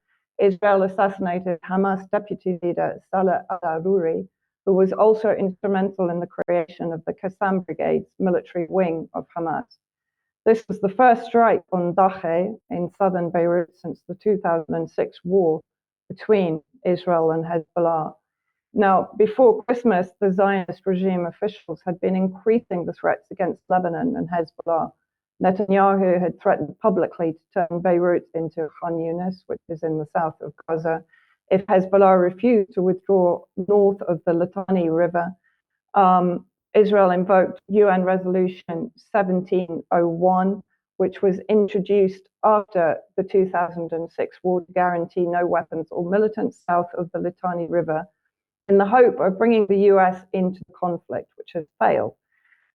Israel assassinated Hamas deputy leader Salah al-Aruri, who was also instrumental in the creation of the Qassam Brigade's military wing of Hamas. This was the first strike on Dakheh in southern Beirut since the 2006 war between Israel and Hezbollah. Now, before Christmas, the Zionist regime officials had been increasing the threats against Lebanon and Hezbollah. Netanyahu had threatened publicly to turn Beirut into Khan Yunis, which is in the south of Gaza, if Hezbollah refused to withdraw north of the Litani River. Israel invoked UN Resolution 1701, which was introduced after the 2006 war to guarantee no weapons or militants south of the Litani River, in the hope of bringing the US into the conflict, which has failed.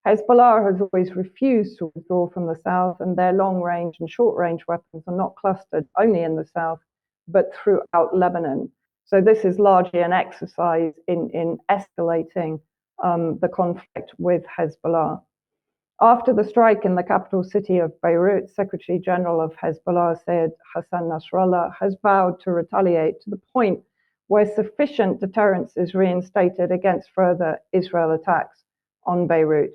Hezbollah has always refused to withdraw from the south, and their long-range and short-range weapons are not clustered only in the south, but throughout Lebanon. So this is largely an exercise in escalating the conflict with Hezbollah. After the strike in the capital city of Beirut, Secretary General of Hezbollah, Sayyid Hassan Nasrallah, has vowed to retaliate to the point where sufficient deterrence is reinstated against further Israel attacks on Beirut.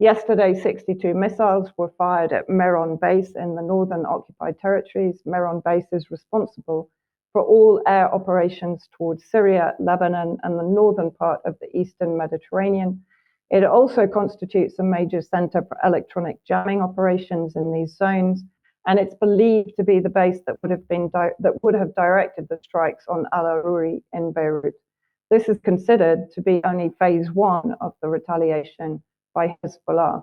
Yesterday, 62 missiles were fired at Meron base in the northern occupied territories. Meron base is responsible for all air operations towards Syria, Lebanon, and the northern part of the eastern Mediterranean. It also constitutes a major center for electronic jamming operations in these zones, and it's believed to be the base that would have directed the strikes on al-Aruri in Beirut. This is considered to be only phase one of the retaliation by Hezbollah.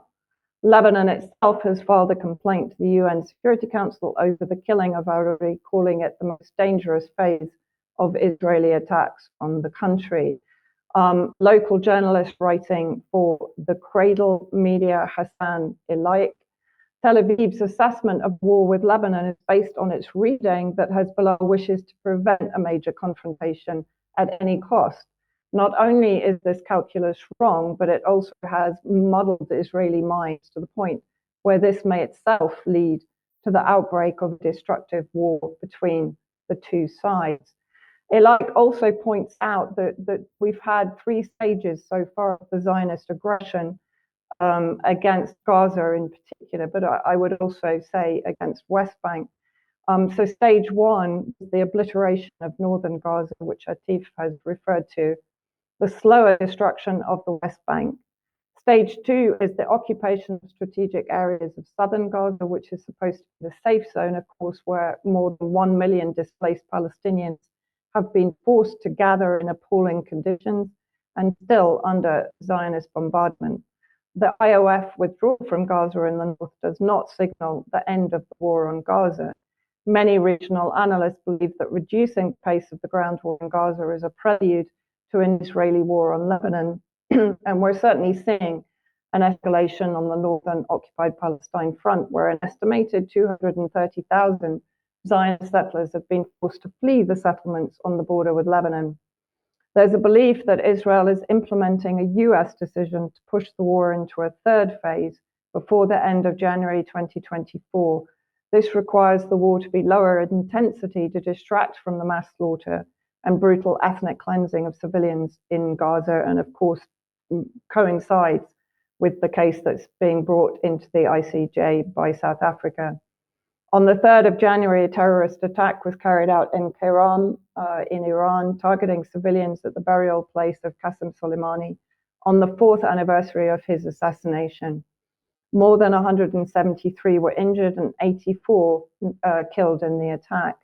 Lebanon itself has filed a complaint to the UN Security Council over the killing of al-Aruri, calling it the most dangerous phase of Israeli attacks on the country. Local journalist writing for the Cradle media, Hassan Elaik, Tel Aviv's assessment of war with Lebanon is based on its reading that Hezbollah wishes to prevent a major confrontation at any cost. Not only is this calculus wrong, but it also has muddled the Israeli minds to the point where this may itself lead to the outbreak of a destructive war between the two sides. It also points out that we've had 3 stages so far of the Zionist aggression against Gaza in particular, but I would also say against West Bank. So stage 1 is the obliteration of northern Gaza, which Atif has referred to, the slower destruction of the West Bank. Stage 2 is the occupation of strategic areas of southern Gaza, which is supposed to be the safe zone, of course, where more than 1 million displaced Palestinians have been forced to gather in appalling conditions and still under Zionist bombardment. The IOF withdrawal from Gaza in the north does not signal the end of the war on Gaza. Many regional analysts believe that reducing the pace of the ground war in Gaza is a prelude to an Israeli war on Lebanon, and we're certainly seeing an escalation on the northern occupied Palestine front, where an estimated 230,000 Zionist settlers have been forced to flee the settlements on the border with Lebanon. There's a belief that Israel is implementing a US decision to push the war into a 3rd phase before the end of January 2024. This requires the war to be lower in intensity to distract from the mass slaughter and brutal ethnic cleansing of civilians in Gaza, and of course coincides with the case that's being brought into the ICJ by South Africa. On the 3rd of January, a terrorist attack was carried out in Tehran, in Iran, targeting civilians at the burial place of Qasem Soleimani on the 4th anniversary of his assassination. More than 173 were injured and 84 killed in the attack.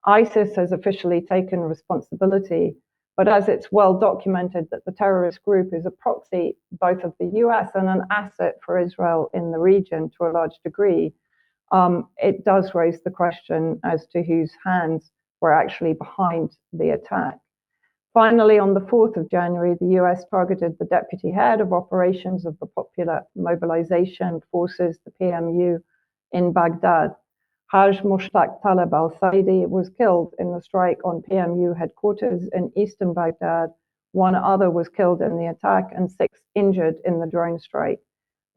ISIS has officially taken responsibility, but as it's well documented that the terrorist group is a proxy both of the US and an asset for Israel in the region to a large degree, it does raise the question as to whose hands were actually behind the attack. Finally, on the 4th of January, the US targeted the deputy head of operations of the Popular Mobilization Forces, the PMU, in Baghdad. Haj Mushtaq Talib al-Saidi was killed in the strike on PMU headquarters in eastern Baghdad. 1 other was killed in the attack and 6 injured in the drone strike.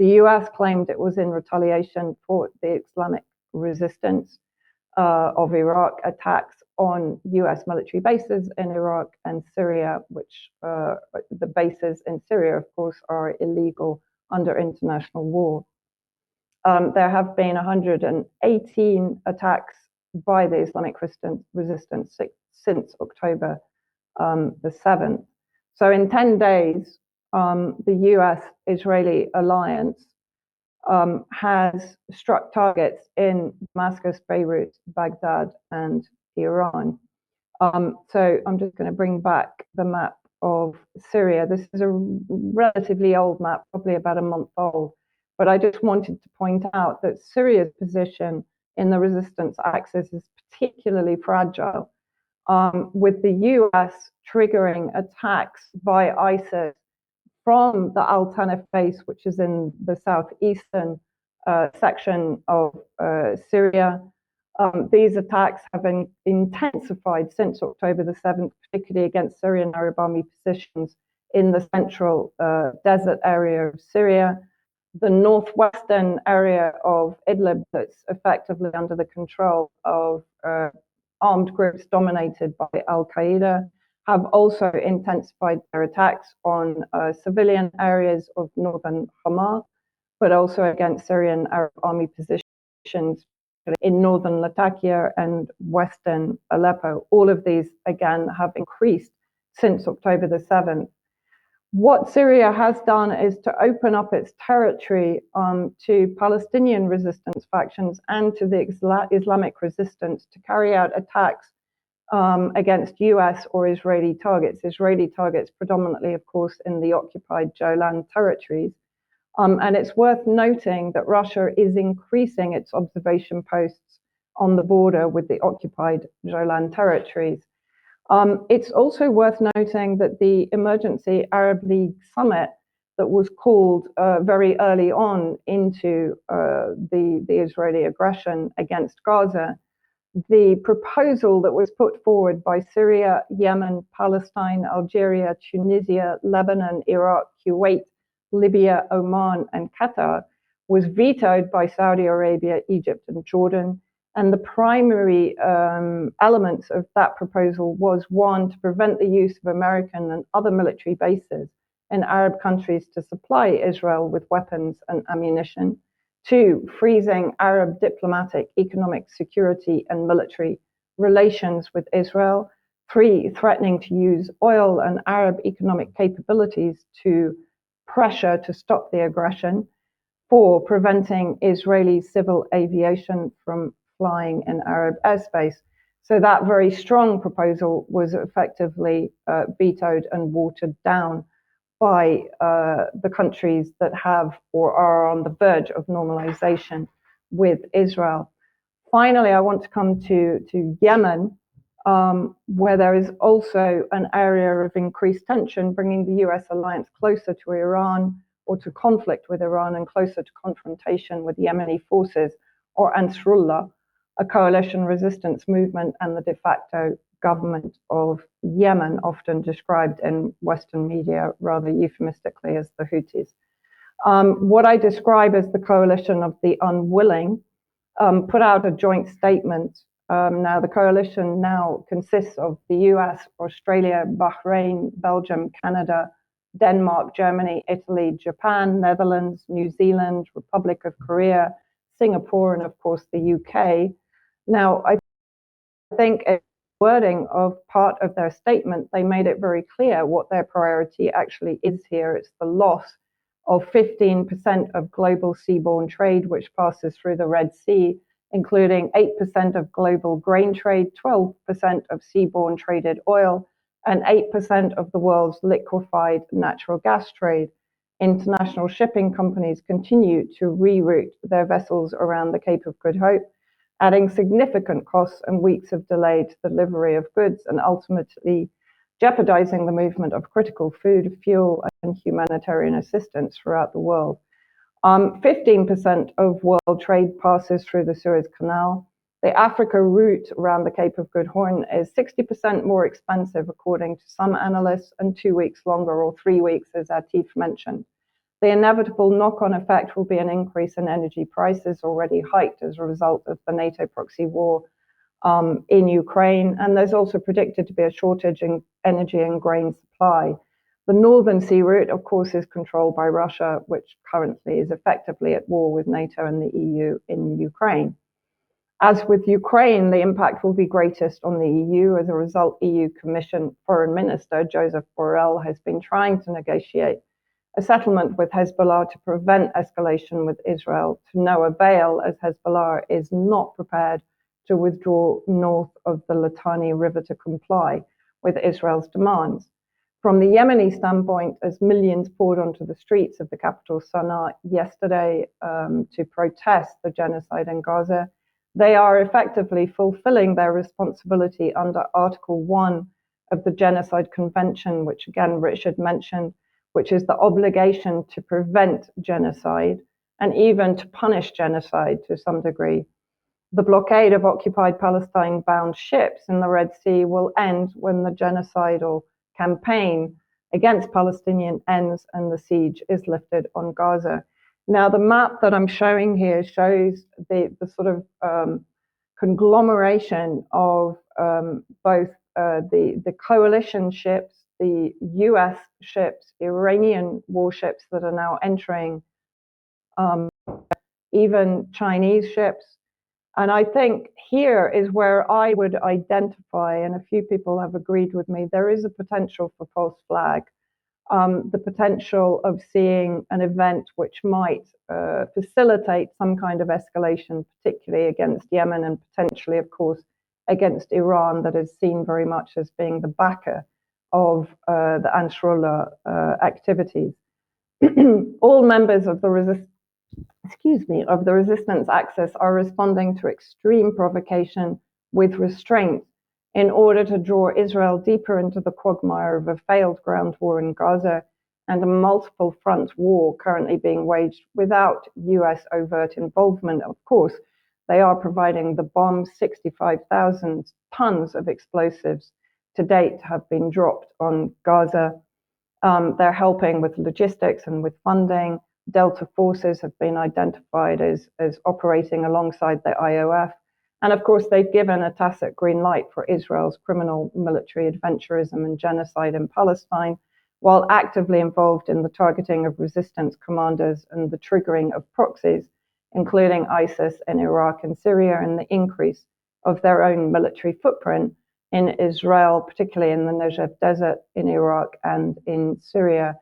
The US claimed it was in retaliation for the Islamic resistance of Iraq attacks on US military bases in Iraq and Syria, which the bases in Syria, of course, are illegal under international law. There have been 118 attacks by the Islamic resistance since October the 7th. So in 10 days, the US-Israeli alliance has struck targets in Damascus, Beirut, Baghdad, and Iran. So I'm just going to bring back the map of Syria. This is a relatively old map, probably about a month old, but I just wanted to point out that Syria's position in the resistance axis is particularly fragile, with the US triggering attacks by ISIS from the Al-Tanif base, which is in the southeastern section of Syria. These attacks have been intensified since October the 7th, particularly against Syrian Arab Army positions in the central desert area of Syria, the northwestern area of Idlib that's effectively under the control of armed groups dominated by Al-Qaeda, have also intensified their attacks on civilian areas of northern Hama, but also against Syrian Arab Army positions in northern Latakia and western Aleppo. All of these, again, have increased since October the 7th. What Syria has done is to open up its territory to Palestinian resistance factions and to the Islamic resistance to carry out attacks against US or Israeli targets predominantly, of course, in the occupied Golan territories. And it's worth noting that Russia is increasing its observation posts on the border with the occupied Golan territories. It's also worth noting that the Emergency Arab League Summit that was called very early on into the Israeli aggression against Gaza, the proposal that was put forward by Syria, Yemen, Palestine, Algeria, Tunisia, Lebanon, Iraq, Kuwait, Libya, Oman, and Qatar was vetoed by Saudi Arabia, Egypt, and Jordan. And the primary elements of that proposal was, one, to prevent the use of American and other military bases in Arab countries to supply Israel with weapons and ammunition. Two, freezing Arab diplomatic, economic, security, and military relations with Israel. Three, threatening to use oil and Arab economic capabilities to pressure to stop the aggression. Four, preventing Israeli civil aviation from flying in Arab airspace. So that very strong proposal was effectively vetoed and watered down by the countries that have or are on the verge of normalization with Israel. Finally, I want to come to Yemen, where there is also an area of increased tension, bringing the US alliance closer to Iran, or to conflict with Iran and closer to confrontation with Yemeni forces, or Ansarullah, a coalition resistance movement and the de facto government of Yemen, often described in Western media rather euphemistically as the Houthis. What I describe as the coalition of the unwilling put out a joint statement. Now, the coalition now consists of the US, Australia, Bahrain, Belgium, Canada, Denmark, Germany, Italy, Japan, Netherlands, New Zealand, Republic of Korea, Singapore, and of course the UK. Now, I think in the wording of part of their statement, they made it very clear what their priority actually is here. It's the loss of 15% of global seaborne trade, which passes through the Red Sea, including 8% of global grain trade, 12% of seaborne traded oil, and 8% of the world's liquefied natural gas trade. International shipping companies continue to reroute their vessels around the Cape of Good Hope, adding significant costs and weeks of delayed delivery of goods, and ultimately jeopardizing the movement of critical food, fuel, and humanitarian assistance throughout the world. 15% of world trade passes through the Suez Canal. The Africa route around the Cape of Good Hope is 60% more expensive, according to some analysts, and 2 weeks longer, or 3 weeks, as Atif mentioned. The inevitable knock-on effect will be an increase in energy prices, already hiked as a result of the NATO proxy war in Ukraine. And there's also predicted to be a shortage in energy and grain supply. The Northern Sea route, of course, is controlled by Russia, which currently is effectively at war with NATO and the EU in Ukraine. As with Ukraine, the impact will be greatest on the EU. As a result, EU Commission Foreign Minister Joseph Borrell has been trying to negotiate a settlement with Hezbollah to prevent escalation with Israel, to no avail, as Hezbollah is not prepared to withdraw north of the Litani River to comply with Israel's demands. From the Yemeni standpoint, as millions poured onto the streets of the capital Sana'a yesterday to protest the genocide in Gaza, they are effectively fulfilling their responsibility under Article 1 of the Genocide Convention, which again Richard mentioned, which is the obligation to prevent genocide and even to punish genocide to some degree. The blockade of occupied Palestine-bound ships in the Red Sea will end when the genocidal campaign against Palestinians ends and the siege is lifted on Gaza. Now, the map that I'm showing here shows the sort of conglomeration of both the coalition ships, the US ships, Iranian warships that are now entering, even Chinese ships. And I think here is where I would identify, and a few people have agreed with me, there is a potential for false flag. The potential of seeing an event which might facilitate some kind of escalation, particularly against Yemen and potentially, of course, against Iran, that is seen very much as being the backer of the Ansarullah activities. All members of the resistance axis are responding to extreme provocation with restraint in order to draw Israel deeper into the quagmire of a failed ground war in Gaza and a multiple front war currently being waged without US overt involvement. Of course, they are providing the bombs. 65,000 tons of explosives to date have been dropped on Gaza. They're helping with logistics and with funding. Delta forces have been identified as operating alongside the IOF. And of course, they've given a tacit green light for Israel's criminal military adventurism and genocide in Palestine, while actively involved in the targeting of resistance commanders and the triggering of proxies, including ISIS in Iraq and Syria, and the increase of their own military footprint in Israel, particularly in the Negev Desert, in Iraq, and in Syria.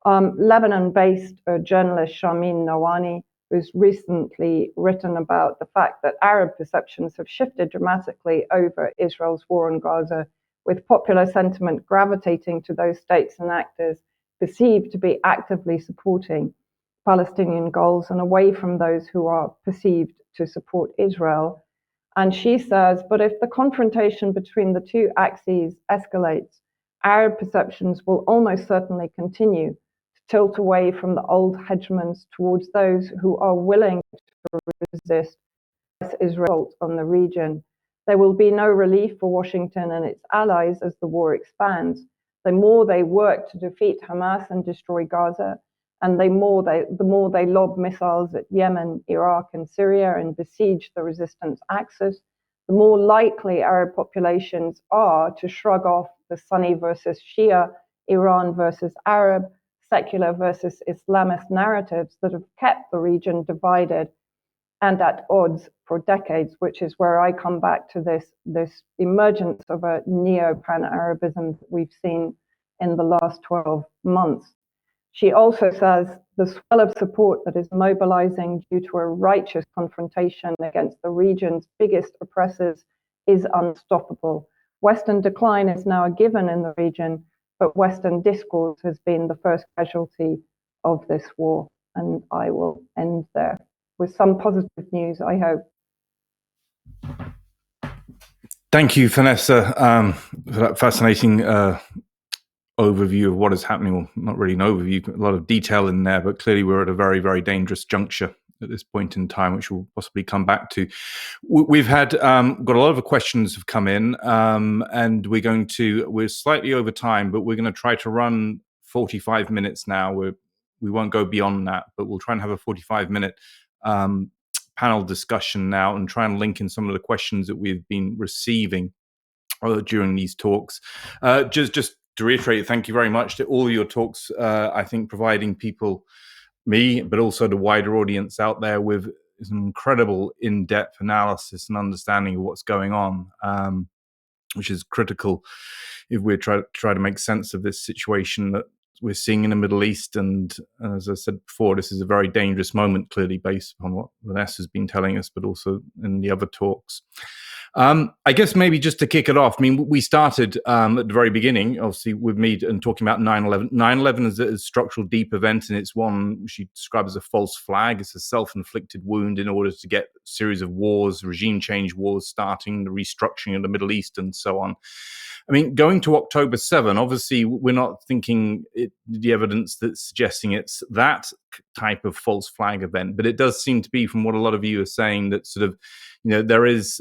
Lebanon-based journalist Sharmin Nawani, who's recently written about the fact that Arab perceptions have shifted dramatically over Israel's war on Gaza, with popular sentiment gravitating to those states and actors perceived to be actively supporting Palestinian goals and away from those who are perceived to support Israel. And she says, but if the confrontation between the two axes escalates, Arab perceptions will almost certainly continue to tilt away from the old hegemons towards those who are willing to resist Israel on the region. There will be no relief for Washington and its allies as the war expands. The more they work to defeat Hamas and destroy Gaza, and the more they lob missiles at Yemen, Iraq, and Syria and besiege the resistance axis, the more likely Arab populations are to shrug off the Sunni versus Shia, Iran versus Arab, secular versus Islamist narratives that have kept the region divided and at odds for decades, which is where I come back to this emergence of a neo-pan-Arabism that we've seen in the last 12 months. She also says the swell of support that is mobilizing due to a righteous confrontation against the region's biggest oppressors is unstoppable. Western decline is now a given in the region, but Western discourse has been the first casualty of this war. And I will end there with some positive news, I hope. Thank you, Vanessa, for that fascinating overview of what is happening. Well, not really an overview, a lot of detail in there, but clearly we're at a very, very dangerous juncture at this point in time, which we'll possibly come back to. We've had got a lot of questions have come in, and we're slightly over time, but we're going to try to run 45 minutes now. We won't go beyond that, but we'll try and have a 45-minute panel discussion now and try and link in some of the questions that we've been receiving during these talks. Just to reiterate, thank you very much to all your talks. I think providing me, but also the wider audience out there with some incredible in-depth analysis and understanding of what's going on, which is critical if we're try to make sense of this situation that we're seeing in the Middle East. And as I said before, this is a very dangerous moment, clearly based upon what Vanessa has been telling us, but also in the other talks. I guess maybe just to kick it off, I mean, we started at the very beginning, obviously, with me and talking about 9/11. 9/11 is a structural deep event, and it's one she described as a false flag. It's a self-inflicted wound in order to get a series of wars, regime change wars starting, the restructuring of the Middle East, and so on. I mean, going to October 7, obviously, we're not thinking the evidence that's suggesting it's that type of false flag event, but it does seem to be, from what a lot of you are saying, that sort of, there is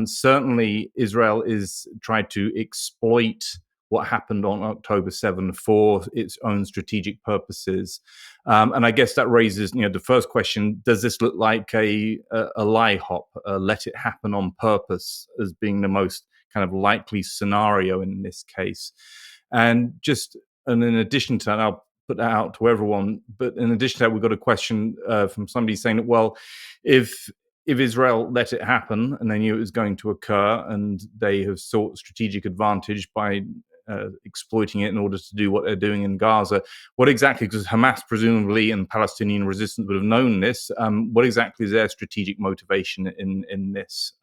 certainly Israel is trying to exploit what happened on October 7 for its own strategic purposes. And I guess that raises, the first question, does this look like a lie hop, let it happen on purpose as being the most kind of likely scenario in this case? And in addition to that, I'll put that out to everyone, but in addition to that, we've got a question from somebody saying that, well, if Israel let it happen and they knew it was going to occur and they have sought strategic advantage by exploiting it in order to do what they're doing in Gaza, what exactly, because Hamas presumably and Palestinian resistance would have known this, what exactly is their strategic motivation in this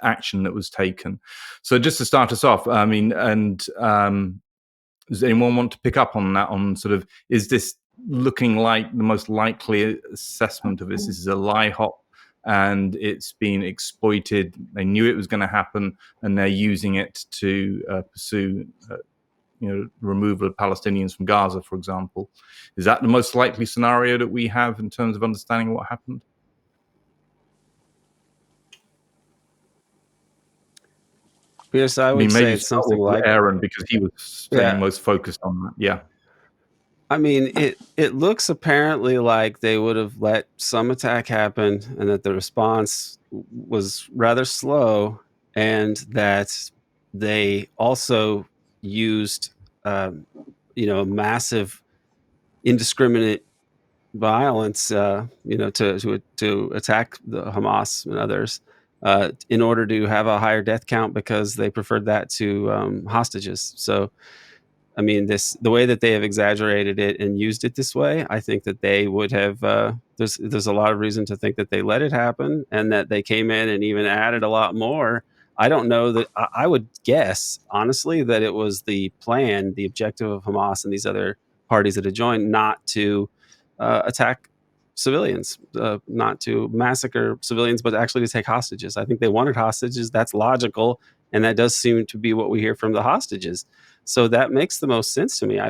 action that was taken? So just to start us off, I mean, and does anyone want to pick up on that, on sort of, is this looking like the most likely assessment of this? This is a lie hop and it's been exploited. They knew it was going to happen and they're using it to pursue removal of Palestinians from Gaza, for example. Is that the most likely scenario that we have in terms of understanding what happened? Piers, I would say it's something like Aaron, because he was staying most focused on that. Yeah. I mean, it looks apparently like they would have let some attack happen, and that the response was rather slow, and that they also used, massive, indiscriminate violence, to attack the Hamas and others, in order to have a higher death count because they preferred that to hostages. So I mean, the way that they have exaggerated it and used it this way, I think that they would have. There's a lot of reason to think that they let it happen, and that they came in and even added a lot more. I don't know that. I would guess, honestly, that it was the plan, the objective of Hamas and these other parties that had joined, not to attack civilians, not to massacre civilians, but actually to take hostages. I think they wanted hostages. That's logical, and that does seem to be what we hear from the hostages. So that makes the most sense to me.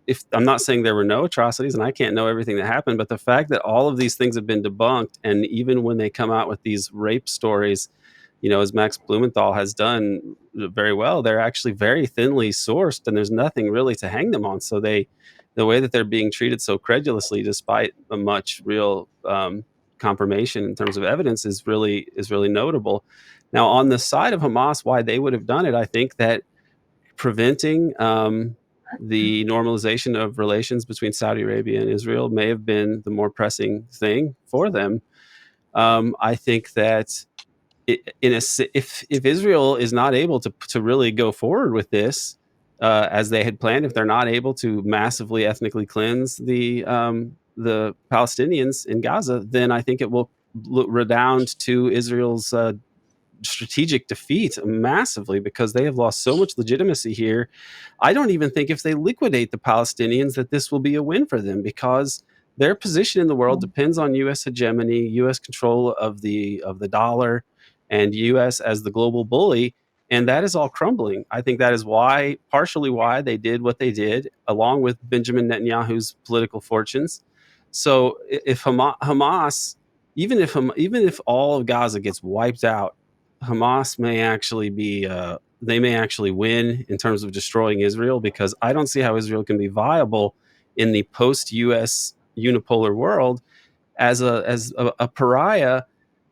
If I'm not saying there were no atrocities, and I can't know everything that happened, but the fact that all of these things have been debunked, and even when they come out with these rape stories, as Max Blumenthal has done very well, they're actually very thinly sourced, and there's nothing really to hang them on. So the way that they're being treated so credulously, despite a much real confirmation in terms of evidence, is really notable. Now, on the side of Hamas, why they would have done it, I think that preventing the normalization of relations between Saudi Arabia and Israel may have been the more pressing thing for them. I think that if Israel is not able to really go forward with this as they had planned, if they're not able to massively ethnically cleanse the Palestinians in Gaza, then I think it will redound to Israel's strategic defeat massively, because they have lost so much legitimacy here. I don't even think if they liquidate the Palestinians that this will be a win for them, because their position in the world depends on U.S. hegemony, U.S. control of the dollar, and U.S. as the global bully, and that is all crumbling. I think that is partially why they did what they did, along with Benjamin Netanyahu's political fortunes. So if Hamas, even if all of Gaza gets wiped out, Hamas may actually they may actually win in terms of destroying Israel, because I don't see how Israel can be viable in the post-U.S. unipolar world as a pariah,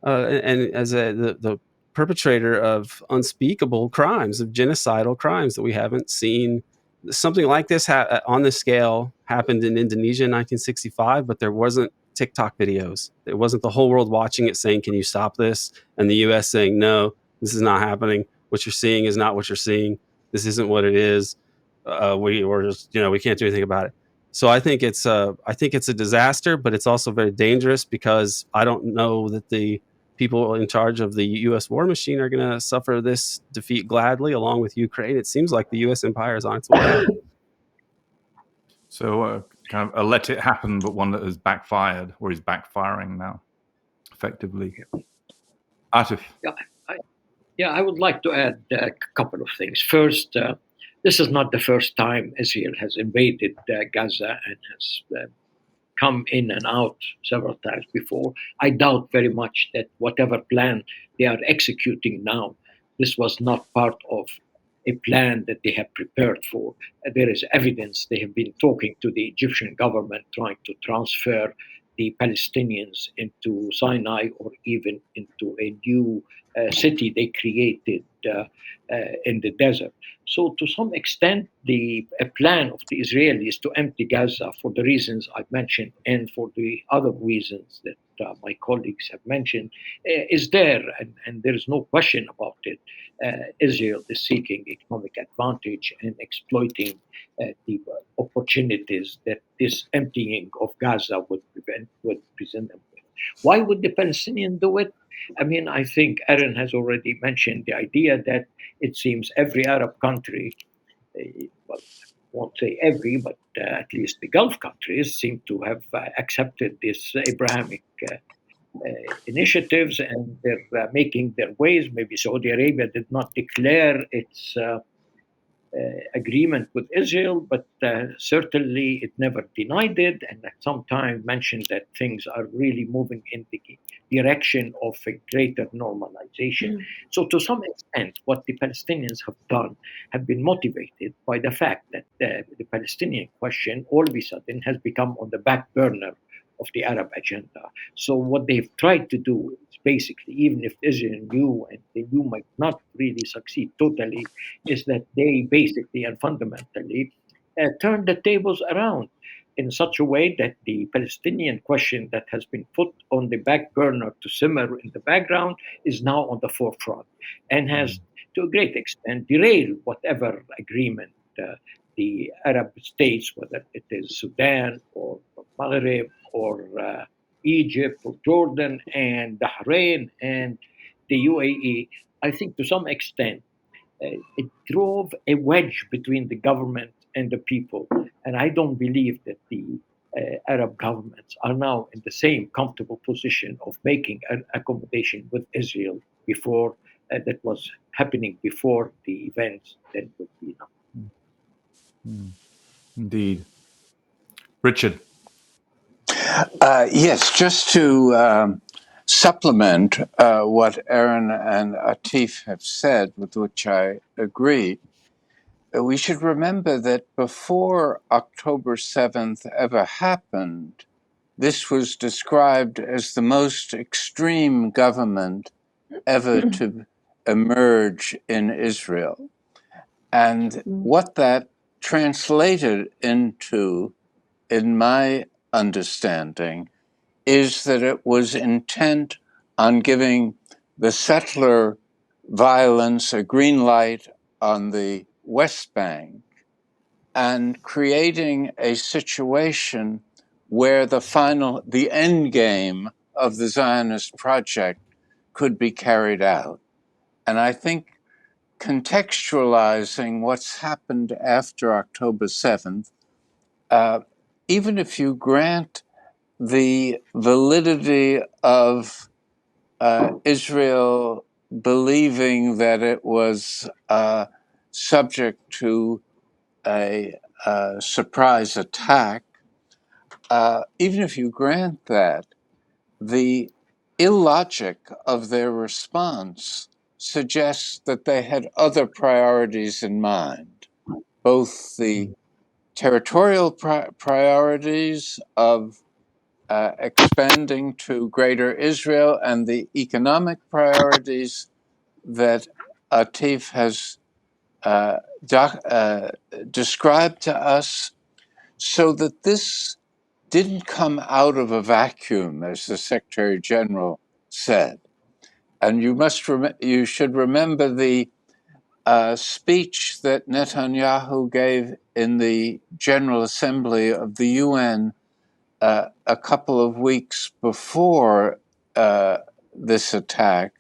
and as the perpetrator of unspeakable crimes, of genocidal crimes that we haven't seen. Something like this on this scale happened in Indonesia in 1965, but there wasn't TikTok videos. It wasn't the whole world watching it saying, "Can you stop this?" and the U.S. saying, "No, this is not happening. What you're seeing is not what you're seeing. This isn't what it is. We can't do anything about it." So I think it's a disaster, but it's also very dangerous, because I don't know that the people in charge of the U.S. war machine are going to suffer this defeat gladly, along with Ukraine. It seems like the U.S. empire is on its way out. So kind of a let it happen, but one that has backfired, or is backfiring now, effectively. Atif. I would like to add a couple of things. First, this is not the first time Israel has invaded Gaza and has come in and out several times before. I doubt very much that whatever plan they are executing now, this was not part of a plan that they have prepared for. There is evidence they have been talking to the Egyptian government, trying to transfer the Palestinians into Sinai, or even into a new city they created in the desert. So, to some extent, a plan of the Israelis to empty Gaza, for the reasons I've mentioned and for the other reasons that my colleagues have mentioned, is there, and there is no question about it. Israel is seeking economic advantage and exploiting the opportunities that this emptying of Gaza would present them with. Why would the Palestinians do it? I mean, I think Aaron has already mentioned the idea that it seems every Arab country, well, I won't say every, but at least the Gulf countries seem to have accepted this Abrahamic initiatives, and they're making their ways. Maybe Saudi Arabia did not declare its agreement with Israel, but certainly it never denied it, and at some time mentioned that things are really moving in the direction of a greater normalization. So, to some extent, what the Palestinians have done have been motivated by the fact that the Palestinian question all of a sudden has become on the back burner of the Arab agenda. So what they've tried to do is basically, even if Israel knew and they knew might not really succeed totally, is that they basically and fundamentally turned the tables around in such a way that the Palestinian question that has been put on the back burner to simmer in the background is now on the forefront and has, to a great extent, derailed whatever agreement the Arab states, whether it is Sudan or Maghreb or Egypt or Jordan and Bahrain and the UAE, I think to some extent it drove a wedge between the government and the people. And I don't believe that the Arab governments are now in the same comfortable position of making an accommodation with Israel before that was happening before the events that would be now. Indeed. Richard. Yes, just to supplement what Aaron and Atif have said, with which I agree, we should remember that before October 7th ever happened, this was described as the most extreme government ever to emerge in Israel. And what that translated into, in my understanding, is that it was intent on giving the settler violence a green light on the West Bank and creating a situation where the end game of the Zionist project could be carried out. And I think contextualizing what's happened after October 7th, even if you grant the validity of Israel believing that it was subject to a surprise attack, even if you grant that, the illogic of their response suggests that they had other priorities in mind, both the territorial priorities of expanding to Greater Israel and the economic priorities that Atif has described to us, so that this didn't come out of a vacuum, as the Secretary General said. And you should remember the speech that Netanyahu gave in the General Assembly of the UN a couple of weeks before this attack,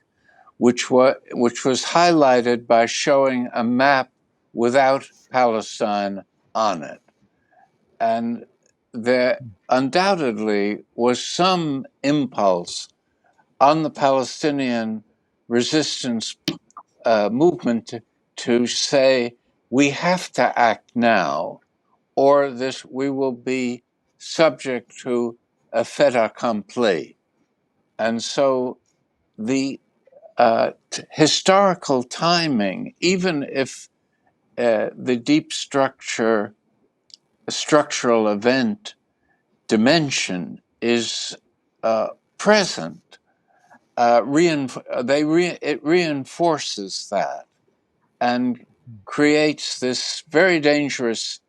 which was highlighted by showing a map without Palestine on it. And there undoubtedly was some impulse on the Palestinian resistance movement to say, we have to act now, or we will be subject to a fait accompli. And so the historical timing, even if the deep structural event dimension is present, it reinforces that and creates this very dangerous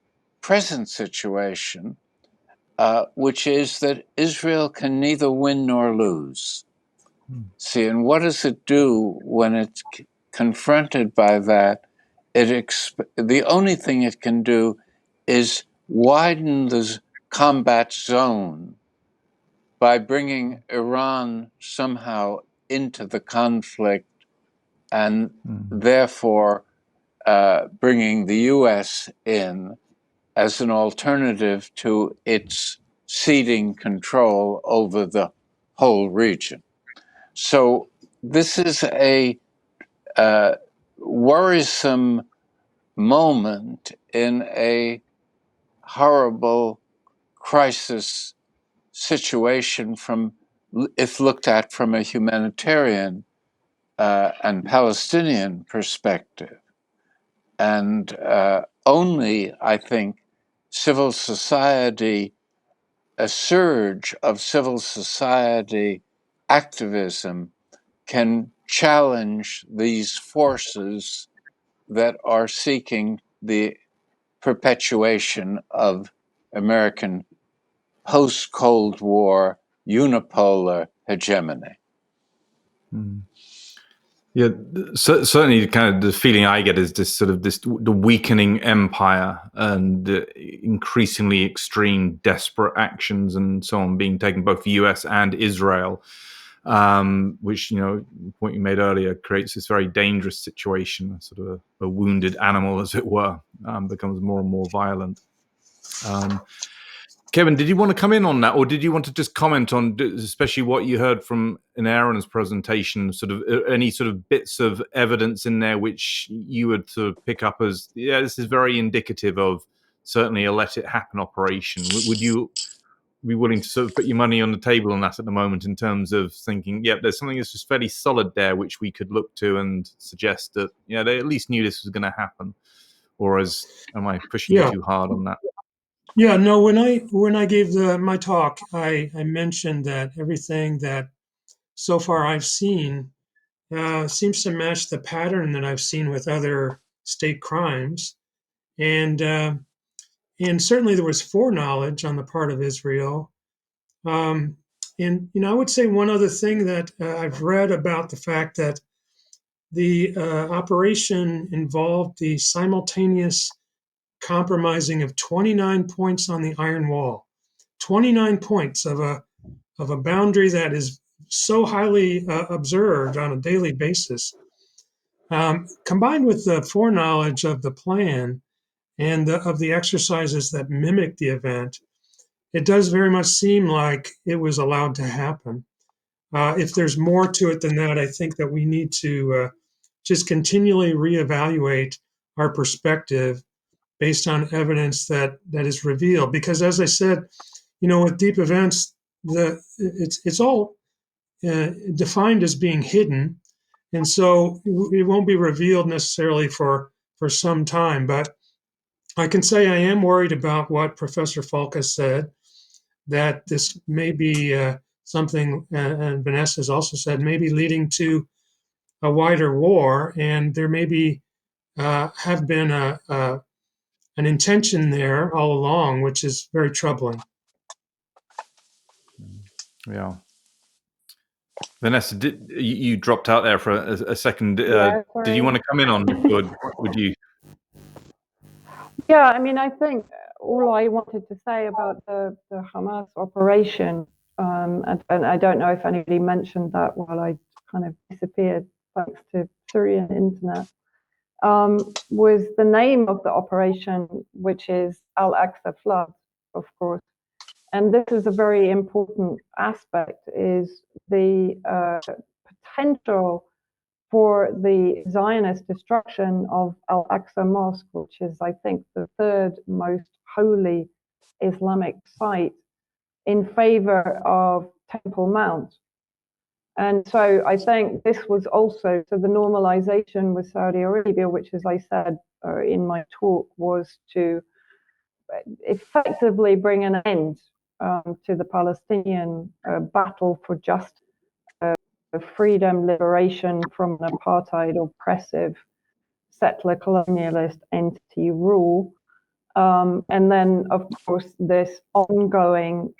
present situation, which is that Israel can neither win nor lose. See, and what does it do when it's confronted by that? The only thing it can do is widen the combat zone by bringing Iran somehow into the conflict, and therefore bringing the US in as an alternative to its ceding control over the whole region. So this is a worrisome moment in a horrible crisis situation if looked at from a humanitarian and Palestinian perspective. And only, I think, civil society, a surge of civil society activism can challenge these forces that are seeking the perpetuation of American post-Cold War unipolar hegemony. Yeah, certainly kind of the feeling I get is the weakening empire and the increasingly extreme, desperate actions and so on being taken both the US and Israel, which, the point you made earlier, creates this very dangerous situation, sort of a wounded animal, as it were, becomes more and more violent. Kevin, did you want to come in on that, or did you want to just comment on, especially what you heard from in Aaron's presentation, sort of any sort of bits of evidence in there which you would sort of pick up as, yeah, this is very indicative of certainly a let it happen operation? Would you be willing to sort of put your money on the table on that at the moment in terms of thinking, yeah, there's something that's just fairly solid there which we could look to and suggest that, they at least knew this was going to happen? Or am I pushing you too hard on that? Yeah, no, when I gave my talk, I mentioned that everything that so far I've seen seems to match the pattern that I've seen with other state crimes. And certainly there was foreknowledge on the part of Israel. And, I would say one other thing that I've read about the fact that the operation involved the simultaneous compromising of 29 points on the iron wall, 29 points of a boundary that is so highly observed on a daily basis, combined with the foreknowledge of the plan and of the exercises that mimic the event. It does very much seem like it was allowed to happen. If there's more to it than that, I think that we need to just continually reevaluate our perspective based on evidence that is revealed. Because as I said, with deep events, it's all defined as being hidden, and so it won't be revealed necessarily for some time. But I can say I am worried about what Professor Falk has said, that this may be something, and Vanessa has also said, maybe leading to a wider war, and there may be have been an intention there all along, which is very troubling. Yeah. Vanessa, you dropped out there for a second. Did you want to come in on this, or would you? Yeah, I think all I wanted to say about the Hamas operation, and I don't know if anybody mentioned that while I kind of disappeared thanks to Syrian internet, was the name of the operation, which is Al-Aqsa Flood, of course. And this is a very important aspect, is the potential for the Zionist destruction of Al-Aqsa Mosque, which is, I think, the third most holy Islamic site, in favor of Temple Mount. And so I think this was also, so the normalization with Saudi Arabia, which, as I said in my talk, was to effectively bring an end to the Palestinian battle for justice, freedom, liberation from an apartheid, oppressive, settler colonialist entity rule. And then, of course, this ongoing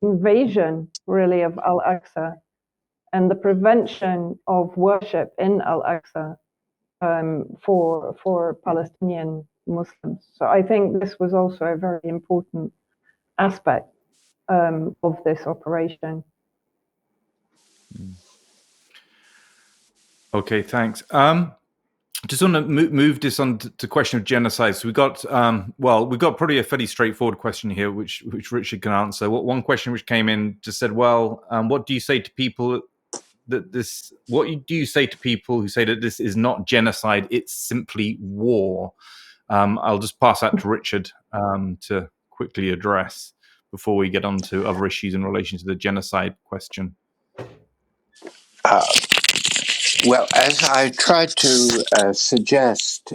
invasion, really, of Al-Aqsa and the prevention of worship in Al-Aqsa for Palestinian Muslims. So I think this was also a very important aspect of this operation. Okay, thanks. Just want to move this on to question of genocide. So we've got probably a fairly straightforward question here, which Richard can answer. One question which came in just said, what do you say to people that this? What do you say to people who say that this is not genocide? It's simply war. I'll just pass that to Richard to quickly address before we get on to other issues in relation to the genocide question. Well, as I tried to suggest,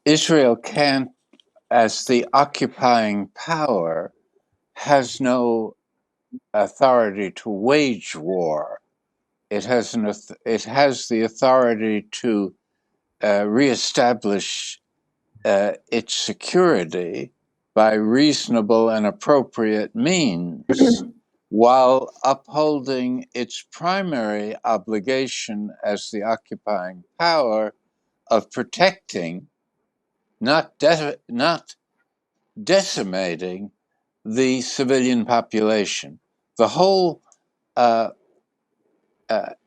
Israel can't, as the occupying power, has no authority to wage war. It has the authority to reestablish its security by reasonable and appropriate means, while upholding its primary obligation as the occupying power of protecting, not decimating, the civilian population. The whole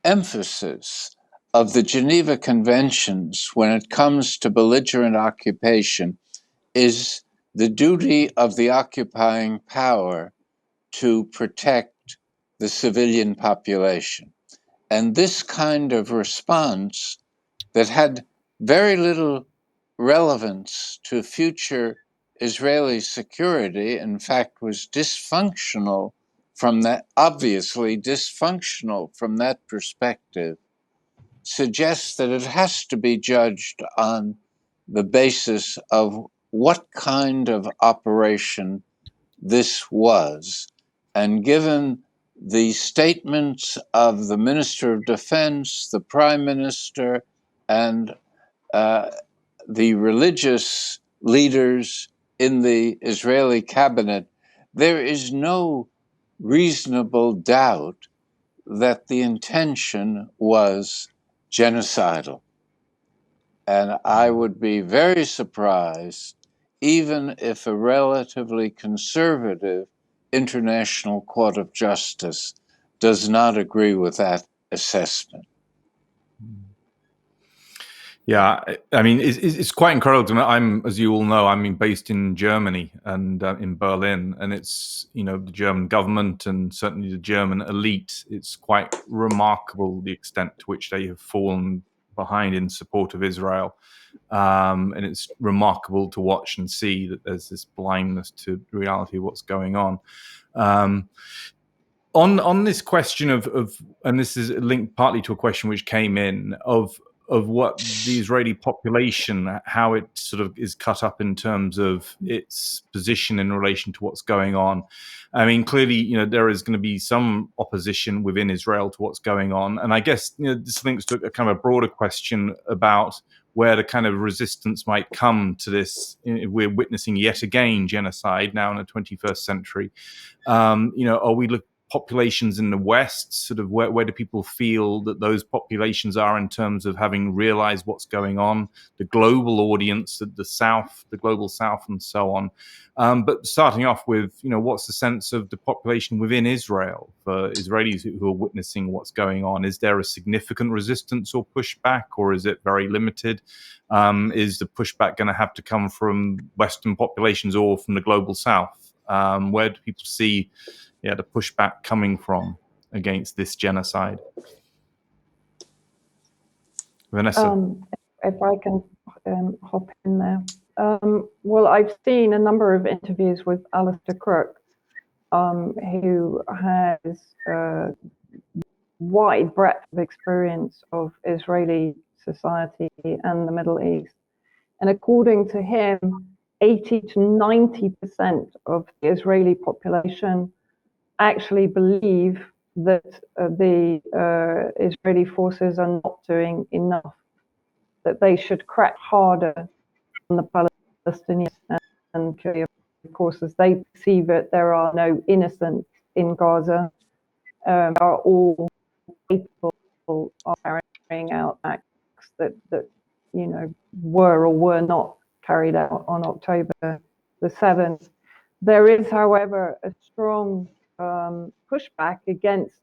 emphasis of the Geneva Conventions when it comes to belligerent occupation is the duty of the occupying power to protect the civilian population. And this kind of response that had very little relevance to future Israeli security, in fact, was dysfunctional from that, obviously dysfunctional from that perspective, suggests that it has to be judged on the basis of what kind of operation this was. And given the statements of the Minister of Defense, the Prime Minister, and the religious leaders in the Israeli cabinet, there is no reasonable doubt that the intention was genocidal. And I would be very surprised, even if a relatively conservative International Court of Justice does not agree with that assessment. Yeah, I mean, it's quite incredible. I'm, as you all know, I'm based in Germany and in Berlin, and it's, you know, the German government and certainly the German elite. It's quite remarkable the extent to which they have fallen behind in support of Israel, and it's remarkable to watch and see that there's this blindness to reality of what's going on. On this question of, and this is linked partly to a question which came in of what the Israeli population, how it sort of is cut up in terms of its position in relation to what's going on. I mean, clearly, you know, there is going to be some opposition within Israel to what's going on. And I guess, you know, this links to a kind of a broader question about where the kind of resistance might come to this. We're witnessing yet again genocide now in the 21st century. You know, are we populations in the West, sort of where do people feel that those populations are in terms of having realized what's going on, the global audience, the South, the global South, and so on. But starting off with, you know, what's the sense of the population within Israel for Israelis who are witnessing what's going on? Is there a significant resistance or pushback, or is it very limited? Is the pushback going to have to come from Western populations or from the global South? Where do people see the pushback coming from against this genocide? Vanessa? If I can hop in there. Well, I've seen a number of interviews with Alistair Crook, who has a wide breadth of experience of Israeli society and the Middle East. And according to him, 80 to 90% of the Israeli population actually believe that the Israeli forces are not doing enough, that they should crack harder on the Palestinians. And of course, as they perceive it, there are no innocents in Gaza. Are all capable of carrying out acts that you know were or were not carried out on October the 7th. There is, however, a strong pushback against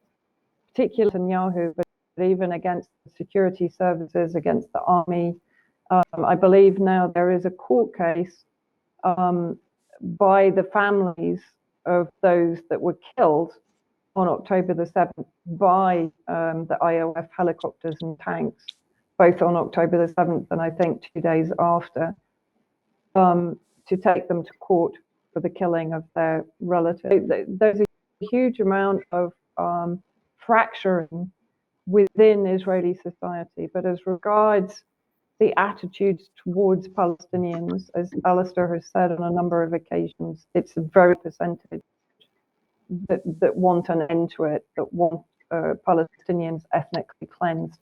particularly Netanyahu, but even against the security services, against the army. I believe now there is a court case by the families of those that were killed on October the 7th by the IOF helicopters and tanks, both on October the 7th and I think 2 days after, to take them to court for the killing of their relative. There's a huge amount of fracturing within Israeli society, but as regards the attitudes towards Palestinians, as Alistair has said on a number of occasions, it's a very percentage that want an end to it, that want Palestinians ethnically cleansed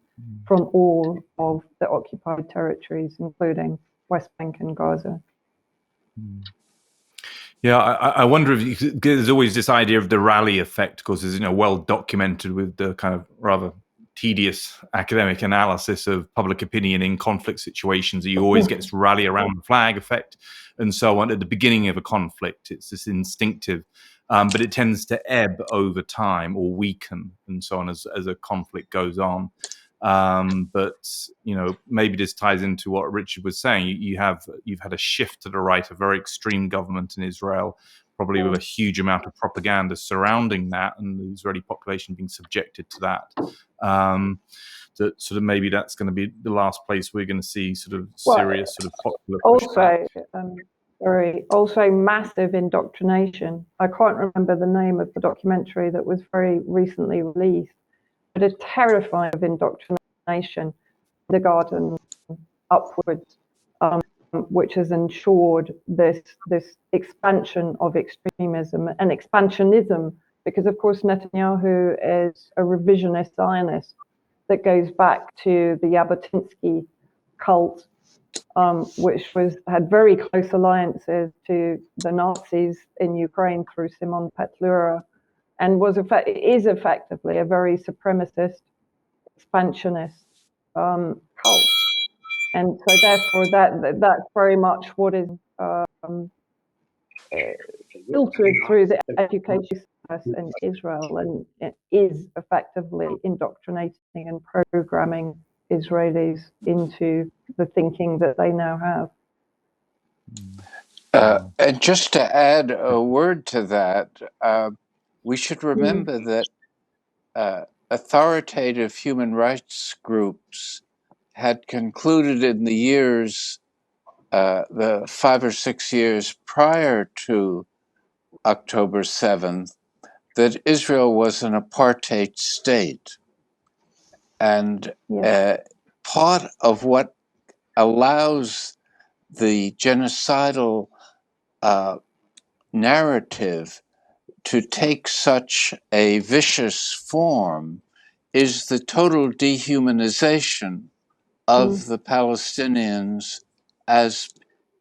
from all of the occupied territories, including West Bank and Gaza. Yeah, I wonder if there's always this idea of the rally effect, because it's well documented with the kind of rather tedious academic analysis of public opinion in conflict situations that you always get to rally around the flag effect and so on at the beginning of a conflict. It's this instinctive, but it tends to ebb over time or weaken and so on as a conflict goes on. But maybe this ties into what Richard was saying. You've had a shift to the right, a very extreme government in Israel, probably with a huge amount of propaganda surrounding that, and the Israeli population being subjected to that. That sort of maybe that's going to be the last place we're going to see sort of serious sort of popular pushback. Also massive indoctrination. I can't remember the name of the documentary that was very recently released, but a terrifying of indoctrination, the garden upwards, which has ensured this expansion of extremism and expansionism, because of course Netanyahu is a revisionist Zionist that goes back to the Jabotinsky cult, which had very close alliances to the Nazis in Ukraine through Simon Petlura, and is effectively a very supremacist, expansionist cult. And so therefore that's very much what is filtered through the education process in Israel, and it is effectively indoctrinating and programming Israelis into the thinking that they now have. And just to add a word to that, we should remember that authoritative human rights groups had concluded in the years, the 5 or 6 years prior to October 7th, that Israel was an apartheid state. And part of what allows the genocidal narrative to take such a vicious form is the total dehumanization of the Palestinians as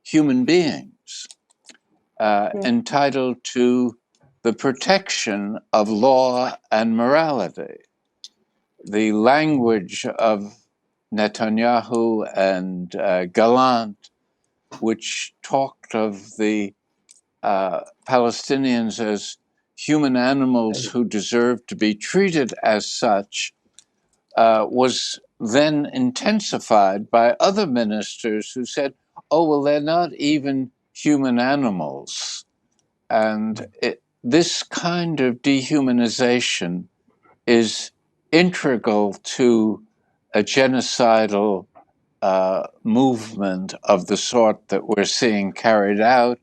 human beings, entitled to the protection of law and morality. The language of Netanyahu and Gallant, which talked of the Palestinians as human animals who deserve to be treated as such, was then intensified by other ministers who said, oh, well, they're not even human animals. And this kind of dehumanization is integral to a genocidal movement of the sort that we're seeing carried out.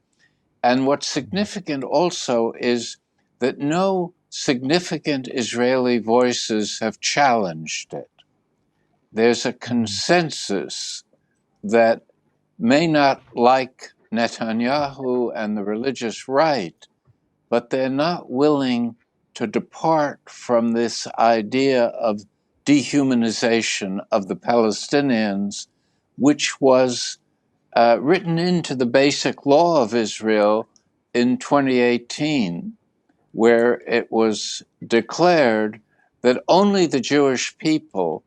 And what's significant also is that no significant Israeli voices have challenged it. There's a consensus that may not like Netanyahu and the religious right, but they're not willing to depart from this idea of dehumanization of the Palestinians, which was written into the basic law of Israel in 2018, where it was declared that only the Jewish people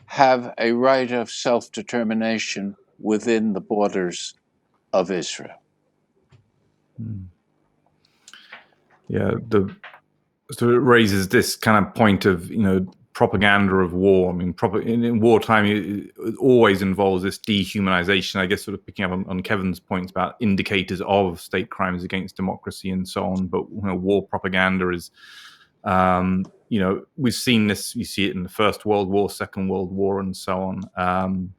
have a right of self-determination within the borders of Israel. Yeah, so it raises this kind of point of propaganda of war. I mean, in wartime, it always involves this dehumanization. I guess sort of picking up on Kevin's points about indicators of state crimes against democracy and so on. But war propaganda is We've seen this. You see it in the First World War, Second World War, and so on.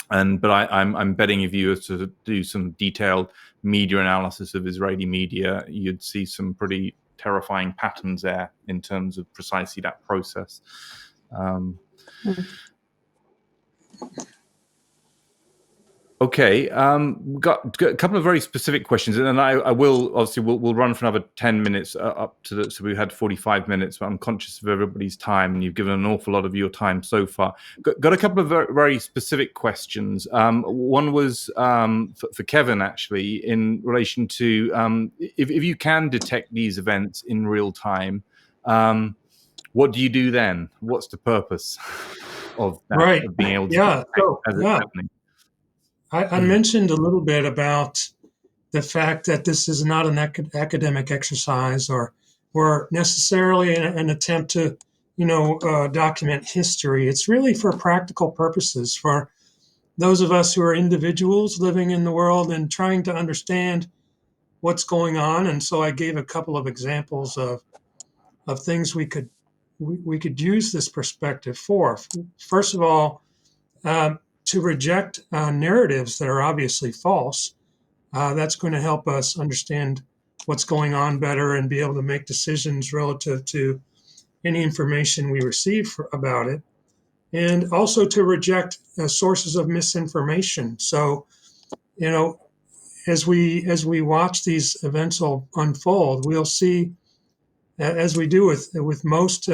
But I'm betting if you were to do some detailed media analysis of Israeli media, you'd see some pretty terrifying patterns there in terms of precisely that process. Okay, we've got a couple of very specific questions, and I will obviously we'll run for another 10 minutes up to so we had 45 minutes, but I'm conscious of everybody's time, and you've given an awful lot of your time so far. Got a couple of very, very specific questions. One was for Kevin, actually, in relation to if you can detect these events in real time, what do you do then? What's the purpose of that, Right. of being able to Yeah. So, as it's yeah. happening? I mentioned a little bit about the fact that this is not an academic exercise or necessarily an attempt to, document history. It's really for practical purposes for those of us who are individuals living in the world and trying to understand what's going on. And so I gave a couple of examples of things we could use this perspective for. First of all, to reject narratives that are obviously false. That's going to help us understand what's going on better and be able to make decisions relative to any information we receive about it. And also to reject sources of misinformation. So, as we watch these events unfold, we'll see, as we do with most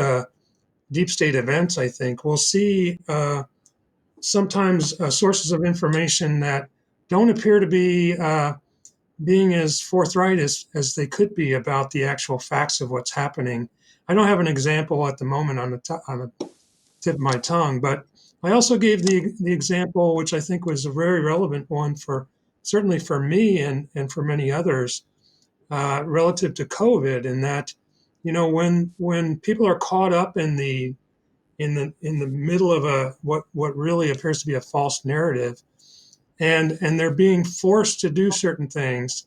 deep state events, I think, we'll see sometimes sources of information that don't appear to be being as forthright as they could be about the actual facts of what's happening. I don't have an example at the moment on the tip of my tongue, but I also gave the example, which I think was a very relevant one certainly for me and for many others, relative to COVID, in that, when people are caught up in the middle of what really appears to be a false narrative, and they're being forced to do certain things,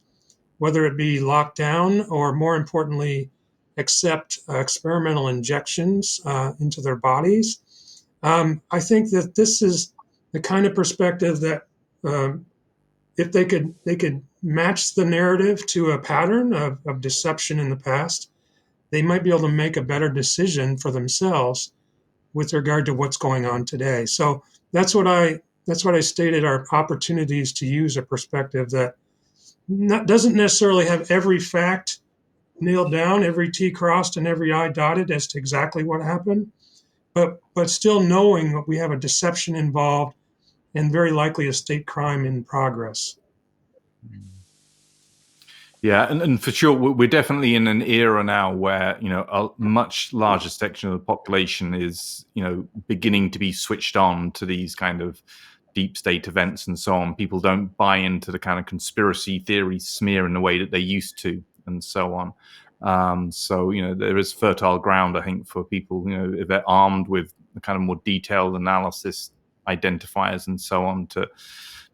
whether it be locked down or, more importantly, accept experimental injections into their bodies. I think that this is the kind of perspective that, if they could match the narrative to a pattern of deception in the past, they might be able to make a better decision for themselves with regard to what's going on today. So that's what I stated are opportunities to use a perspective that doesn't necessarily have every fact nailed down, every T crossed and every I dotted as to exactly what happened, but still knowing that we have a deception involved and very likely a state crime in progress. Yeah, and for sure, we're definitely in an era now where a much larger section of the population is beginning to be switched on to these kind of deep state events and so on. People don't buy into the kind of conspiracy theory smear in the way that they used to, and so on. So there is fertile ground, I think, for people if they're armed with the kind of more detailed analysis, identifiers, and so on to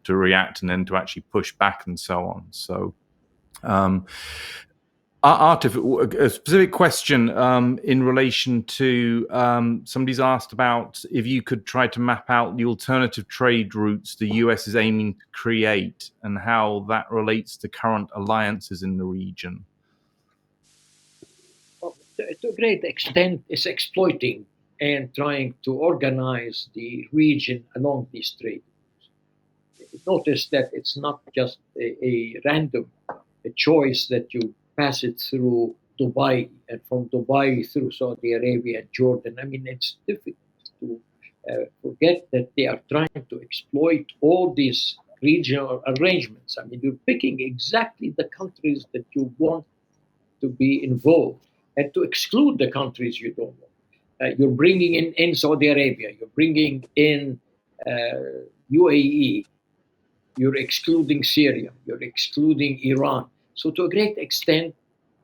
react and then to actually push back and so on. So. Atif, a specific question in relation to somebody's asked about if you could try to map out the alternative trade routes the US is aiming to create and how that relates to current alliances in the region. Well, to a great extent, is exploiting and trying to organize the region along these trade routes. Notice that it's not just a random choice that you pass it through Dubai and from Dubai through Saudi Arabia and Jordan. I mean, it's difficult to forget that they are trying to exploit all these regional arrangements. I mean, you're picking exactly the countries that you want to be involved and to exclude the countries you don't want. You're bringing in Saudi Arabia, you're bringing in UAE, you're excluding Syria, you're excluding Iran. So to a great extent,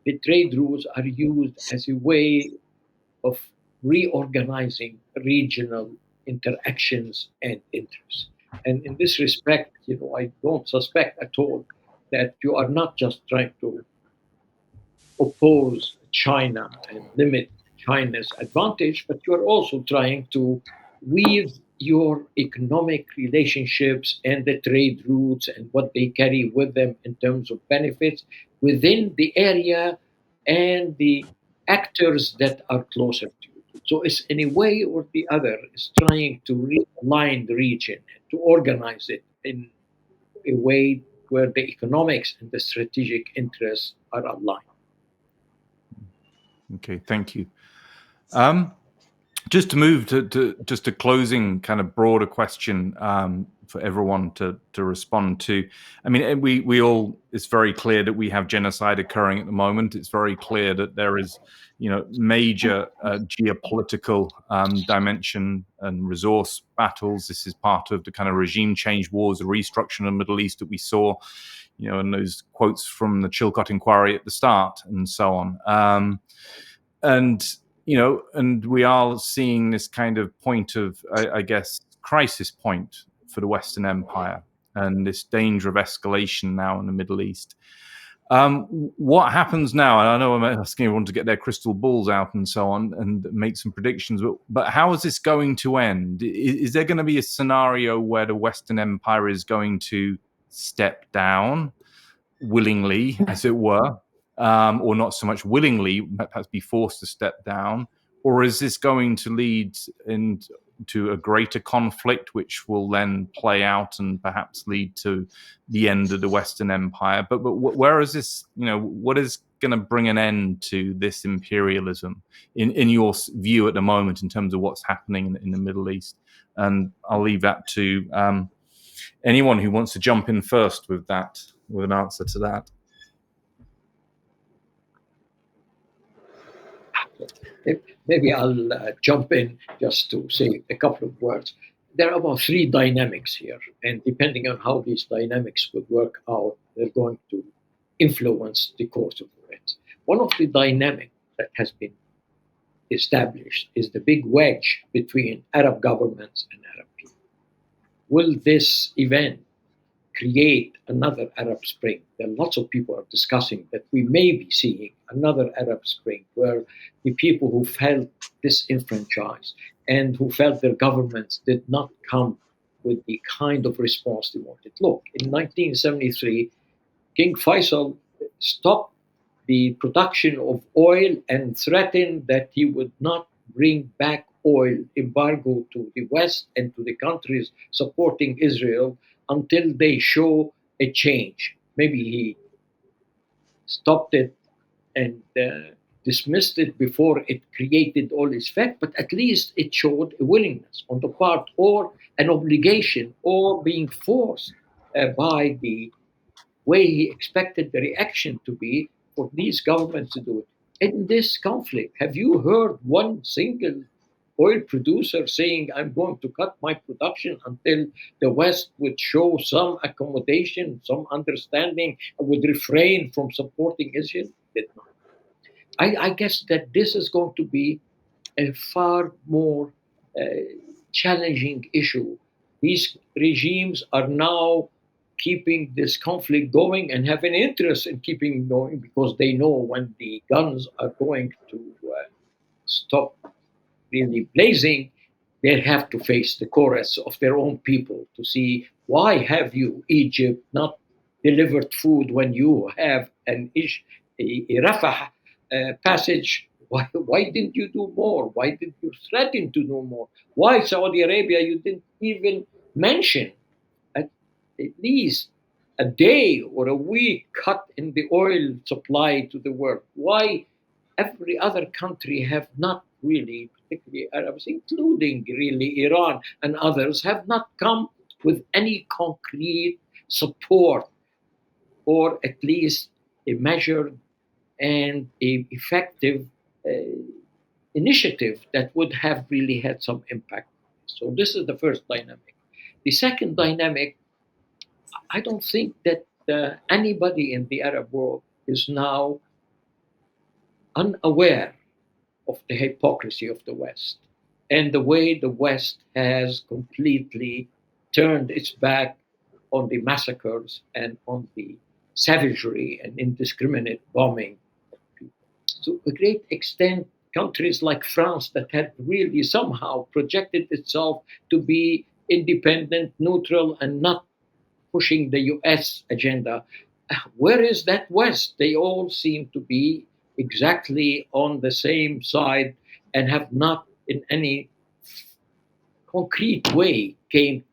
the trade rules are used as a way of reorganizing regional interactions and interests. And in this respect, I don't suspect at all that you are not just trying to oppose China and limit China's advantage, but you're also trying to weave your economic relationships and the trade routes and what they carry with them in terms of benefits within the area and the actors that are closer to you. So it's in a way or the other is trying to realign the region, to organize it in a way where the economics and the strategic interests are aligned. Okay, thank you. Just to move to just a closing kind of broader question for everyone to respond to. I mean, we all, it's very clear that we have genocide occurring at the moment. It's very clear that there is, major geopolitical dimension and resource battles. This is part of the kind of regime change wars, the restructuring of the Middle East that we saw, and those quotes from the Chilcot Inquiry at the start and so on. And we are seeing this kind of point of, I guess, crisis point for the Western Empire and this danger of escalation now in the Middle East. What happens now? And I know I'm asking everyone to get their crystal balls out and so on and make some predictions, but how is this going to end? Is there going to be a scenario where the Western Empire is going to step down willingly, as it were? Or not so much willingly, perhaps be forced to step down? Or is this going to lead into a greater conflict, which will then play out and perhaps lead to the end of the Western Empire? But where is this, what is going to bring an end to this imperialism in your view at the moment in terms of what's happening in the Middle East? And I'll leave that to anyone who wants to jump in first with an answer to that. Maybe I'll jump in just to say a couple of words. There are about three dynamics here, and depending on how these dynamics would work out, they're going to influence the course of events. One of the dynamics that has been established is the big wedge between Arab governments and Arab people. Will this event create another Arab Spring? There are lots of people are discussing that we may be seeing another Arab Spring where the people who felt disenfranchised and who felt their governments did not come with the kind of response they wanted. Look, in 1973, King Faisal stopped the production of oil and threatened that he would not bring back oil embargo to the West and to the countries supporting Israel until they show a change. Maybe he stopped it and dismissed it before it created all its effect, but at least it showed a willingness on the part or an obligation or being forced by the way he expected the reaction to be for these governments to do it. In this conflict, have you heard one single oil producer saying, I'm going to cut my production until the West would show some accommodation, some understanding, and would refrain from supporting Israel? Did not. I guess that this is going to be a far more challenging issue. These regimes are now keeping this conflict going and have an interest in keeping it going because they know when the guns are going to stop really blazing, they have to face the chorus of their own people to see why have you, Egypt, not delivered food when you have a Rafah passage? Why didn't you do more? Why did you threaten to do more? Why Saudi Arabia you didn't even mention at least a day or a week cut in the oil supply to the world? Why every other country have not really, particularly Arabs, including really Iran and others, have not come with any concrete support or at least a measured and a effective initiative that would have really had some impact. So this is the first dynamic. The second dynamic, I don't think that anybody in the Arab world is now unaware of the hypocrisy of the West and the way the West has completely turned its back on the massacres and on the savagery and indiscriminate bombing of people. To a great extent, countries like France that had really somehow projected itself to be independent, neutral, and not pushing the US agenda. Where is that West? They all seem to be exactly on the same side and have not in any concrete way came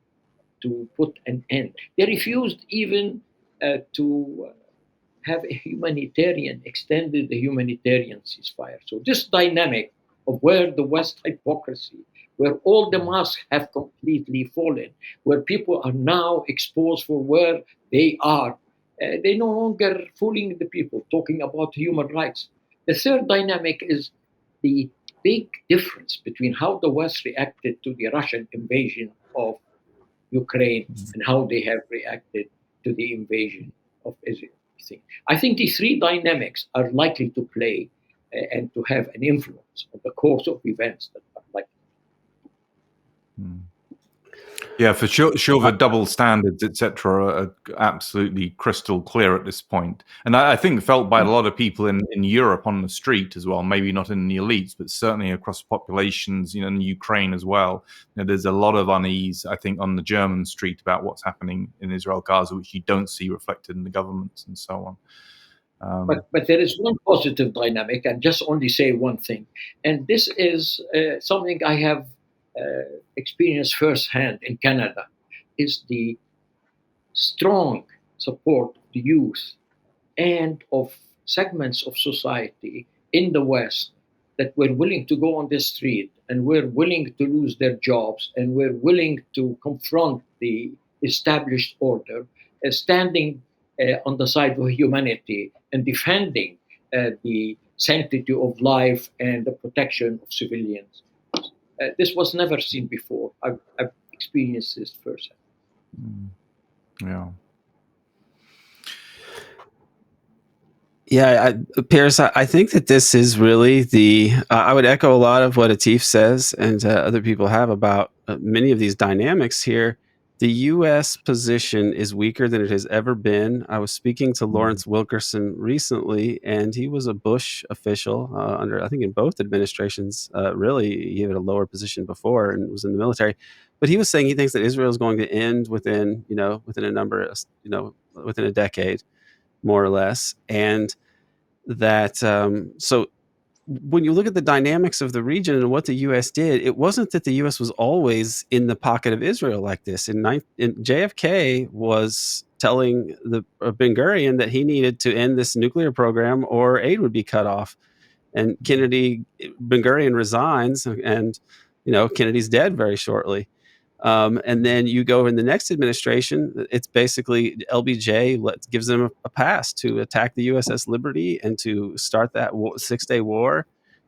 to put an end. They refused even to have a humanitarian, extended the humanitarian ceasefire. So this dynamic of where the West hypocrisy, where all the masks have completely fallen, where people are now exposed for where they are, they no longer fooling the people, talking about human rights. The third dynamic is the big difference between how the West reacted to the Russian invasion of Ukraine and how they have reacted to the invasion of Israel. I think these three dynamics are likely to play and to have an influence on the course of events that are likely. Yeah, for sure, the double standards, etc., are absolutely crystal clear at this point. And I think felt by a lot of people in Europe on the street as well, maybe not in the elites, but certainly across populations, in Ukraine as well. There's a lot of unease, I think, on the German street about what's happening in Israel, Gaza, which you don't see reflected in the governments and so on. But there is one positive dynamic, and just only say one thing. And this is something I have experienced firsthand in Canada, is the strong support of the youth and of segments of society in the West that were willing to go on the street and were willing to lose their jobs and were willing to confront the established order, standing on the side of humanity and defending the sanctity of life and the protection of civilians. This was never seen before. I've experienced this firsthand. Yeah, Piers, I think that this is really I would echo a lot of what Atif says and other people have about many of these dynamics here. The U.S. position is weaker than it has ever been. I was speaking to Lawrence Wilkerson recently, and he was a Bush official under, I think, in both administrations. Really, he had a lower position before and was in the military. But he was saying he thinks that Israel is going to end within a decade, more or less. And that, so when you look at the dynamics of the region and what the U.S. did, it wasn't that the U.S. was always in the pocket of Israel like this. JFK was telling Ben Gurion that he needed to end this nuclear program or aid would be cut off. And Ben Gurion resigns, and Kennedy's dead very shortly. And then you go in the next administration, it's basically LBJ gives them a pass to attack the USS Liberty and to start that 6-day war.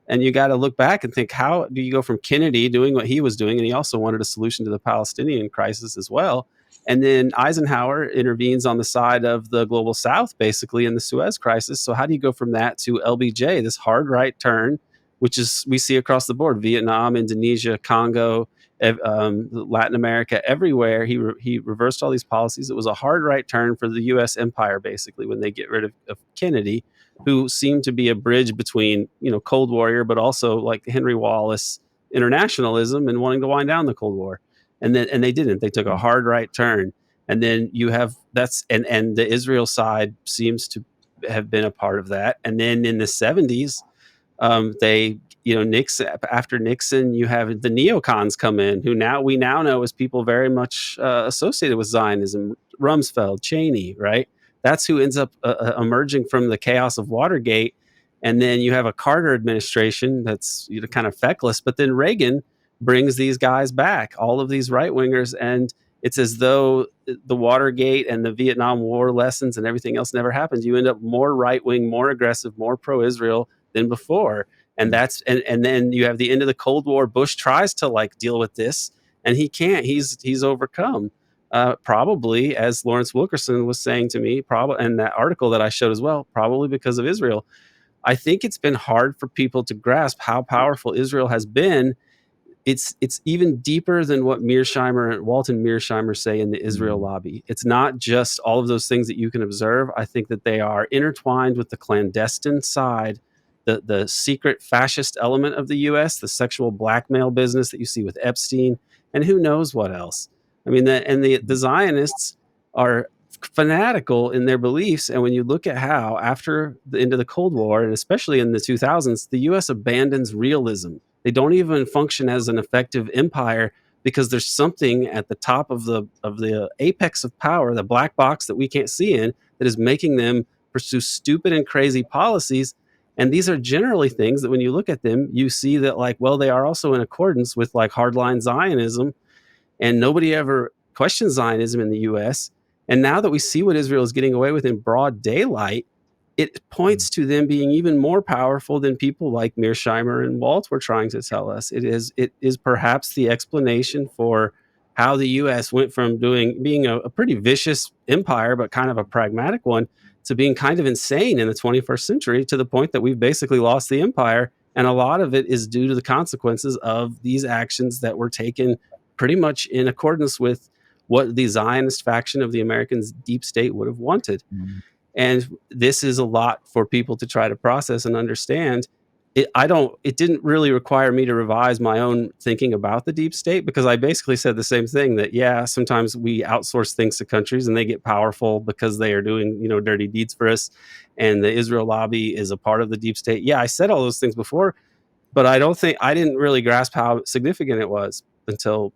And you got to look back and think, how do you go from Kennedy doing what he was doing? And he also wanted a solution to the Palestinian crisis as well. And then Eisenhower intervenes on the side of the global South, basically, in the Suez crisis. So how do you go from that to LBJ, this hard right turn, which is we see across the board, Vietnam, Indonesia, Congo, Latin America, everywhere. He reversed all these policies. It was a hard right turn for the U.S. empire, basically, when they get rid of Kennedy, who seemed to be a bridge between, Cold Warrior, but also like Henry Wallace internationalism and wanting to wind down the Cold War. And they didn't. They took a hard right turn. And then you have and the Israel side seems to have been a part of that. And then in the 70s, Nixon, after Nixon, you have the neocons come in, who we now know as people very much associated with Zionism. Rumsfeld, Cheney, right? That's who ends up emerging from the chaos of Watergate. And then you have a Carter administration that's kind of feckless. But then Reagan brings these guys back, all of these right wingers, and it's as though the Watergate and the Vietnam War lessons and everything else never happened. You end up more right wing, more aggressive, more pro-Israel than before. And and then you have the end of the Cold War. Bush tries to deal with this, and he can't. He's overcome. Probably, as Lawrence Wilkerson was saying to me, and that article that I showed as well, probably because of Israel. I think it's been hard for people to grasp how powerful Israel has been. It's even deeper than what Walton Mearsheimer say in the Israel lobby. It's not just all of those things that you can observe. I think that they are intertwined with the clandestine side the secret fascist element of the U.S., the sexual blackmail business that you see with Epstein, and who knows what else. I mean, the Zionists are fanatical in their beliefs, and when you look at how after the end of the Cold War, and especially in the 2000s, the U.S. abandons realism. They don't even function as an effective empire because there's something at the top of the apex of power, the black box that we can't see in, that is making them pursue stupid and crazy policies. And these are generally things that when you look at them, you see that, like, well, they are also in accordance with like hardline Zionism, and nobody ever questions Zionism in the US. And now that we see what Israel is getting away with in broad daylight, it points to them being even more powerful than people like Mearsheimer and Walt were trying to tell us. It is perhaps the explanation for how the US went from being a pretty vicious empire, but kind of a pragmatic one, to being kind of insane in the 21st century, to the point that we've basically lost the empire. And a lot of it is due to the consequences of these actions that were taken pretty much in accordance with what the Zionist faction of the American deep state would have wanted. And this is a lot for people to try to process and understand. It didn't really require me to revise my own thinking about the deep state, because I basically said the same thing, that yeah, sometimes we outsource things to countries and they get powerful because they are doing, dirty deeds for us. And the Israel lobby is a part of the deep state. Yeah, I said all those things before, but I didn't really grasp how significant it was until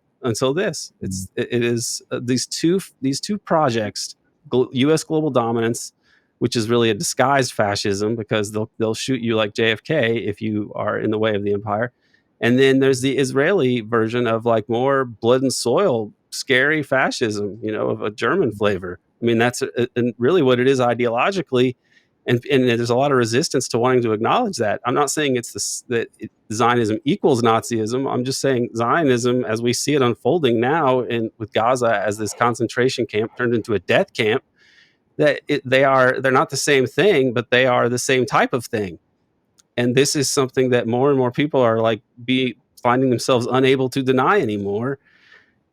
this. It is these two projects, U.S. global dominance, which is really a disguised fascism, because they'll shoot you like JFK if you are in the way of the empire. And then there's the Israeli version of like more blood and soil, scary fascism, of a German flavor. I mean, that's really what it is ideologically. And there's a lot of resistance to wanting to acknowledge that. I'm not saying that Zionism equals Nazism. I'm just saying Zionism, as we see it unfolding now with Gaza as this concentration camp turned into a death camp, that they're not the same thing, but they are the same type of thing. And this is something that more and more people are finding themselves unable to deny anymore.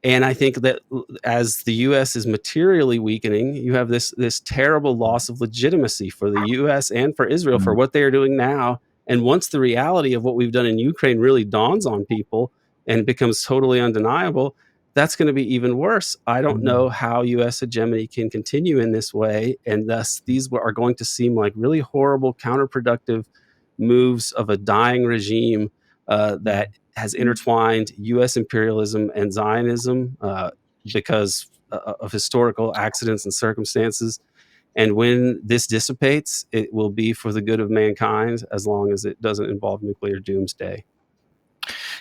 And I think that as the U.S. is materially weakening, you have this terrible loss of legitimacy for the U.S. and for Israel for what they are doing now. And once the reality of what we've done in Ukraine really dawns on people and becomes totally undeniable, that's going to be even worse. I don't know how U.S. hegemony can continue in this way. And thus, these are going to seem like really horrible, counterproductive moves of a dying regime that has intertwined U.S. imperialism and Zionism because of historical accidents and circumstances. And when this dissipates, it will be for the good of mankind, as long as it doesn't involve nuclear doomsday.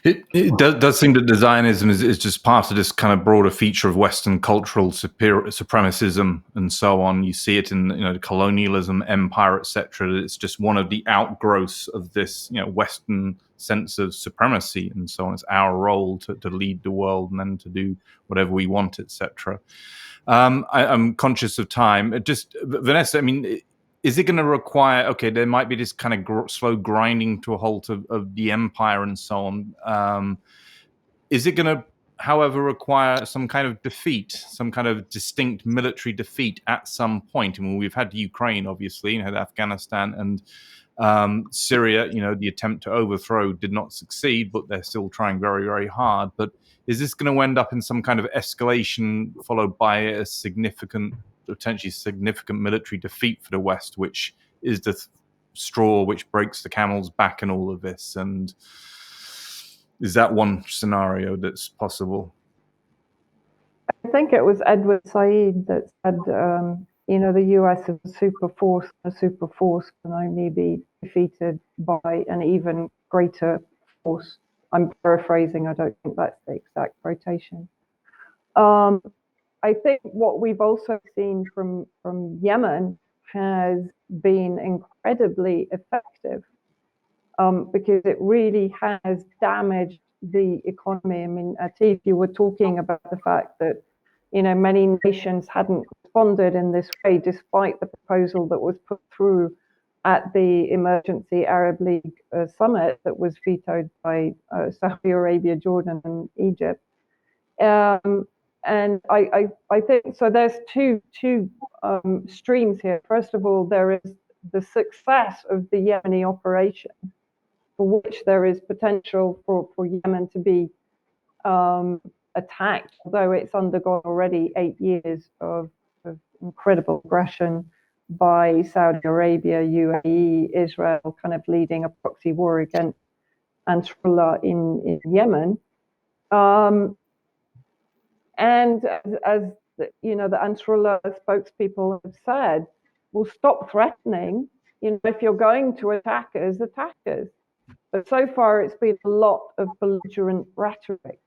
It does seem that Zionism is just part of this kind of broader feature of Western cultural supremacism and so on. You see it in colonialism, empire, etc. It's just one of the outgrowths of this Western sense of supremacy and so on. It's our role to lead the world and then to do whatever we want, etc. I'm conscious of time. Just Vanessa, I mean, is it going to require, there might be this kind of slow grinding to a halt of the empire and so on. Is it going to, however, require some kind of defeat, some kind of distinct military defeat at some point? I mean, we've had Ukraine, obviously, had Afghanistan and Syria, the attempt to overthrow did not succeed, but they're still trying very, very hard. But is this going to end up in some kind of escalation followed by a potentially significant military defeat for the West, which is the straw which breaks the camel's back in all of this? And is that one scenario that's possible? I think it was Edward Said that said, the US is a super force. A super force can only be defeated by an even greater force. I'm paraphrasing. I don't think that's the exact quotation. I think what we've also seen from Yemen has been incredibly effective because it really has damaged the economy. I mean, Atif, you were talking about the fact that many nations hadn't responded in this way, despite the proposal that was put through at the Emergency Arab League summit that was vetoed by Saudi Arabia, Jordan, and Egypt. And I think so. There's two streams here. First of all, there is the success of the Yemeni operation, for which there is potential for Yemen to be attacked, although it's undergone already 8 years of incredible aggression by Saudi Arabia, UAE, Israel, kind of leading a proxy war against Ansarullah in Yemen. And as you know, the Ansarullah spokespeople have said, well, stop threatening. You know, if you're going to attack us, attack us. But so far, it's been a lot of belligerent rhetoric.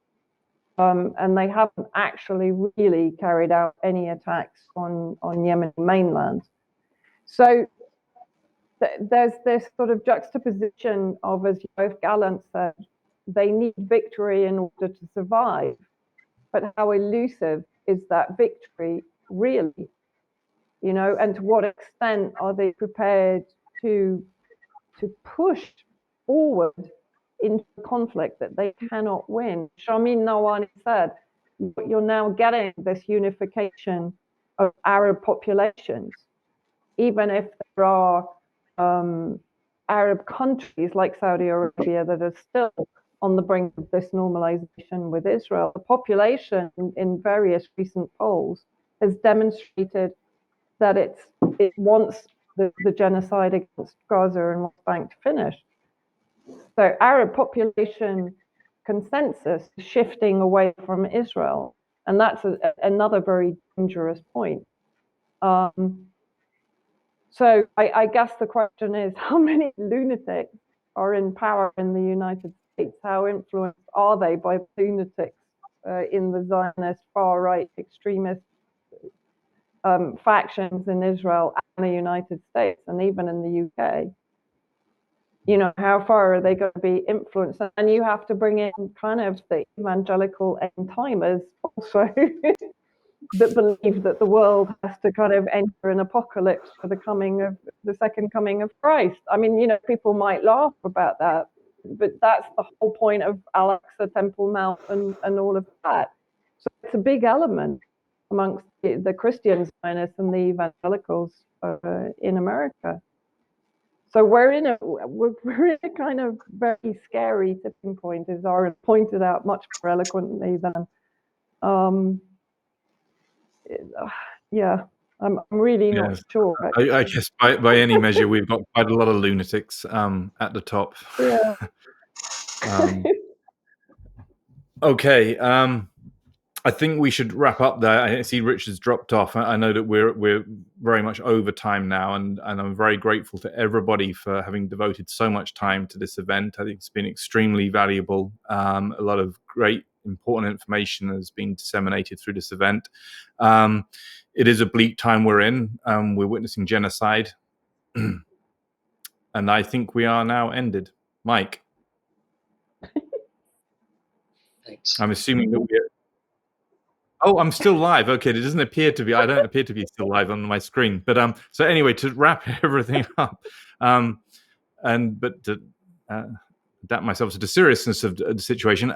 And they haven't actually really carried out any attacks on Yemen mainland. So there's this sort of juxtaposition of, as Yoav Gallant said, they need victory in order to survive. But how elusive is that victory really? You know, and to what extent are they prepared to push forward into a conflict that they cannot win? Shamin Nawani said, you're now getting this unification of Arab populations, even if there are Arab countries like Saudi Arabia that are still on the brink of this normalization with Israel. The population in various recent polls has demonstrated that it wants the genocide against Gaza and West Bank to finish. So Arab population consensus is shifting away from Israel, and that's another very dangerous point. So I guess the question is, how many lunatics are in power in the United States? How influenced are they by lunatics in the Zionist far-right extremist factions in Israel and the United States, and even in the UK? You know, how far are they going to be influenced? And you have to bring in kind of the evangelical end-timers also that believe that the world has to kind of enter an apocalypse for the second coming of Christ. I mean, you know, people might laugh about that, but that's the whole point of Al-Aqsa, Temple Mount, and all of that. So it's a big element amongst the Christian Zionists and the evangelicals in America. So we're in a kind of very scary tipping point, as Aaron pointed out much more eloquently than. Yeah, I'm really not sure. I guess by any measure, we've got quite a lot of lunatics at the top. Yeah. Okay. I think we should wrap up there. I see Richard's dropped off. I know that we're very much over time now, and I'm very grateful to everybody for having devoted so much time to this event. I think it's been extremely valuable. A lot of great, important information has been disseminated through this event. It is a bleak time we're in. We're witnessing genocide, and I think we are now ended. Mike. Thanks. I'm assuming that we're... Oh, I'm still live. Okay, it doesn't appear to be. I don't appear to be still live on my screen. But so anyway, to wrap everything up, but to adapt myself to the seriousness of the situation.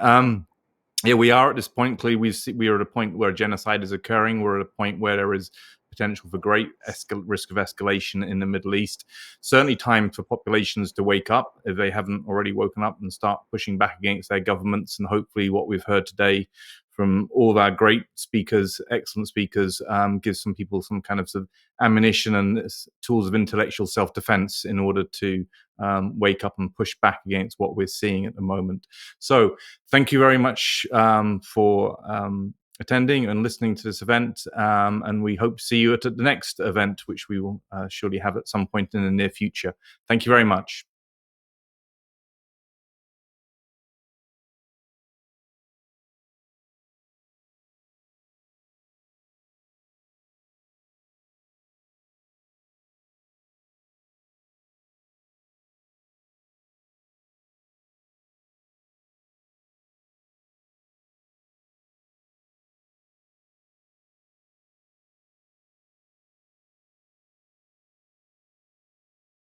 Yeah, we are at this point. Clearly, we are at a point where genocide is occurring. We're at a point where there is potential for great risk of escalation in the Middle East. Certainly time for populations to wake up if they haven't already woken up and start pushing back against their governments. And hopefully what we've heard today from all of our great speakers, excellent speakers, gives some people some kind of ammunition and tools of intellectual self-defense in order to wake up and push back against what we're seeing at the moment. So thank you very much for attending and listening to this event, and we hope to see you at the next event, which we will surely have at some point in the near future. Thank you very much.